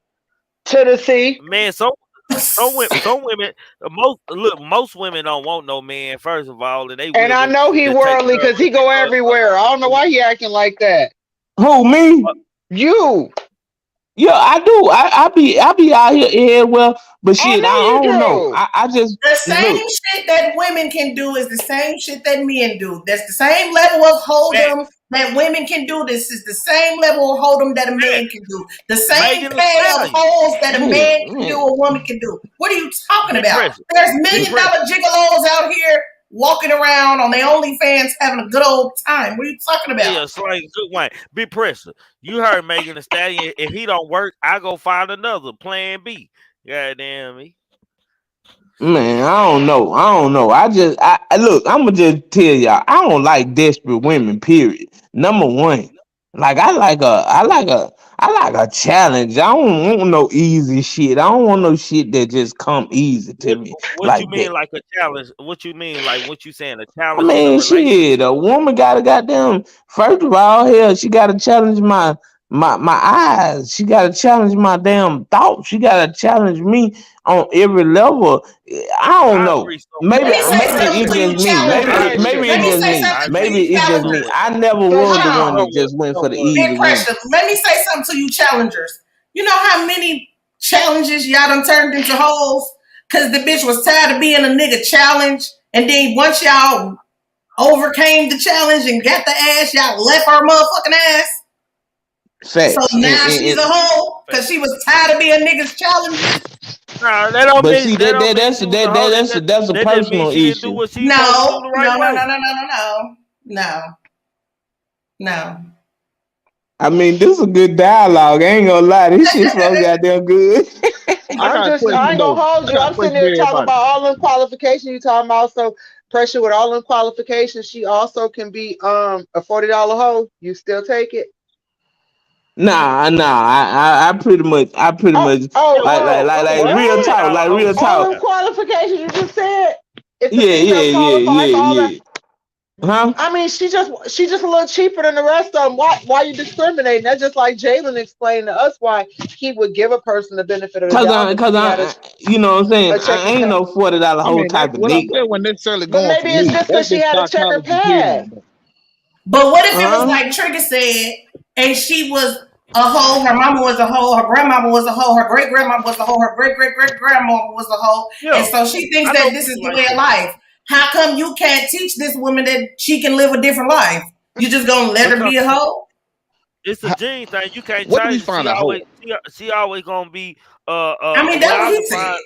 Tennessee. Man, some women, most women don't want no man. First of all, and they And I willing know he to take worldly care of because he go everywhere. I don't know why he acting like that. Who, me? You. Yeah, I do. I be out here well, but I shit, know I you don't know. do. I just The same look. shit that women can do is the same shit that men do. That's the same level of hold'em facts. that women can do. This is the same level of hold'em that a man Facts. can do. The same Megan Thee pay of Stallion, holes that a man can do, Man, a woman can do. What are you talking big about? pressure, There's big million pressure. dollar gigolos out here walking around on their OnlyFans having a good old time. What are you talking about? Yeah, slang good one. Big pressure. You heard Megan Thee Stallion. If he don't work, I go find another plan B. Goddamn me. man, I don't know. I look. I'm gonna just tell y'all. I don't like desperate women. Period. Number one, like I like a challenge. I don't want no easy shit. I don't want no shit that just come easy to me What you like mean that. like a challenge? What you mean like what you saying a I challenge in a mean, shit. relationship? A woman gotta goddamn. First of all, hell, she gotta challenge my eyes. She gotta challenge my damn thoughts. She gotta challenge me on every level. I don't I know. agree so Let much. me say Maybe something it's to you just me. I challengers. agree Maybe with Let it's me you. just say me. I something to agree you Maybe it's just so me. challengers. much. I never So was Hold the she one on. that So just went for the much. Big easy women. pressure. Let me say something to you challengers. You know how many challenges y'all done turned into hoes? Cause the bitch was tired of being a nigga challenge. And then once y'all overcame the challenge and got the ass, y'all left her motherfucking ass. So Facts. now she's a hoe because she was tired of being niggas challenges. Nah, that don't But mean see that don't mean that's she was a hoe. that's a That just means personal she didn't do issue. what she was supposed to do No, the right no, no, no, way. no, no, no, no, no. I mean, this is a good dialogue. I ain't gonna lie, this shit so goddamn good. I got a I question ain't gonna though. hold I you. got a I'm sitting question for there talking everybody. about all them qualifications you talking about. So pressure with all them qualifications, she also can be a $40 hoe. You still take it? Nah. I pretty much like real What? talk, like $40 real hoe. All talk. them qualifications you just said. If the Yeah, female qualify for all that, yeah. Huh? I mean, she just a little cheaper than the rest of them. Why you discriminating? That's just like Jalen explained to us why he would give a person the benefit of the doubt, but if he had You know what I'm saying? a I checkered ain't past. no $40 I whole mean, that type of what I nigga. said wasn't necessarily But going for maybe it's me. just because That's she just had a checkered psychology, past. period. But what if it was Huh? like Trigger said, and she was a hoe, her mama was a hoe, her grandmama was a hoe, her great grandma was a hoe, her great great great grandma was a hoe, and Yeah, so she thinks I know that this is people the like way of that. life. How come you can't teach this woman that she can live a different life? You just gonna let her Because be a hoe? it's a gene thing. You can't What do we change it. find a hoe? She always gonna be I mean, what that's I what he define said.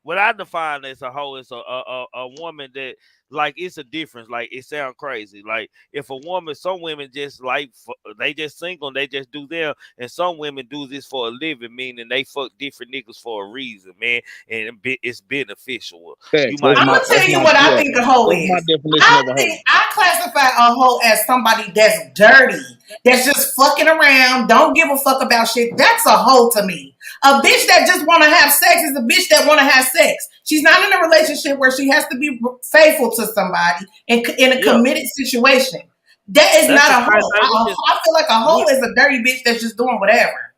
what I define as a hoe is a woman that like it's a difference. Like it sounds crazy. Like if a woman, some women just like they just single and they just do them, and some women do this for a living, meaning they fuck different niggas for a reason, man, and it's beneficial. You Facts. might I'm gonna tell you what I think a hoe That's my is. definition of a hoe. I classify a hoe as somebody that's dirty, that's just fucking around, don't give a fuck about shit. That's a hoe to me. A bitch that just want to have sex is a bitch that want to have sex. She's not in a relationship where she has to be faithful to somebody in a committed situation. That is That's not a the hoe. same thing. I feel like a hoe is a dirty bitch that's just doing whatever.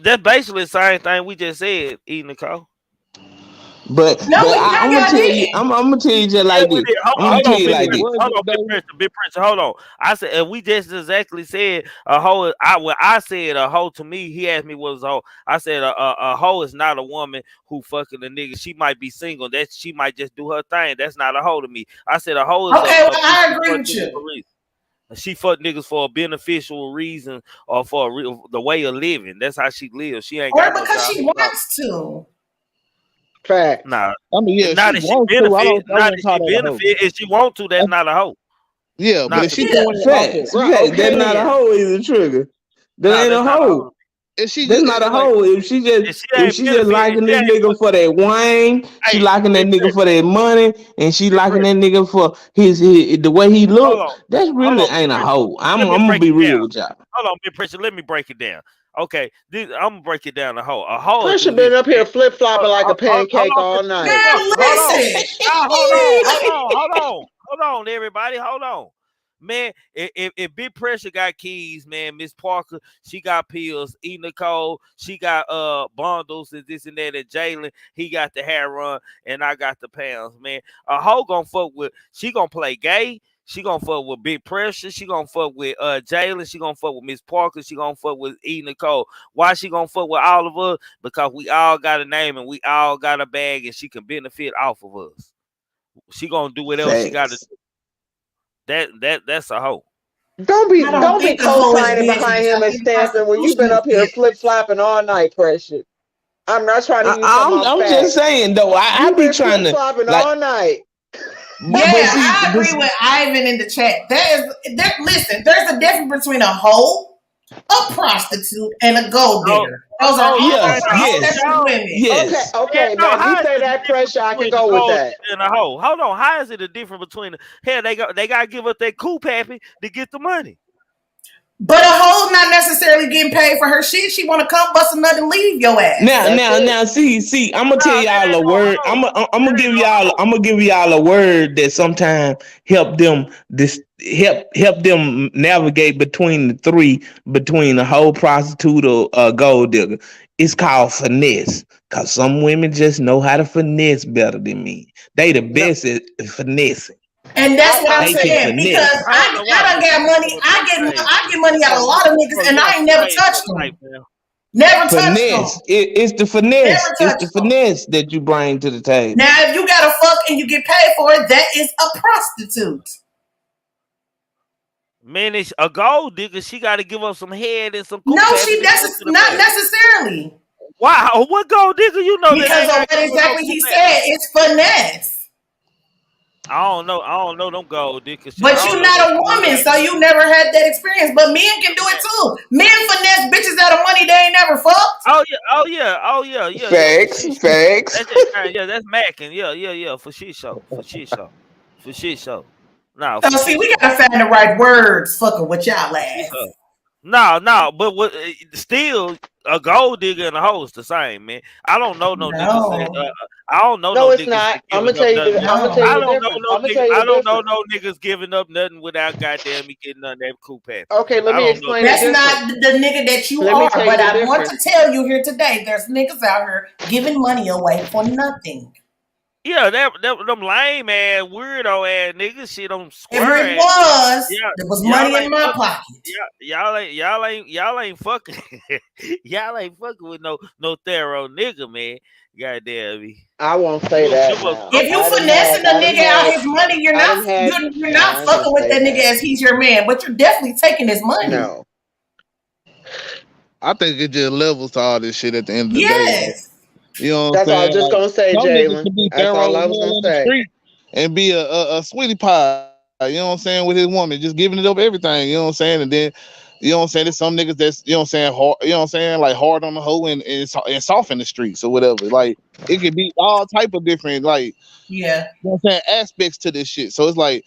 That's basically the same thing we just said, E. Nicole. But I'm gonna tell you, I'm gonna tell you just like this. I'm gonna tell you like this. Hold on, big pressure. Hold on. I said, and we just exactly said a hoe. When I said a hoe to me, he asked me what was a hoe. I said a hoe is not a woman who fucking a nigga. She might be single. That she might just do her thing. That's not a hoe to me. I said a hoe is I agree with you. She fuck niggas for a beneficial reason or for the way of living. That's how she lives. She ain't got because she wants to. Fact. Nah, I mean, yeah, not if she benefit. Not if she benefit. If she want to, that's not a hoe. Yeah, but if she doing facts, that's not a hoe is a trigger. That ain't a hoe. That's not a hoe. If she just liking this nigga for that wine, she liking that nigga for that money, and she liking that nigga for his the way he look. That really ain't a hoe. I'm gonna be real with y'all. Hold on, big pressure. Let me break it down. Okay, I'm gonna break it down. A hoe. A hoe. Pressure been up here flip flopping like a pancake all night. Hold on, everybody. Hold on. Man, if Big Pressure got keys, man, Miss Parker, she got pills. E. Nicole, she got bundles and this and that. And Jalen, he got the hair run, and I got the pounds, man. A hoe gonna fuck with, she gonna play gay. She gonna fuck with Big Pressure. She gonna fuck with Jalen. She gonna fuck with Miss Parker. She gonna fuck with E. Nicole. Why she gonna fuck with all of us? Because we all got a name and we all got a bag, and she can benefit off of us. She gonna do whatever she got to do. That's a hoe. Don't be co-signing behind him and stamping when you've been up here flip flopping all night, Pressure. I'm not trying to use I'm just saying though. I be trying to flopping all night. Yeah, I agree with Ivan in the chat. Listen, there's a difference between a hoe, a prostitute, and a gold digger. Those are all women. Yes. Okay. Now if you say that, Pressure, I can go with that. And a hoe. Hold on. How is it a difference between they gotta give up that cool pappy to get the money? But a hoe's not necessarily getting paid for her shit. She want to come bust a nut and leave your ass. Now, see. I'm gonna tell y'all a word. I'm gonna give y'all a word that sometimes help them navigate between the three, between a hoe, prostitute, or a gold digger. It's called finesse. Cause some women just know how to finesse better than me. They the best at finessing. And that's what I'm saying, because I done got money. I get money out of a lot of niggas, and I ain't never touched them. Never touched them. It's the finesse. It's the finesse that you bring to the table. Now, if you got a fuck and you get paid for it, that is a prostitute. Man, it's a gold digger. She got to give up some head and some. No, that's not necessarily. Wow, what gold digger you know? Because of what exactly he said, it's finesse. I don't know them gold diggers. But you're not a woman, so you never had that experience. But men can do it too. Men finesse bitches out of money they ain't never fucked. Oh yeah. Facts. That's macking. Yeah. For shit show. No. So see, we gotta find the right words. Fucking with y'all ass. No, but what? Still, a gold digger and a hoe is the same, man. I don't know no niggas. I don't know no it's not. I'm gonna tell you. I don't know no niggas giving up nothing without goddamn me getting none of that cool pass. Okay, let me explain. That's not the nigga that you are. But I want to tell you here today, there's niggas out here giving money away for nothing. Yeah, them lame ass, weirdo ass niggas. Shit on square. If there was money in my pocket. Y'all ain't fucking. Y'all ain't fucking with no thorough nigga, man. Goddamn me. I won't say that. If you finessing a nigga out his money, you're not fucking with that nigga as he's your man, but you're definitely taking his money. No. I think it just levels to all this shit at the end of the day. Yes. You know what I'm That's all I saying? was just Like gonna say, some niggas Jalen. could be That's thorough all I as was hell gonna in the say. street and be a sweetie pie. You know what I'm saying, with his woman, just giving it up everything. You know what I'm saying, and then you know what I'm saying. There's some niggas that's you know what I'm saying hard. You know what I'm saying, like hard on the hoe and soft in the streets or whatever. Like it could be all type of different like Yeah. you know what I'm saying, aspects to this shit. So it's like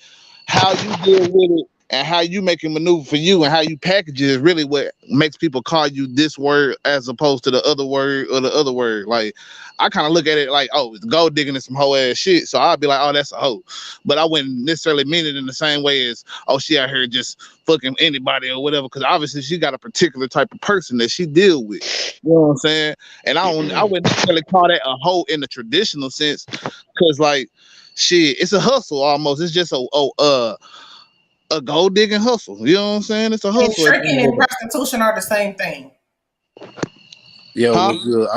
how you deal with it and how you make it maneuver for you and how you package it is really what makes people call you this word as opposed to the other word or the other word. Like I kind of look at it like, oh, it's gold digging and some hoe ass shit. So I'd be like, oh, that's a hoe. But I wouldn't necessarily mean it in the same way as, oh, she out here just fucking anybody or whatever. Cause obviously she got a particular type of person that she deal with. You know what I'm saying? And I wouldn't necessarily call that a hoe in the traditional sense. Cause like shit, it's a hustle almost. It's just a gold digging hustle. You know what I'm saying? It's a And hustle. tricking and prostitution are the same thing. Yo, Huh? what's good?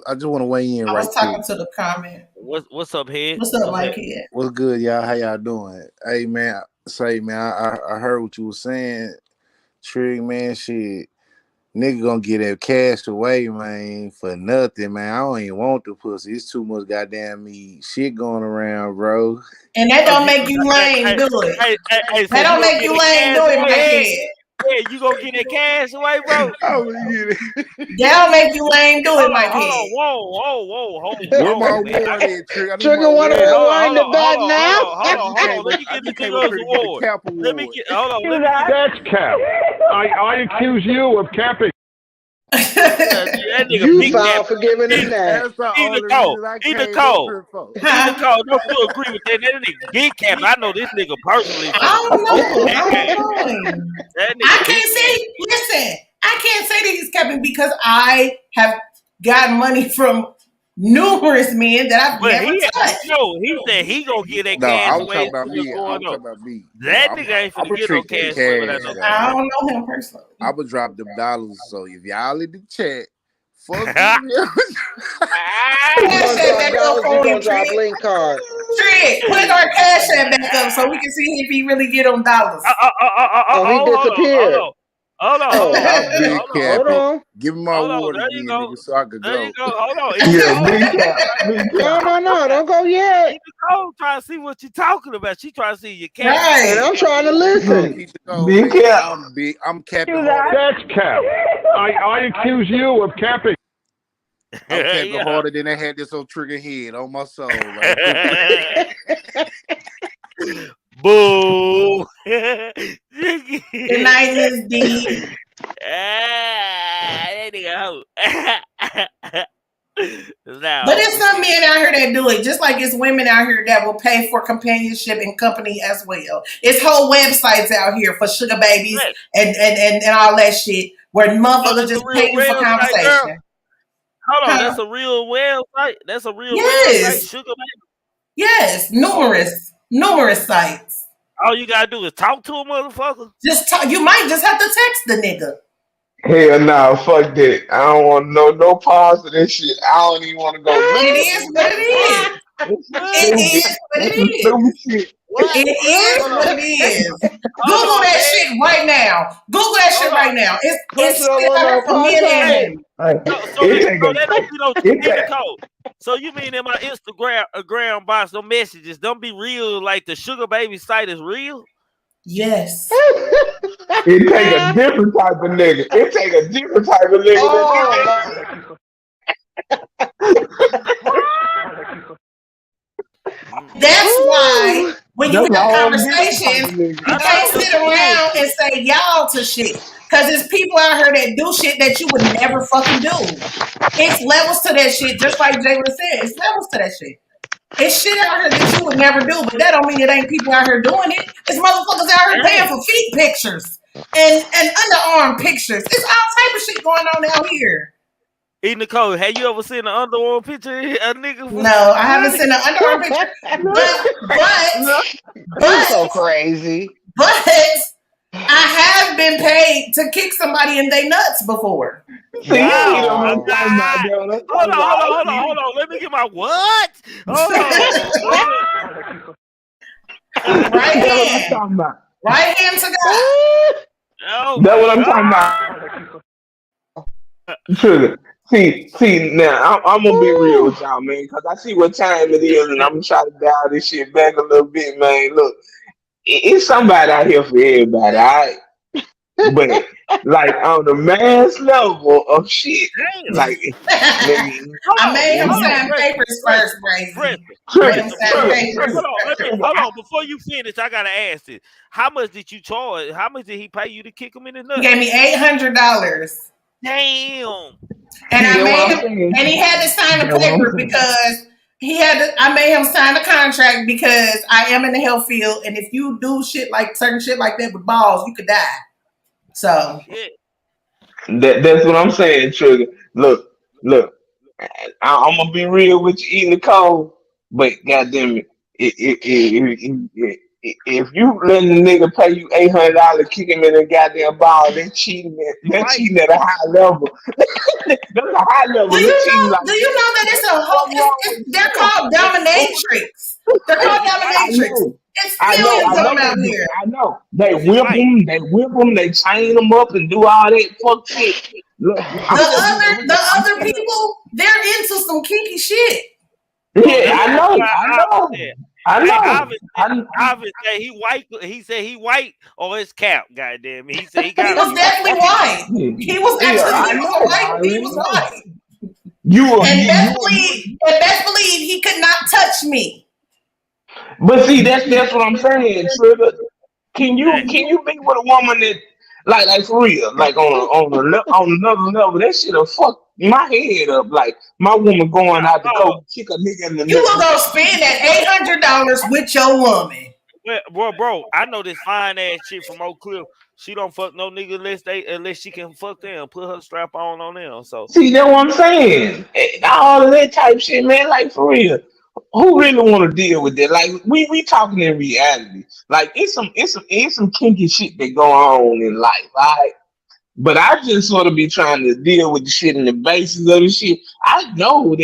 I just want to weigh in I right was quick. talking to the comment. What's up, head? What's up, What's Mike that? Head? What's good, y'all? How y'all doing? Hey, man, I heard what you was saying. Trig, man, shit. Nigga gonna get that cash away, man, for nothing, man. I don't even want the pussy. It's too much goddamn me shit going around, bro. And that Oh, don't make you lame, do it. Hey, so That you don't gonna make get you that lame, cash do it, away, Mike head? Head. Yeah, you gonna get that cash away, bro? I'm gonna get it. That don't make you lame, do it, Mike Hold Head. on, whoa, Where hold my on, man. award at, Trig? I need my Trigger want to award. rewind the back now. Hold on. Let me I get the just came nigga up his here to get the award. cap Let me award. get. Hold on. Let me get. That's cap. I accuse you of capping. That nigga You big filed cap. for giving him that. That's the Either only call. reason I Either came up call. here for. Either call. Don't you agree with that? That nigga big cap. I know this nigga personally I from don't know. that I game. don't know. That I nigga big can't cap. say, listen, I can't say that he's capping because I have gotten money from numerous men that I've But never touched. he said he gonna get that No, I cash was away talking and about see what's me. I going was on. talking about me. That nigga ain't I'm finna a get no trick for the cash away without cash, no though. I don't know him personally. I would drop them dollars. So if y'all in the chat, fuck cash. me. You Cash gonna that drop back up dollars? You for him, gonna drop Trick. link card? Trick, put our cash that back up so we can see if he really get them dollars. Oh, he disappeared. Hold on. Oh, I'll be hold capping. on. Give me my Hold on. award There you again, go. nigga, so I could There you go. go. Hold on. Yeah, big cap, big cap. No, don't go yet. Nicole trying to see what you talking about. She trying to see your cash. And Right. I'm trying to Oh, listen. keep it going, Big man. cap. I'm big. I'm capping harder. That's cap. I accuse you of capping. I'm capping Yeah. harder than I had this on trigger head on my soul. Like, Boo. Good night, Miss D. That nigga hoe. Now, But there's some men out here that do it, just like it's women out here that will pay for companionship and company as well. It's whole websites out here for sugar babies and all that shit where motherfuckers that's a just real pay you for website, girl. conversation. Hold on, Huh? that's a real website. That's a real Yes. website, sugar baby. Yes, numerous sites. All you gotta do is talk to a motherfucker. Just talk, you might just have to text the nigga. Hell no, fuck that. I don't want no pause to this shit. I don't even want to go. It is what it is. It is what it is. Stupid shit. What? It is Hold what on. it is. Hold Google on, that man. shit right now. Google that shit Hold on. right now. It's Push it still up on out no for men and podcast. women. So It take that don't be no it in the take- code. So you mean in my Instagram box, no messages, don't be real like the sugar baby site is real? Yes. it take a different type of nigga. It take a different type of nigga. Oh, That's why when you That's a have whole different type conversations, of nigga. you can't sit around and say y'all to shit. Because there's people out here that do shit that you would never fucking do. It's levels to that shit, just like Jalen said. It's levels to that shit. It's shit out here that you would never do, but that don't mean it ain't people out here doing it. It's motherfuckers out here paying for feet pictures and underarm pictures. It's all type of shit going on out here. Hey Nicole, have you ever seen an underarm picture of a nigga? No, I haven't seen an underarm picture, you're so crazy. but I have been paid to kick somebody in their nuts before. See, you know what I'm Wow. talking about, yo. That's Hold what on. Let me get my what? Hold on. Right That's what I'm hand. talking about. Right hand to God. Oh That's my what I'm God. talking about. Sugar. See, now I'm gonna be real Woo. with y'all, man, because I see what time it is, and I'm gonna try to dial this shit back a little bit, man. Look, it's somebody out here for everybody, all right? But like on the mass level of shit, Damn. like nigga, I made him when you sign papers first, Brazy. Made him trigger, sign papers. Hold on, trigger, hold on. Before you finish, I gotta ask this: how much did you charge? How much did he pay you to kick him in the He nuts? gave me $800. Damn. And see I that what made I'm him, saying? and he had to sign the That's what I'm paper saying. because he had to. I made him sign the contract because I am in the health field, and if you do shit like certain shit like that with balls, you could die. So Shit. That's what I'm saying, trigger. Look. I'm gonna be real with you, eating the cold, but goddamn it, if you letting the nigga pay you $800, kick him in the goddamn ball, they cheating. You They're right. cheating at a high level. That's a high level. They're cheating like do you know that it's a whole? something wrong with They're them. called That's true. dominatrix. They're Hey, called you right. I dominatrix. know. It's millions I of know them they out do. here. I know. They You whip right. them, they chain them up and do all that fuck shit. Look, I'm just being The real. I'm other saying, people, they're into some kinky shit. Bro, yeah, that's why I Alvin know. said. I Hey, know. Alvin said he white. He said he white or his cap. Goddamn it. He said he He gotta was be white. definitely white. He was Yeah, actually I he was know. white. I He already was know. white. And best believe he could not touch me. But see, that's what I'm saying, Trigger. Hey, Can you be with a woman that like for real, like on another level, that shit'll fuck my head up. Like my woman going out to oh, go kick a nigga in the You will nuts. go spend that $800 with your woman. well, bro, I know this fine ass chick from Oak Cliff. She don't fuck no nigga unless she can fuck them, put her strap on them. So See, that's what I'm saying. All of that type shit, man. Like for real, who really want to deal with that? Like we talking in reality. Like it's some kinky shit that go on in life, right? But I just sort of be trying to deal with the shit and the basis of the shit. I know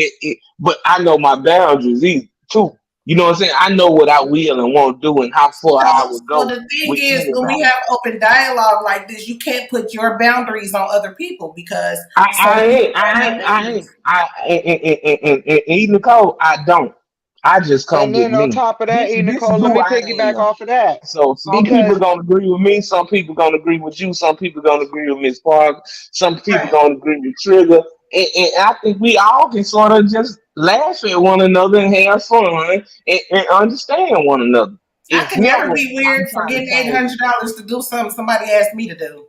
but I know my boundaries too. You know what I'm saying? I know what I will and won't do and how far I would So go the thing with is, when we anybody. have open dialogue like this, you can't put your boundaries on other people because some I people ain't, don't I have ain't, I ain't, boundaries. and eating the cold, I don't. I just come And with then on me. top of that, E This is Nicole, let who me I piggyback am. off of that. So some people Because gonna agree with me, some people gonna agree with you, some people gonna agree with Miss Park, some people Right. gonna agree with Trigger, and I think we all can sort of just laugh at one another and have fun and understand one another. I It's could never never be I'm weird for trying to getting change. $800 to do something somebody asked me to do.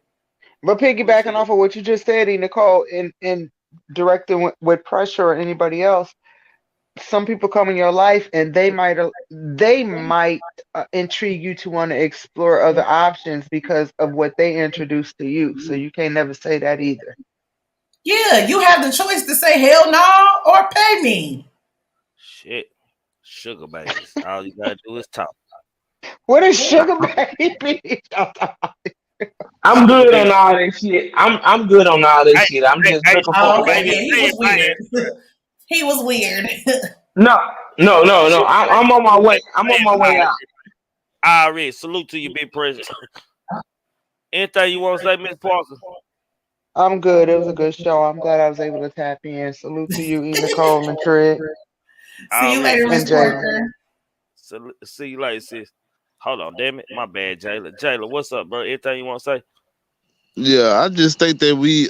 But piggybacking off of what you just said, E. Nicole, in directing with pressure or anybody else, some people come in your life and they might intrigue you to want to explore other options because of what they introduced to you. So you can't never say that either. Yeah, you have the choice to say hell no or pay me. shit, sugar babies. All you gotta do is talk. What is sugar baby? I'm Sugar good baby. on all that shit. I'm good on all that Hey, shit. I'm just looking for Oh, a sugar okay, baby. yeah, woman. he Say was it, man. weird. He was weird. No, no. Sugar I'm baby. on my way. I'm Say on it my way loud. out. Already. Salute to you, big president. Anything you want to say, Miss Parker? I'm good. It was a good show. I'm glad I was able to tap in. Salute to you, E. Nicole and Trey See you Already. later, and Miss Jalen. Parker. See you later, sis. Hold on, damn it. My bad, Jayla. Jayla, what's up, bro? Anything you want to say? Yeah, I just think that we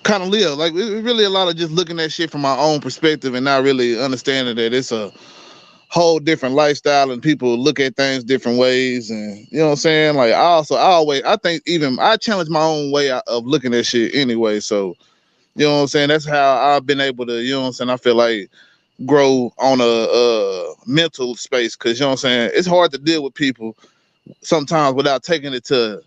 kind of live like it's really a lot of just looking at shit from our own perspective and not really understanding that it's a whole different lifestyle and people look at things different ways, and you know what I'm saying. Like I think even I challenge my own way of looking at shit anyway. So you know what I'm saying. That's how I've been able to, you know what I'm saying. I feel like grow on a mental space because you know what I'm saying. It's hard to deal with people sometimes without taking it to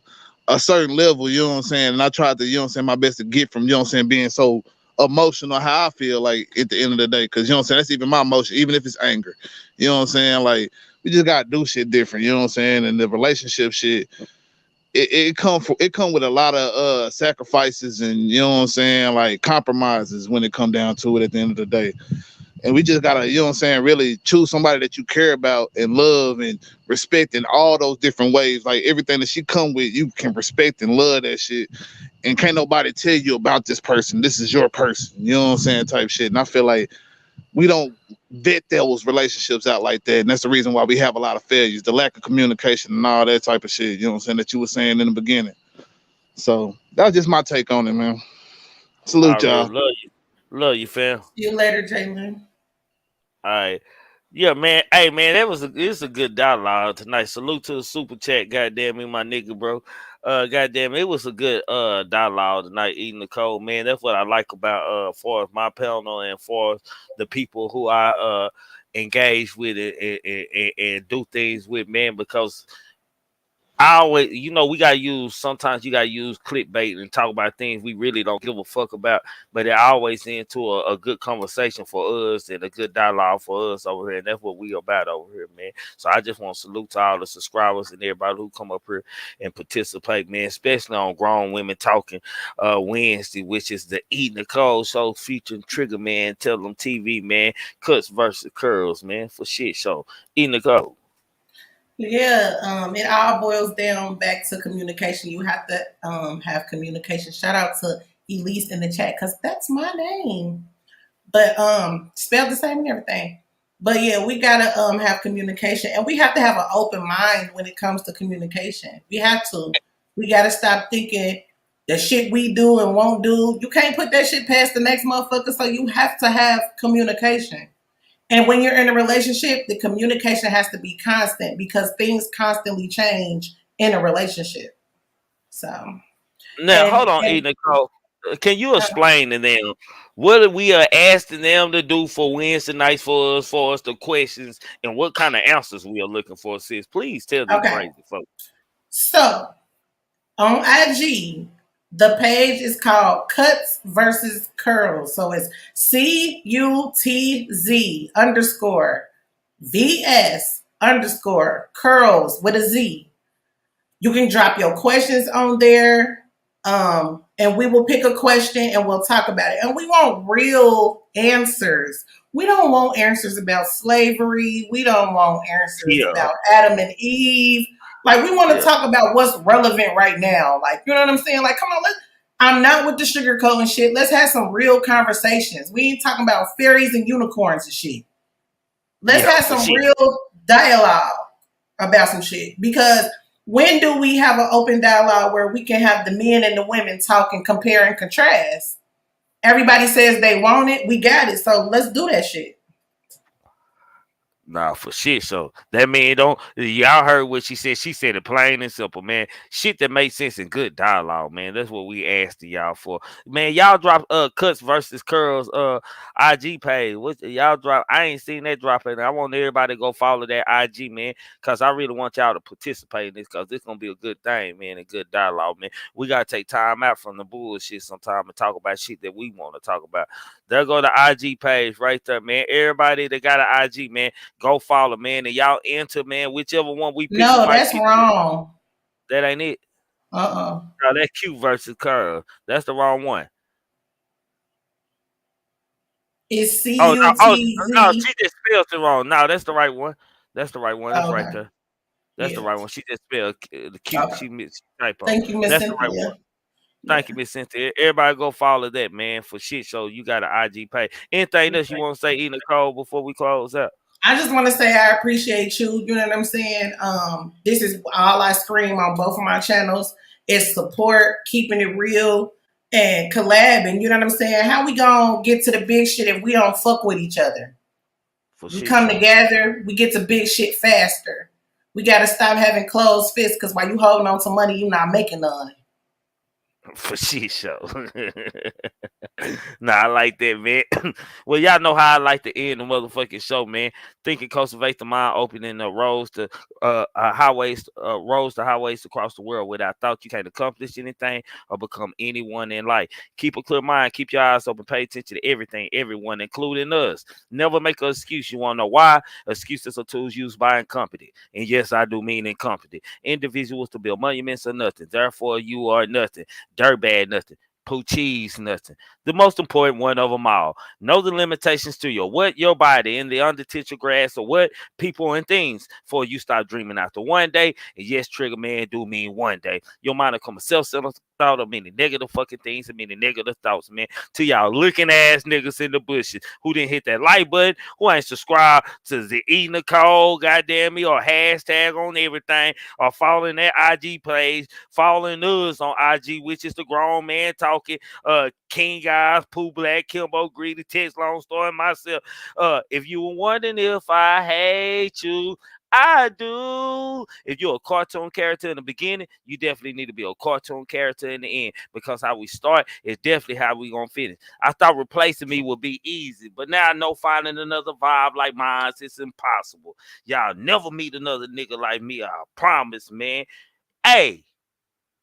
a certain level, you know what I'm saying? And I tried to, you know what I'm saying, my best to get from, you know what I'm saying, being so emotional how I feel like at the end of the day. Cause you know what I'm saying, that's even my emotion, even if it's anger. You know what I'm saying? Like we just gotta do shit different, you know what I'm saying? And the relationship shit, it come with a lot of sacrifices and you know what I'm saying, like compromises when it come down to it at the end of the day. And we just gotta, you know what I'm saying, really choose somebody that you care about and love and respect in all those different ways. Like everything that she come with, you can respect and love that shit. And can't nobody tell you about this person. This is your person. You know what I'm saying? Type shit. And I feel like we don't vet those relationships out like that. And that's the reason why we have a lot of failures, the lack of communication and all that type of shit. You know what I'm saying? That you were saying in the beginning. So that was just my take on it, man. Salute y'all. Love you, fam. See you later, Jalen. All right. Yeah, man. Hey, man, it's a good dialogue tonight. Salute to the super chat. Goddamn me, my nigga, bro. Goddamn, it was a good dialogue tonight. Eating the cold, man. That's what I like about for my panel and for the people who I engage with and do things with, man. Because I always, we gotta use. Sometimes you gotta use clickbait and talk about things we really don't give a fuck about. But it always into a good conversation for us and a good dialogue for us over here. And that's what we about over here, man. So I just want to salute to all the subscribers and everybody who come up here and participate, man. Especially on Grown Women Talking Wednesday, which is the Eating the Cold show featuring Triggamantellemtv, man. Cuts versus curls, man. For shit show. Eating the Cold. Yeah, it all boils down back to communication. You have to have communication. Shout out to Elise in the chat because that's my name, but spelled the same and everything. But yeah, we gotta have communication, and we have to have an open mind when it comes to communication. We have to. We gotta stop thinking the shit we do and won't do. You can't put that shit past the next motherfucker. So you have to have communication. And when you're in a relationship, the communication has to be constant because things constantly change in a relationship. So now hold on, Nicole. Can you explain to them what we are asking them to do for Wednesday nights for us the questions and what kind of answers we are looking for, sis? Please tell these crazy folks. So on IG, the page is called Cuts versus Curls. So it's CUTZ_VS_curls with a Z. You can drop your questions on there, and we will pick a question and we'll talk about it. And we want real answers. We don't want answers about slavery. We don't want answers about Adam and Eve. Like, we want to talk about what's relevant right now. Like, you know what I'm saying? Like, come on, I'm not with the sugarcoat and shit. Let's have some real conversations. We ain't talking about fairies and unicorns and shit. Let's have some real dialogue about some shit. Because when do we have an open dialogue where we can have the men and the women talk and compare and contrast? Everybody says they want it. We got it. So let's do that shit. Nah, for shit. So that man y'all heard what she said. She said it plain and simple, man. Shit that makes sense and good dialogue, man. That's what we asked y'all for. Man, y'all drop Cuts versus Curls IG page. What y'all drop? I ain't seen that drop in. I want everybody to go follow that IG, man, because I really want y'all to participate in this because this gonna be a good thing, man, and good dialogue, man. We gotta take time out from the bullshit sometime and talk about shit that we want to talk about. There go the IG page right there, man. Everybody that got an IG, man, go follow, man, and y'all enter, man, whichever one we pick. No, that's wrong. That ain't it. No, that's Q versus Curl. That's the wrong one. It's CUTZ. No, she just spelled it wrong. No, that's the right one. That's the right one. That's right there. That's the right one. She just spelled the Q. She typo. Thank you, Miss That's Cynthia. the right one. Thank you, Miss Cynthia. Everybody go follow that, man, for shit show. You got an IG page. Anything else you want to say, E. Nicole, before we close out? I just want to say I appreciate you. You know what I'm saying? This is all I scream on both of my channels. It's support, keeping it real, and collabing. You know what I'm saying? How we gonna get to the big shit if we don't fuck with each other? We come together, we get to big shit faster. We got to stop having closed fists because while you holding on to money, you're not making none. For shit show. Nah, I like that, man. Well, y'all know how I like to end the motherfucking show, man. Thinking cultivate the mind, opening the roads to highways across the world without thought you can't accomplish anything or become anyone in life. Keep a clear mind, keep your eyes open, pay attention to everything, everyone, including us. Never make an excuse. You want to know why? Excuses are tools used by incompetent. And yes, I do mean incompetent individuals to build monuments or nothing. Therefore, you are nothing. Dirtbag nothing. Poo cheese nothing. The most important one of them all. Know the limitations to your body in the undertitular grass or what people and things before you start dreaming after one day. And yes, trigger man do mean one day. Your mind will come a self-centered thought of many negative fucking things and many negative thoughts, man. To y'all looking ass niggas in the bushes who didn't hit that like button, who ain't subscribed to the E Nicole, goddamn me, or hashtag on everything, or following that IG page, following us on IG, which is the grown man talking, King Guys, Pooh Black, Kimbo Greedy, Text Long Story, and myself. If you were wondering if I hate you, I do. If you're a cartoon character in the beginning, you definitely need to be a cartoon character in the end, because how we start is definitely how we gonna finish. I thought replacing me would be easy, but now I know finding another vibe like mine is impossible. Y'all never meet another nigga like me, I promise, man. Hey,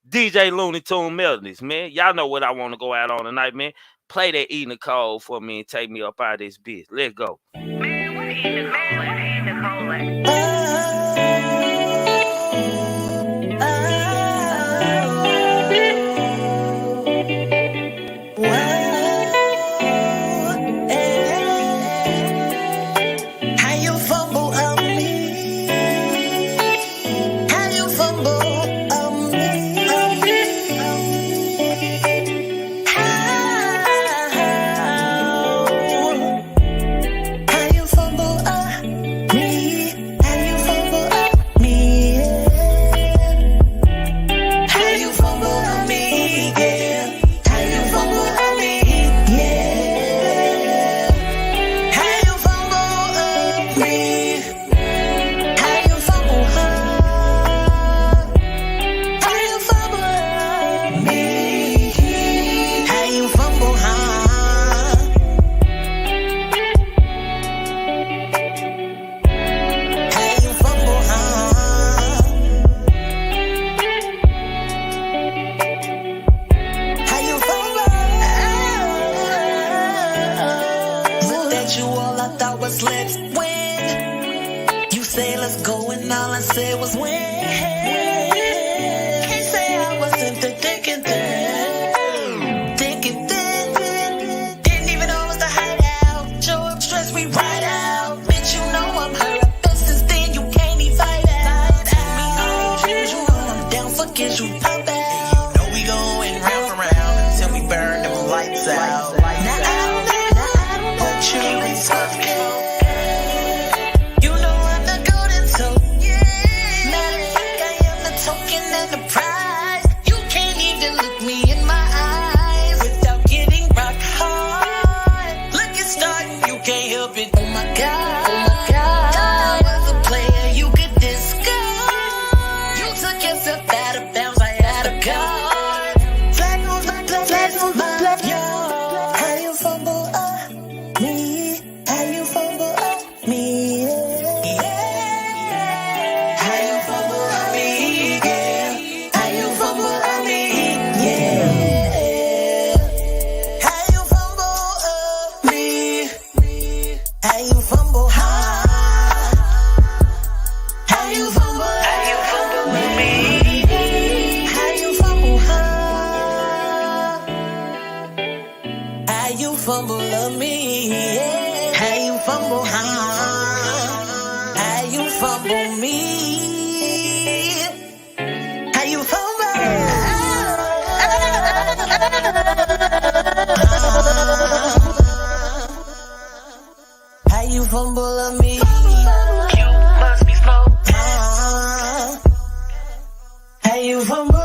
DJ Looney Tune Melodies, man. Y'all know what I want to go out on tonight, man. Play that E Nicole for me and take me up out of this bitch. Let's go. Man, what E Nicole at? E Nicole at? How you fumble on me? How you fumble on me? How you fumble on me? How you fumble on me? How you fumble on me? Yeah. How you fumble on me? Yeah. How you fumble on me? How you fumble on? How you fumble on me? How you fumble on? How you fumble on? How you fumble? Looked at you, all I thought was let's win. You say let's go, and all I said was win. Can't say I wasn't the thinking then. Thinking then. Didn't even know it was the hideout. Show up stress, we ride out. Bitch, you know I'm hurt. I've been since then, you can't even fight out. Take me home, you know I'm down for kids, you pop out. Know we going round for round until we burn them lights out. Now I don't put you in circle. You know I'm the golden soul. Matter of fact, I am the token and the prize. You can't even look me in my eyes without getting rock hard. Look at start, you can't help it. Oh my God, oh my God. Thought I was a player you could discard. You took yourself out of bounds, I out of guard. Flag on my yard. How you fumble on me? How you fumble on me? Yeah. How you fumble on me? Yeah. How you fumble on me? Yeah. How you fumble on me? How you fumble high? How you fumble? How you fumble with me? How you fumble high? How you fumble on me? Yeah. How you fumble high? How you fumble me? How you fumble? How you fumble on me? You must be slow. How you fumble?